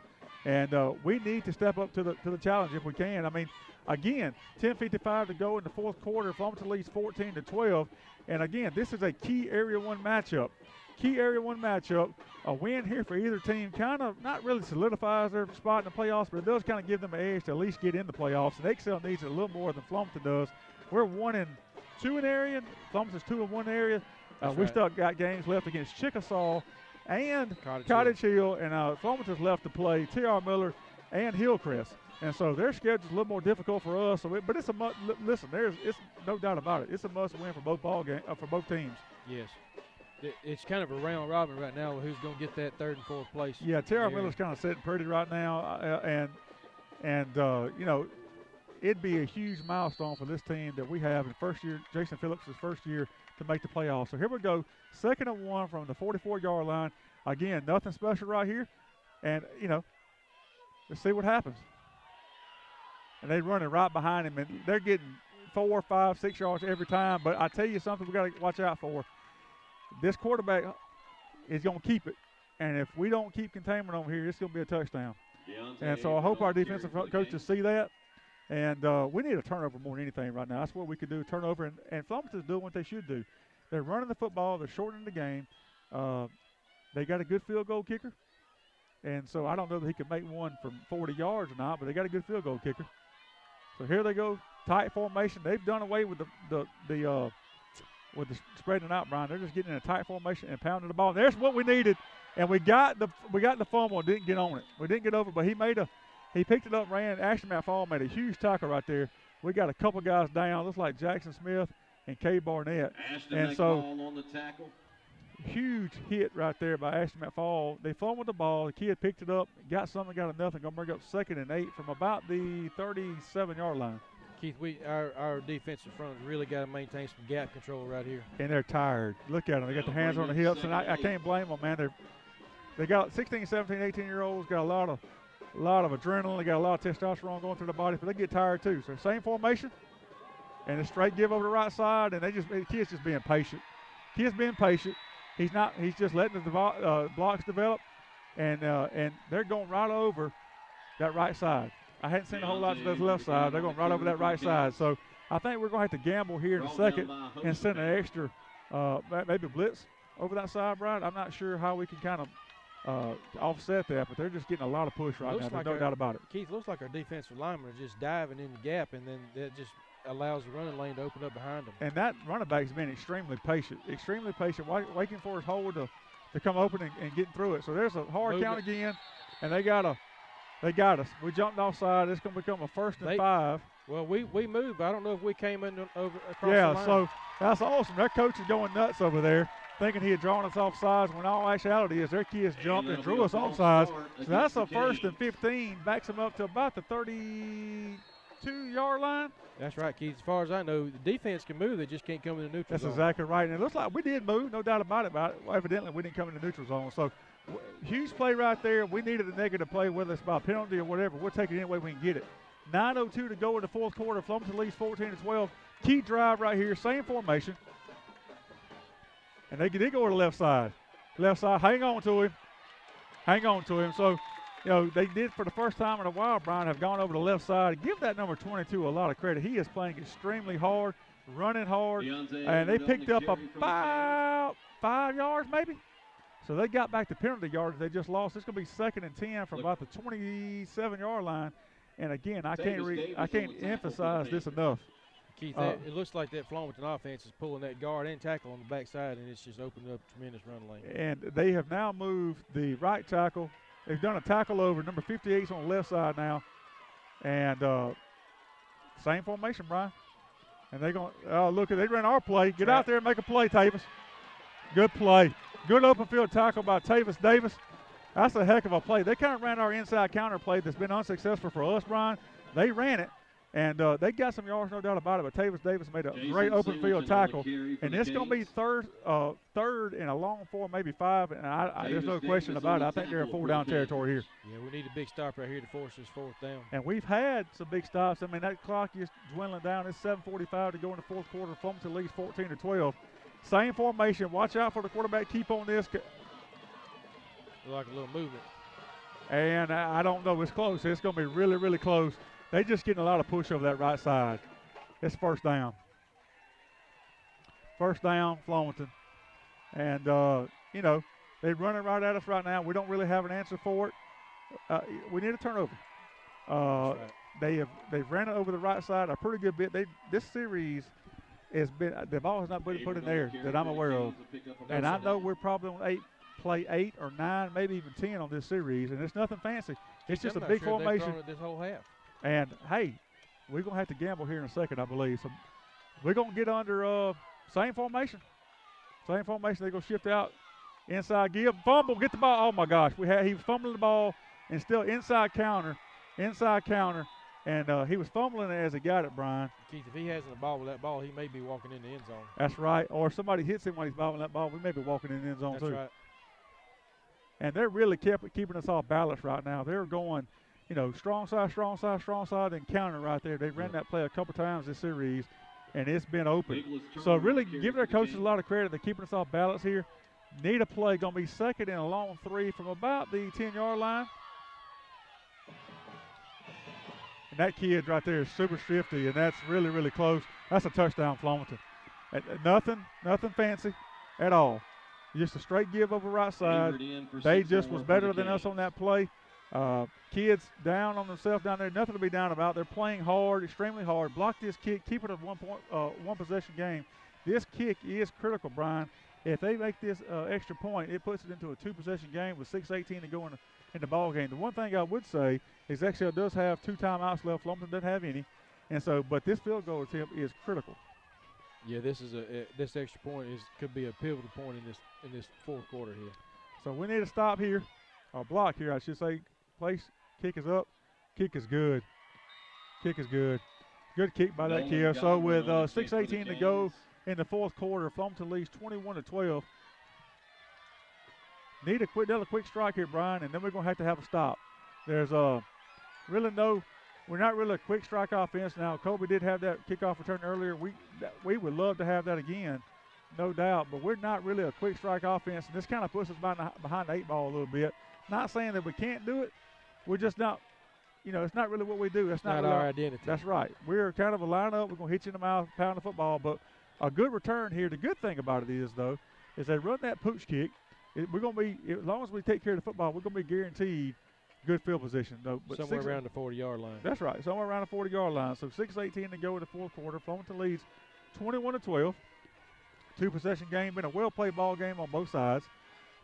S6: And we need to step up to the challenge if we can. I mean, again, 10:55 to go in the fourth quarter. Flomaton leads 14-12. And again, this is a key Area 1 matchup. A win here for either team kind of not really solidifies their spot in the playoffs, but it does kind of give them an edge to at least get in the playoffs. And Excel needs it a little more than Flomaton does. We're 1-2 in area. Flomaton's 2-1 in area. We still got games left against Chickasaw and Cottage Hill, and Flomaton's left to play T.R. Miller and Hillcrest. And so their schedule's a little more difficult for us. But it's it's no doubt about it. It's a must-win for both teams.
S7: Yes. It's kind of a round robin right now. Who's going to get that 3rd and 4th place?
S6: Yeah, T.R. Miller's kind of sitting pretty right now, it'd be a huge milestone for this team that we have in first year, Jason Phillips' first year to make the playoffs. So here we go, 2nd and 1 from the 44-yard line. Again, nothing special right here, and let's see what happens. And they're running right behind him, and they're getting 4, 5, 6 yards every time. But I tell you something we got to watch out for. This quarterback is going to keep it, and if we don't keep containment over here, it's going to be a touchdown. And so I hope our defensive coaches see that. And we need a turnover more than anything right now. That's what we could do, turnover. And Flomaton's doing what they should do. They're running the football. They're shortening the game. They got a good field goal kicker. And so I don't know that he could make one from 40 yards or not, but they got a good field goal kicker. So here they go, tight formation. They've done away with the spreading out, Brian. They're just getting in a tight formation and pounding the ball. And there's what we needed. And we got the fumble and didn't get on it. We didn't get over, but he picked it up, ran. Ashton McFall made a huge tackle right there. We got a couple guys down. Looks like Jackson Smith and Kay Barnett.
S9: Ashton McFall on the tackle.
S6: Huge hit right there by Ashton McFall. They fumbled the ball. The kid picked it up, got something, got enough, and going to bring up 2nd and 8 from about the 37-yard line.
S7: Keith, our defensive front has really got to maintain some gap control right here.
S6: And they're tired. Look at them. They got their hands on the hips, and I can't blame them, man. They got 16, 17, 18-year-olds, got a lot of adrenaline. They got a lot of testosterone going through the body, but they get tired too. So same formation, and a straight give over the right side, and the kid's just being patient. Kid's being patient. He's just letting the blocks develop, and they're going right over that right side. I hadn't seen a whole lot to the left side. They're going right over that right side. So I think we're going to have to gamble here in a second and send an extra, maybe blitz over that side, Brian. I'm not sure how we can kind of offset that, but they're just getting a lot of push right now. There's no doubt about it.
S7: Keith, looks like our defensive linemen are just diving in the gap, and then that just allows the running lane to open up behind them.
S6: And that running back's been extremely patient, waiting for his hole to come open and getting through it. So there's a hard count again, and they got us. We jumped offside. It's going to become a 1st and 5.
S7: Well, we moved. I don't know if we came in across the line.
S6: Yeah, so that's awesome. Their coach is going nuts over there, thinking he had drawn us off sides, when all actuality is their kids jumped and drew us off sides. So that's a 1st and 15. Backs them up to about the 32-yard line.
S7: That's right, Keith. As far as I know, the defense can move. They just can't come in the neutral zone.
S6: That's exactly right. And it looks like we did move, no doubt about it. But evidently, we didn't come in the neutral zone. So huge play right there. We needed a negative play, whether it's by penalty or whatever. We'll take it any way we can get it. 9:02 to go in the fourth quarter. Flomaton leads 14-12. Key drive right here. Same formation. And they go to the left side. Left side. Hang on to him. So, they did for the first time in a while, Brian, have gone over the left side. Give that number 22 a lot of credit. He is playing extremely hard, running hard, and they picked up about 5 yards maybe. So they got back to penalty yards. They just lost. It's going to be 2nd and 10 from about the 27-yard line. And again, I can't emphasize this enough.
S7: Keith, it looks like that Flomaton offense is pulling that guard and tackle on the backside, and it's just opening up a tremendous run lane.
S6: And they have now moved the right tackle They've done a tackle over. Number 58's on the left side now. And same formation, Brian. And they're going to, look, they ran our play. Get out there and make a play, Tavis. Good play. Good open field tackle by Tavis Davis. That's a heck of a play. They kind of ran our inside counter play that's been unsuccessful for us, Brian. They ran it, and they got some yards, no doubt about it. But Tavis Davis made a great open field tackle. And it's going to be third and a long 4, maybe 5. And there's no question about it. I think they're in 4-down territory here.
S7: Yeah, we need a big stop right here to force this 4th down.
S6: And we've had some big stops. I mean, that clock is dwindling down. It's 7:45 to go in the 4th quarter. Flomaton leads 14-12. Same formation. Watch out for the quarterback. Keep on this.
S7: Like a little movement.
S6: And I don't know. It's close. It's going to be really, really close. They just getting a lot of push over that right side. It's 1st down. 1st down, Flomaton. And, they're running right at us right now. We don't really have an answer for it. We need a turnover.
S7: Right.
S6: They've ran it over the right side a pretty good bit. This series has been – the ball has not been put in there that I'm aware of. And I know we're probably on play 8 or 9, maybe even 10 on this series, and it's nothing fancy. It's just a big formation.
S7: This whole half.
S6: And, hey, we're going to have to gamble here in a second, I believe. So we're going to get under same formation. Same formation. They're going to shift out. Inside give. Fumble. Get the ball. Oh, my gosh. He was fumbling the ball and still inside counter. And he was fumbling it as he got it, Brian.
S7: Keith, if he hasn't a ball with that ball, he may be walking in the end zone.
S6: That's right. Or if somebody hits him when he's balling that ball, we may be walking in the end zone, too.
S7: That's right.
S6: And they're really keeping us off balance right now. They're going, strong side, and counter right there. They ran that play a couple times this series, and it's been open. So really give their coaches a lot of credit. They're keeping us off balance here. Need a play. Going to be 2nd and a long 3 from about the 10-yard line. And that kid right there is super shifty, and that's really, really close. That's a touchdown, Flomaton. Nothing fancy at all. Just a straight give over right side. They just was better than us on that play. Kids down on themselves down there. Nothing to be down about. They're playing hard, extremely hard. Block this kick. Keep it a one possession game. This kick is critical, Brian. If they make this extra point, it puts it into a 2-possession game with 6:18 to go in the ball game. The one thing I would say is XL does have 2 timeouts left. Flomaton doesn't have any, but this field goal attempt is critical.
S7: Yeah, this extra point could be a pivotal point in this 4th quarter here.
S6: So we need to stop here, or block here, I should say. Place, kick is up, kick is good. Good kick by that kid. So with 6:18 to go in the 4th quarter, Flomaton leads 21-12. Need another quick strike here, Brian, and then we're going to have a stop. There's we're not really a quick strike offense. Now, Kobe did have that kickoff return earlier. We would love to have that again, no doubt, but we're not really a quick strike offense, and this kind of puts us behind the 8 ball a little bit. Not saying that we can't do it. We're just not, it's not really what we do. That's not really
S7: our identity.
S6: That's right. We're kind of a lineup. We're going to hit you in the mouth, pound the football, but a good return here. The good thing about it is, though, is they run that pooch kick. We're going to be, as long as we take care of the football, we're going to be guaranteed good field position. Though, but
S7: somewhere around the 40-yard line.
S6: That's right, somewhere around the 40-yard line. So 6:18 to go in the 4th quarter. Flomaton leads 21-12. 2-possession game. Been a well-played ball game on both sides.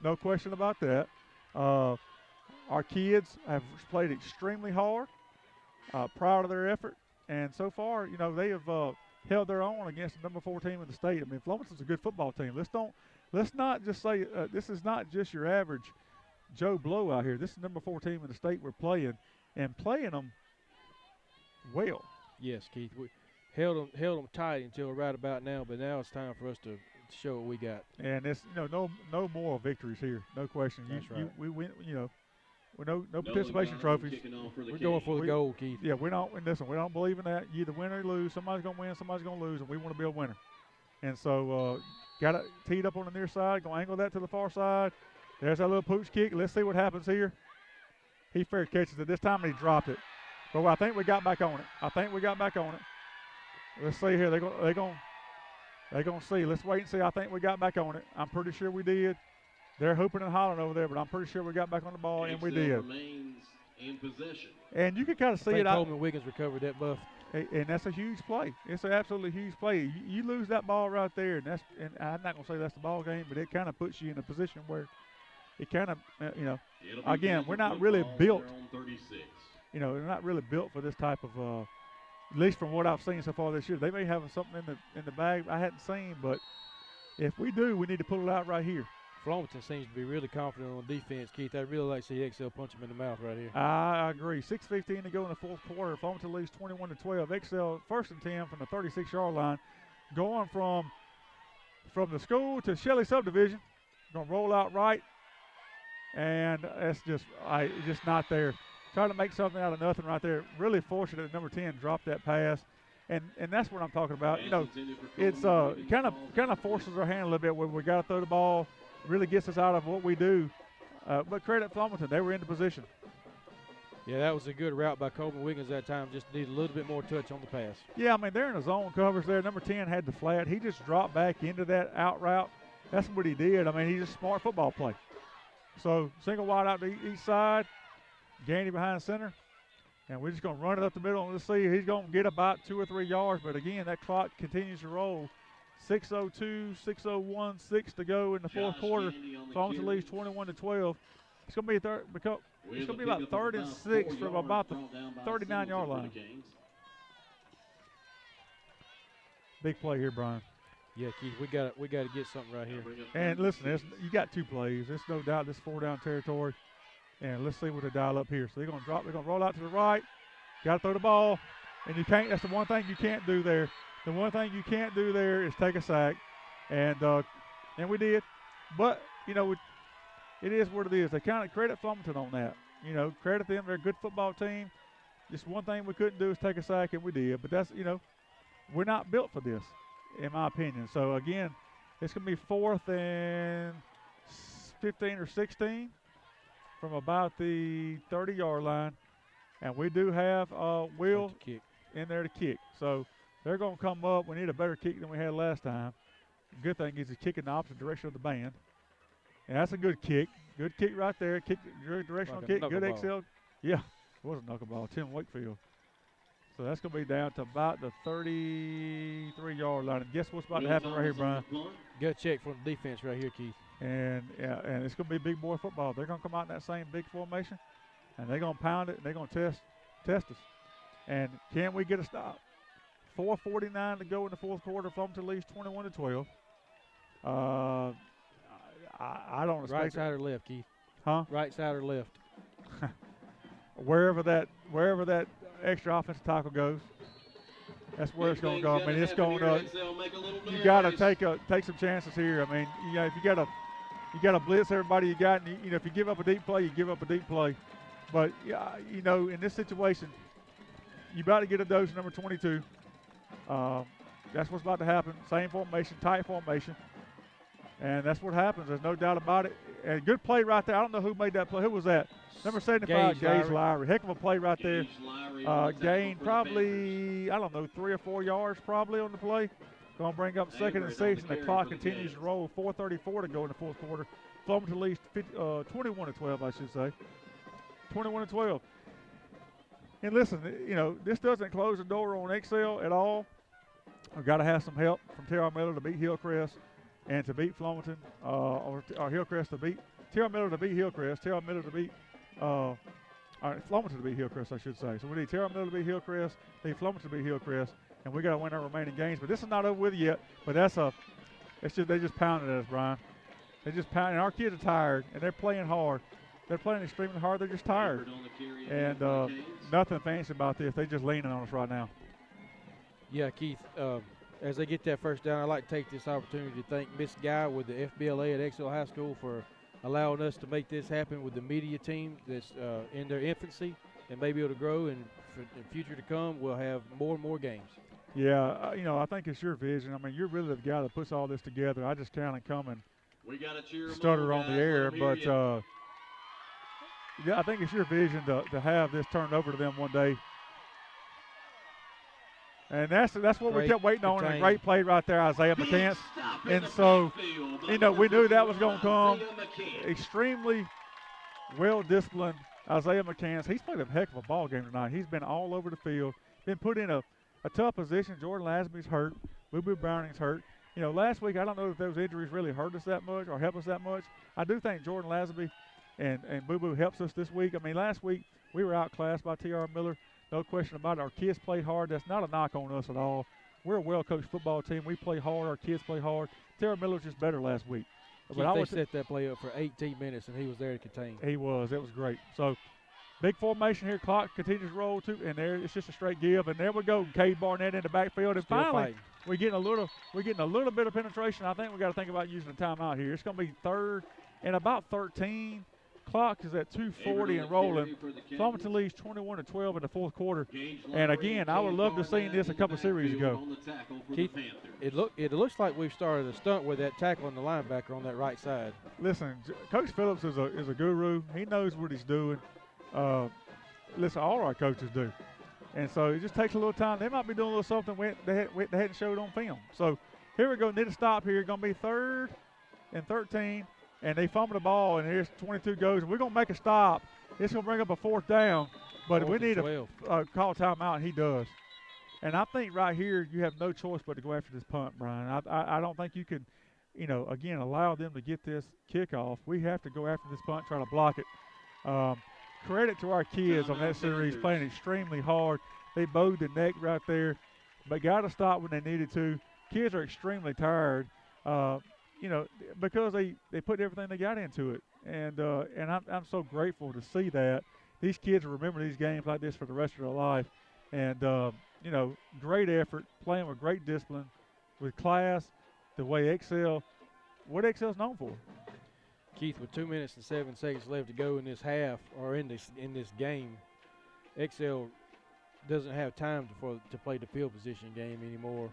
S6: No question about that. Our kids have played extremely hard. Proud of their effort. And so far, they have held their own against the number 4 team in the state. I mean, Flomaton's a good football team. Let's not just say this is not just your average Joe Blow out here. This is the number 4 team in the state we're playing, and playing them well.
S7: Yes, Keith. We held them tight until right about now, but now it's time for us to show what we got.
S6: And it's no moral victories here, no question.
S7: That's right.
S6: We win. With no participation trophies.
S7: We're going for the gold, Keith.
S6: Yeah, we don't believe in that. You either win or you lose. Somebody's going to win, somebody's going to lose, and we want to be a winner. And so got it teed up on the near side, going to angle that to the far side. There's that little pooch kick. Let's see what happens here. He fair catches it. This time he dropped it. But I think we got back on it. Let's see here. They're going to see. Let's wait and see. I think we got back on it. I'm pretty sure we did. They're hooping and hollering over there, but I'm pretty sure we got back on the ball, and we did.
S9: Remains in possession.
S6: And you can kind of see it.
S7: Coleman Wiggins recovered that buff.
S6: And that's a huge play. It's an absolutely huge play. You lose that ball right there, and I'm not going to say that's the ball game, but it kind of puts you in a position where it kind of, again, we're not really built. They're not really built for this type of. At least from what I've seen so far this year, they may have something in the bag I hadn't seen, but if we do, we need to pull it out right here.
S7: Flomaton seems to be really confident on defense, Keith. I'd really like to see XL punch him in the mouth right here.
S6: I agree. 6:15 to go in the fourth quarter. Flomaton leads 21-12. XL first and 10 from the 36-yard line. Going from the school to Shelley subdivision. Going to roll out right, and that's just not there. Trying to make something out of nothing right there. Really fortunate that number 10 dropped that pass. And that's what I'm talking about. It's kind of forces our hand a little bit where we got to throw the ball. Really gets us out of what we do. But credit Flomaton. They were in the position.
S7: Yeah, that was a good route by Coleman Wiggins that time. Just needed a little bit more touch on the pass.
S6: Yeah, I mean, they're in the zone coverage there. Number 10 had the flat. He just dropped back into that out route. That's what he did. I mean, he's a smart football play. So single wide out to each side. Gandy behind center. And we're just going to run it up the middle. Let's see. He's going to get about 2 or 3 yards. But, again, that clock continues to roll. 6:02, 6:01, to go in the fourth quarter. Flomaton leads 21-12. It's going to be about 3rd and 6 from about the 39-yard line. Big play here, Brian.
S7: Yeah, Keith, we got to get something right here.
S6: And listen, you got 2 plays. There's no doubt this 4-down territory. And let's see what they dial up here. So they're going to drop. They're going to roll out to the right. Got to throw the ball. And you can't. That's the one thing you can't do there. The one thing you can't do there is take a sack. And we did. But, it is what it is. They kind of credit Flomaton on that. Credit them. They're a good football team. Just one thing we couldn't do is take a sack, and we did. But that's, we're not built for this, in my opinion. So, again, it's going to be 4th and 15 or 16. From about the 30-yard line. And we do have Will in there to kick. So they're going to come up. We need a better kick than we had last time. The good thing is he's kicking the opposite direction of the band. And that's a good kick. Good kick right there. Kick, directional kick. Good XL. Yeah, it was a knuckleball. Tim Wakefield. So that's going to be down to about the 33-yard line. And guess what's about to happen right here, Brian?
S7: Good check from the defense right here, Keith.
S6: And it's going to be big boy football. They're going to come out in that same big formation, and they're going to pound it, and they're going to test us. And can we get a stop? 4:49 to go in the fourth quarter. Flomaton leads 21-12. I don't expect
S7: right side or left, Keith?
S6: Huh?
S7: Right side or left?
S6: wherever that extra offensive tackle goes, that's where it's going to go. I mean, it's going to. You got to take some chances here. I mean, if you got to blitz everybody you got, and if you give up a deep play, you give up a deep play. But in this situation, you about to get a dose of number 22. That's what's about to happen. Same formation, tight formation, and that's what happens. There's no doubt about it. And good play right there. I don't know who made that play. Who was that? Number 75, Gage Lowry. Heck of a play right there. Gained probably, 3 or 4 yards probably on the play. Going to bring up 2nd and 6, and the clock continues to roll. 4:34 to go in the fourth quarter. Flomaton leads 21-12, I should say. 21-12. And listen, this doesn't close the door on XL at all. We've got to have some help from Terrell Miller to beat Hillcrest and to beat Flomaton, or Hillcrest to beat Terrell Miller to beat Hillcrest, Terrell Miller to beat Flomaton to beat Hillcrest, I should say. So we need Terrell Miller to beat Hillcrest, need Flomaton to beat Hillcrest, and we got to win our remaining games. But this is not over with yet. But they just pounded at us, Brian. They just pounded. And our kids are tired, and they're playing hard. They're playing extremely hard. They're just tired. And nothing fancy about this. They're just leaning on us right now.
S7: Yeah, Keith, as they get that first down, I'd like to take this opportunity to thank Miss Guy with the FBLA at XL High School for allowing us to make this happen with the media team that's in their infancy and may be able to grow. And for the future to come, we'll have more and more games.
S6: Yeah, I think it's your vision. I mean, you're really the guy that puts all this together. I just kind of come and stutter on the air. But, yeah, I think it's your vision to have this turned over to them one day. And that's what we kept waiting on. A great play right there, Isaiah McCants. And so, we knew that was going to come. Extremely well-disciplined Isaiah McCants. He's played a heck of a ball game tonight. He's been all over the field. Been put in a tough position. Jordan Lasby's hurt. Boo Boo Browning's hurt. last week I don't know if those injuries really hurt us that much or help us that much. I do think Jordan Lazenby and Boo Boo helps us this week. I mean, last week we were outclassed by T.R. Miller. No question about it. Our kids played hard. That's not a knock on us at all. We're a well-coached football team. We play hard. Our kids play hard. T.R. Miller was just better last week.
S7: But they set that play up for 18 minutes, and he was there to contain.
S6: He was. It was great. So, big formation here. Clock continues to roll, too, and there it's just a straight give. And there we go. Cade Barnett in the backfield. And finally, we're getting a little bit of penetration. I think we got to think about using a timeout here. It's going to be 3rd and about 13. Clock is at 2:40 and rolling. Flomaton leads 21-12 in the fourth quarter. And again, I would love to have seen this a couple series ago.
S7: Keith, it looks like we've started a stunt with that tackle on the linebacker on that right side.
S6: Listen, Coach Phillips is a guru. He knows what he's doing. Listen, all our coaches do. And so it just takes a little time. They might be doing a little something they hadn't showed on film. So here we go. Need to stop here. Going to be 3rd and 13. And they fumble the ball, and here's 22 goes. We're going to make a stop. It's going to bring up a 4th down, but we need to call timeout, and he does. And I think right here you have no choice but to go after this punt, Brian. I don't think you can, again, allow them to get this kickoff. We have to go after this punt, try to block it. Credit to our kids on that series, playing extremely hard. They bowed the neck right there, but got to stop when they needed to. Kids are extremely tired. Because they put everything they got into it. And I'm so grateful to see that. These kids will remember these games like this for the rest of their life. And, great effort, playing with great discipline, with class, the way what Excel's known for.
S7: Keith, with 2 minutes and 7 seconds left to go in this half or in this game, Excel doesn't have time to play the field position game anymore.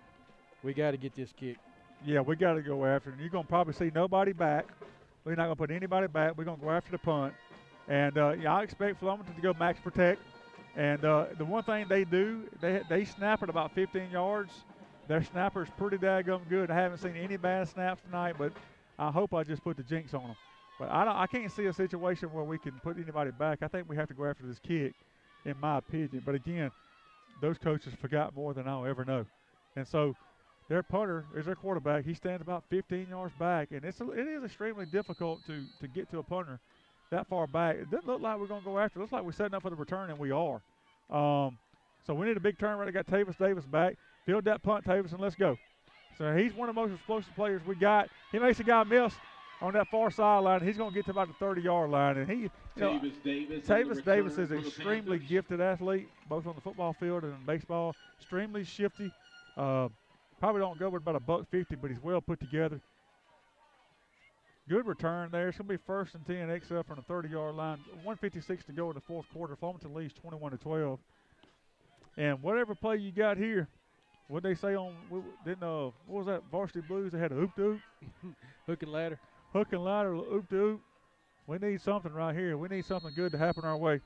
S7: We got to get this kick.
S6: Yeah, we got to go after it. And you're going to probably see nobody back. We're not going to put anybody back. We're going to go after the punt. And, I expect Flomaton to go max protect. And the one thing they do, they snap at about 15 yards. Their snapper's pretty daggum good. I haven't seen any bad snaps tonight, but I hope I just put the jinx on them. But I can't see a situation where we can put anybody back. I think we have to go after this kick, in my opinion. But, again, those coaches forgot more than I'll ever know. And so their punter is their quarterback. He stands about 15 yards back, and it is extremely difficult to get to a punter that far back. It doesn't look like we're going to go after it. It looks like we're setting up for the return, and we are. So we need a big turn right. They got Tavis Davis back. Field that punt, Tavis, and let's go. So he's one of the most explosive players we got. He makes a guy miss on that far sideline. He's going to get to about the 30-yard line. And Tavis Davis is an extremely gifted athlete, both on the football field and in baseball. Extremely shifty. Probably don't go with about $150, but he's well put together. Good return there. It's going to be 1st and 10, Excel from the 30-yard line. 1:56 to go in the fourth quarter. Flomaton leads 21-12. And whatever play you got here, what they say on, what was that, Varsity Blues? They had a hoop-to-hoop.
S7: Hook and ladder.
S6: Hook and ladder, hoop-to-hoop. We need something right here. We need something good to happen our way.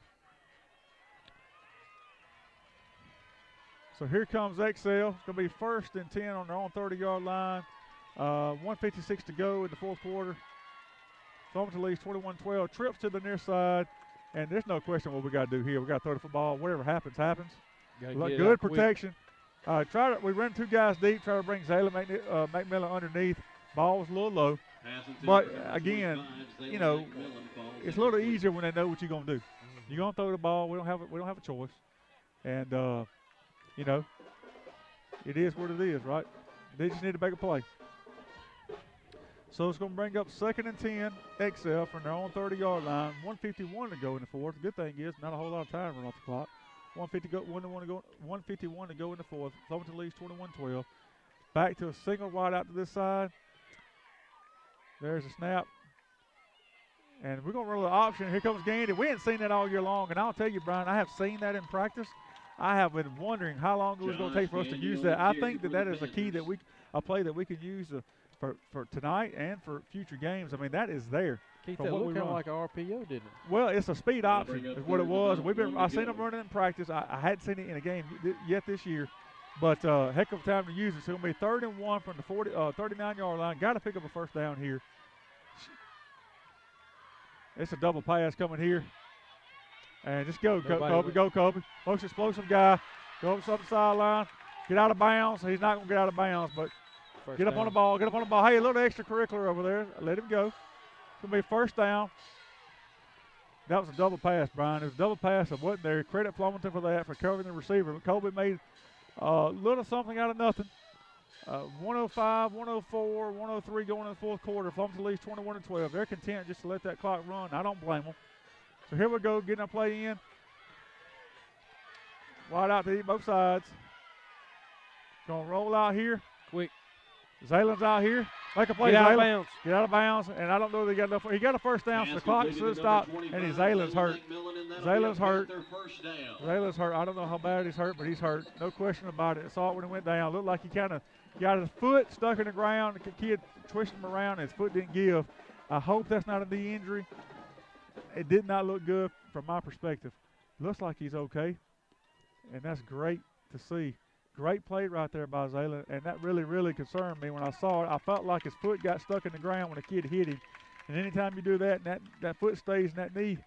S6: So here comes Excel. It's going to be 1st and 10 on their own 30-yard line. 1:56 to go in the fourth quarter. Flomaton leads 21-12. Trips to the near side. And there's no question what we got to do here. We got to throw the football. Whatever happens, happens. Good protection. We ran 2 guys deep. Try to bring Zayla McMillan underneath. Ball was a little low. But, again, it's a little easier when they know what you're going to do. You're going to throw the ball. We don't have a choice. And, it is what it is, right? They just need to make a play. So it's going to bring up 2nd and 10, Excel from their own 30-yard line. 1:51 to go in the fourth. The good thing is not a whole lot of time running off the clock. 1:51 to go in the fourth. Flomaton leads 21-12. Back to a single wide out to this side. There's a snap. And we're going to run an option. Here comes Gandy. We ain't seen that all year long. And I'll tell you, Brian, I have seen that in practice. I have been wondering how long it was going to take for us to use that. I think that is a key a play that we can use for tonight and for future games. I mean, that is there.
S7: Keith, that looked kind of like an RPO, didn't it?
S6: Well, it's a speed option is what it was. I've seen them running in practice. I hadn't seen it in a game yet this year. But heck of a time to use it. So it's going to be 3rd and 1 from the 39-yard line. Got to pick up a first down here. It's a double pass coming here. And just go, Kobe. Go, Kobe. Most explosive guy. Go up the sideline. Get out of bounds. He's not going to get out of bounds, but Get up on the ball. Get up on the ball. Hey, a little extracurricular over there. Let him go. It's going to be first down. That was a double pass, Brian. It was a double pass that wasn't there. Credit Flomaton for that, for covering the receiver. But Colby made a little something out of nothing. 105, 104, 103 going in the fourth quarter. Flomaton leads 21-12. They're content just to let that clock run. I don't blame them. So here we go, getting a play in. Wide out to eat both sides. Going to roll out here.
S7: Quick.
S6: Zalen's out here. Make a play,
S7: Get out of
S6: Zalen.
S7: bounds.
S6: Get out of bounds. And I don't know if they got enough. He got a first down, so the clock should stop. And Zalen's hurt. Zalen's hurt. Zalen's hurt. I don't know how bad he's hurt, but he's hurt. No question about it. I saw it when he went down. Looked like he kind of got his foot stuck in the ground. The kid twisted him around, and his foot didn't give. I hope that's not a knee injury. It did not look good from my perspective. Looks like he's okay, and that's great to see. Great play right there by Zalen, and that really, really concerned me when I saw it. I felt like his foot got stuck in the ground when the kid hit him. And anytime you do that and that foot stays in that knee,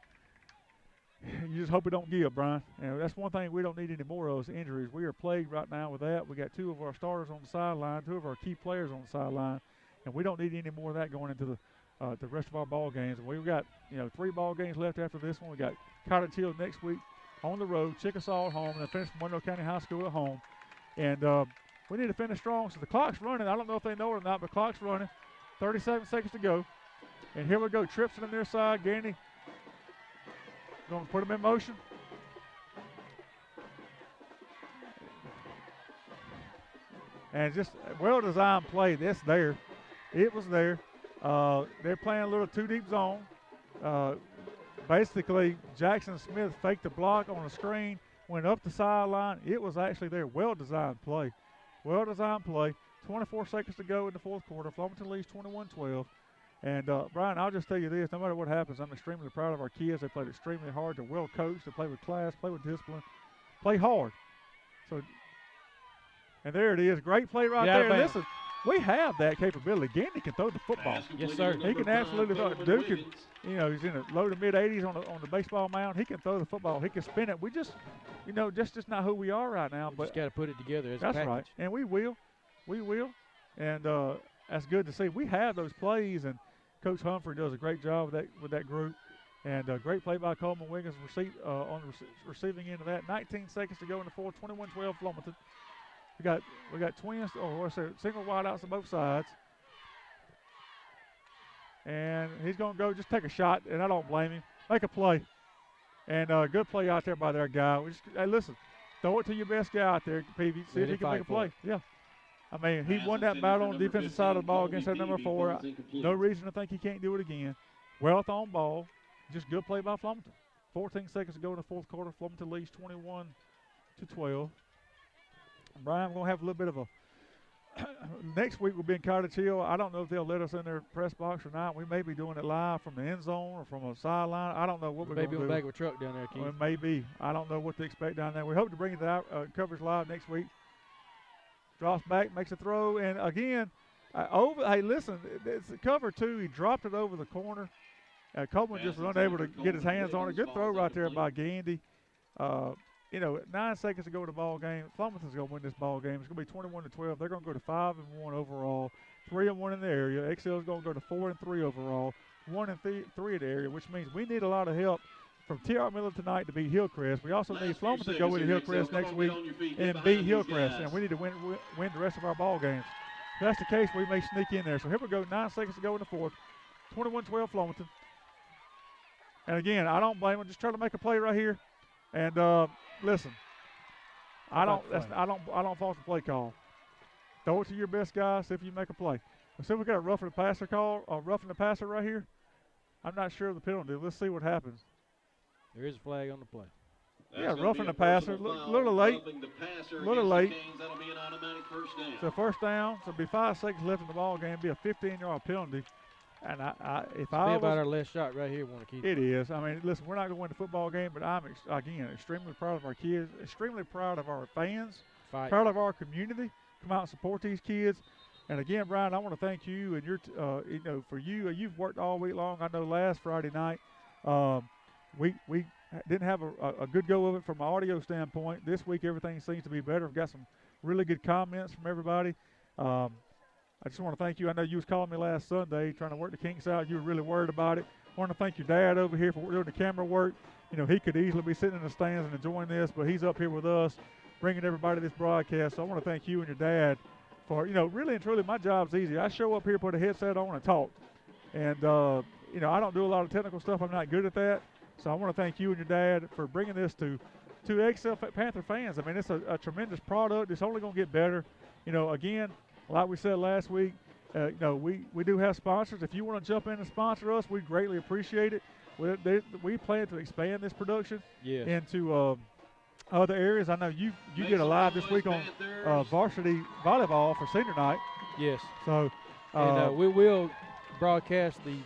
S6: you just hope it don't give, Brian. And that's one thing we don't need any more of is injuries. We are plagued right now with that. We got two of our starters on the sideline, two of our key players on the sideline, and we don't need any more of that going into the rest of our ball games. And we've got 3 ball games left after this one. We got Cottage Hill next week on the road, Chickasaw at home, and then finish Monroe County High School at home. And we need to finish strong. So the clock's running. I don't know if they know it or not, but the clock's running. 37 seconds to go. And here we go. Trips on their side. Gandy going to put them in motion. And just well-designed play. That's there. It was there. They're playing a little too-deep zone. Basically, Jackson Smith faked the block on the screen, went up the sideline. It was actually there. Well-designed play. Well-designed play. 24 seconds to go in the fourth quarter. Flomaton leads 21-12. And, Brian, I'll just tell you this. No matter what happens, I'm extremely proud of our kids. They played extremely hard. They're well coached. They play with class, play with discipline, play hard. So, and there it is. Great play right there. Listen, we have that capability. Gandy can throw the football.
S7: Yes, sir.
S6: He can absolutely throw it. Duke can, he's in the low to mid-80s on the baseball mound. He can throw the football. He can spin it. We just, just not who we are right now. But
S7: just got to put it together as a
S6: that's
S7: package.
S6: Right. And we will. We will. And that's good to see. We have those plays, and Coach Humphrey does a great job with that group. And great play by Coleman Wiggins on the receiving end of that. 19 seconds to go in the fourth. 21-12 Flomaton. We got twins, single wideouts on both sides. And he's going to go just take a shot, and I don't blame him. Make a play. And good play out there by their guy. Hey, listen, throw it to your best guy out there, Peavy. See if he can make a play. Yeah. I mean, he won that battle on the defensive side of the ball against that number 4. No reason to think he can't do it again. Well thrown ball. Just good play by Flomaton. 14 seconds to go in the fourth quarter. Flomaton leads 21-12. Brian, we're going to have a little bit of a next week we'll be in Cottage Hill. I don't know if they'll let us in their press box or not. We may be doing it live from the end zone or from a sideline. I don't know what we're going to do.
S7: Maybe on the back of a truck down there, Keith.
S6: Well, it may be. I don't know what to expect down there. We hope to bring the coverage live next week. Drops back, makes a throw, and again, hey, listen, it's a cover 2. He dropped it over the corner. Coleman just was unable to get his hands on it. Good throw right there by Gandy. 9 seconds to go in the ball game. Flomaton's going to win this ball game. It's going to be 21-12. They're going to go to 5-1 overall, 3-1 in the area. XL is going to go to 4-3 overall, 1-3 in the area, which means we need a lot of help from T.R. Miller tonight to beat Hillcrest. We also need Flomaton to go into Hillcrest next week and beat Hillcrest, and we need to win the rest of our ball games. If that's the case, we may sneak in there. So here we go, 9 seconds to go in the fourth, 21-12 Flomaton. And again, I don't blame him. Just trying to make a play right here. And listen, I don't fault the play call. Throw it to your best guy. See if you make a play. Let's see if we got a roughing the passer call, roughing the passer right here. I'm not sure of the penalty. Let's see what happens.
S7: There is a flag on the play.
S6: Yeah, roughing the passer. Little late. Little late. So first down. So it'll be 5 seconds left in the ball game. Be a 15-yard penalty. And if I was
S7: about our last shot right here, want to keep
S6: it is. I mean, listen, we're not going to win the football game, but I'm again extremely proud of our kids, extremely proud of our fans, proud of our community. Come out and support these kids. And again, Brian, I want to thank you and your, for you. You've worked all week long. I know last Friday night, we didn't have a good go of it from an audio standpoint. This week, everything seems to be better. I've got some really good comments from everybody. I just want to thank you. I know you was calling me last Sunday trying to work the kinks out. You were really worried about it. I want to thank your dad over here for doing the camera work. You know, he could easily be sitting in the stands and enjoying this, but he's up here with us, bringing everybody this broadcast. So I want to thank you and your dad for, you know, really and truly, my job's easy. I show up here, put a headset on, and talk. And, you know, I don't do a lot of technical stuff. I'm not good at that. So I want to thank you and your dad for bringing this to XL Panther fans. I mean, it's a tremendous product. It's only going to get better. You know, again, like we said last week, you know, we do have sponsors. If you want to jump in and sponsor us, we greatly appreciate it. We plan to expand this production into other areas. I know you get a live this week on Varsity volleyball for senior night.
S7: Yes.
S6: So
S7: and we will broadcast the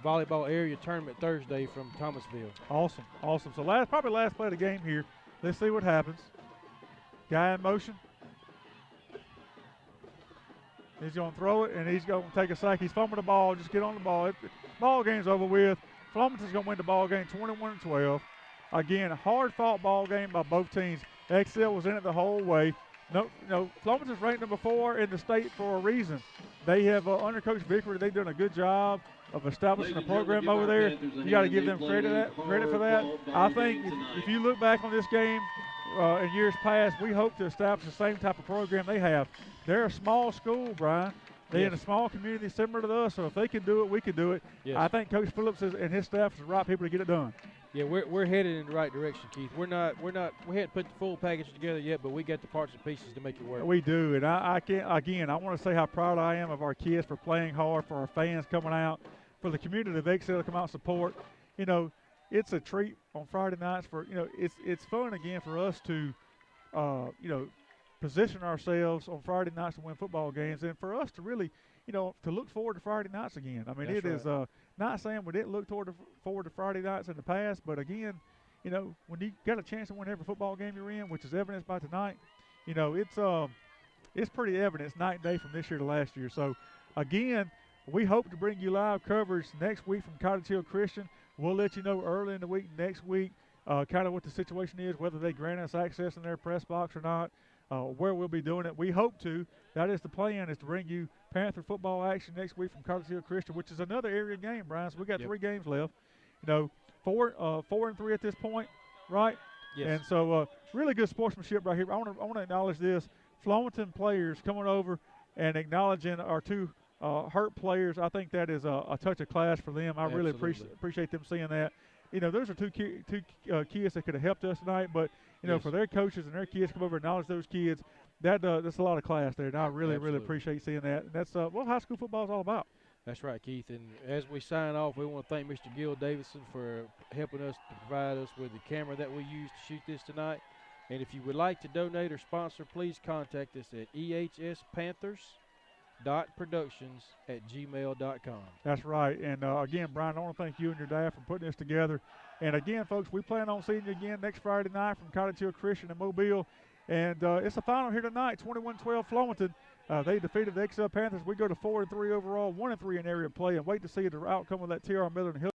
S7: volleyball area tournament Thursday from Thomasville.
S6: Awesome. So probably last play of the game here. Let's see what happens. Guy in motion. He's going to throw it, and he's going to take a sack. He's fumbling the ball. Just get on the ball. Ball game's over with. Flomaton's going to win the ball game 21-12. Again, a hard-fought ball game by both teams. XL was in it the whole way. No, Flomaton's ranked number 4 in the state for a reason. They have, under Coach Vickery, they've done a good job of establishing a program over there. You got to give them credit for that. I think if you look back on this game in years past, we hope to establish the same type of program they have. They're a small school, Brian. They're in a small community similar to us, so if they can do it, we can do it.
S7: Yes.
S6: I think Coach Phillips and his staff is the right people to get it done.
S7: Yeah, we're headed in the right direction, Keith. We haven't put the full package together yet, but we got the parts and pieces to make it work.
S6: We do, and I want to say how proud I am of our kids for playing hard, for our fans coming out, for the community of XL to come out and support. You know, it's a treat on Friday nights for, you know, it's fun again for us to, you know, position ourselves on Friday nights to win football games, and for us to really, you know, to look forward to Friday nights again. I mean,
S7: That's
S6: it is not saying we didn't look forward to Friday nights in the past, but again, you know, when you got a chance to win every football game you're in, which is evidenced by tonight, you know, it's pretty evident. It's night and day from this year to last year. So, again, we hope to bring you live coverage next week from Cottage Hill Christian. We'll let you know early in the week next week kind of what the situation is, whether they grant us access in their press box or not, where we'll be doing it. We hope to. That is the plan, is to bring you Panther football action next week from Cottage Hill Christian, which is another area game, Brian. So we got 3 games left. You know, 4 and 3 at this point, right?
S7: Yes.
S6: And so really good sportsmanship right here. I want to acknowledge this. Flomaton players coming over and acknowledging our 2 hurt players. I think that is a touch of class for them. I really appreciate them seeing that. You know, those are two kids that could have helped us tonight, but you know, for their coaches and their kids to come over and acknowledge those kids, that's a lot of class there. And I really appreciate seeing that. And that's what high school football is all about.
S7: That's right, Keith. And as we sign off, we want to thank Mr. Gil Davidson for helping us to provide us with the camera that we used to shoot this tonight. And if you would like to donate or sponsor, please contact us at ehspanthers.productions@gmail.com.
S6: That's right. And again, Brian, I want to thank you and your dad for putting this together. And again, folks, we plan on seeing you again next Friday night from Cottage Hill Christian in Mobile. And it's a final here tonight, 21-12 Flomaton. They defeated the XL Panthers. We go to 4-3 overall, 1-3 in area play, and wait to see the outcome of that T.R. Miller and Hill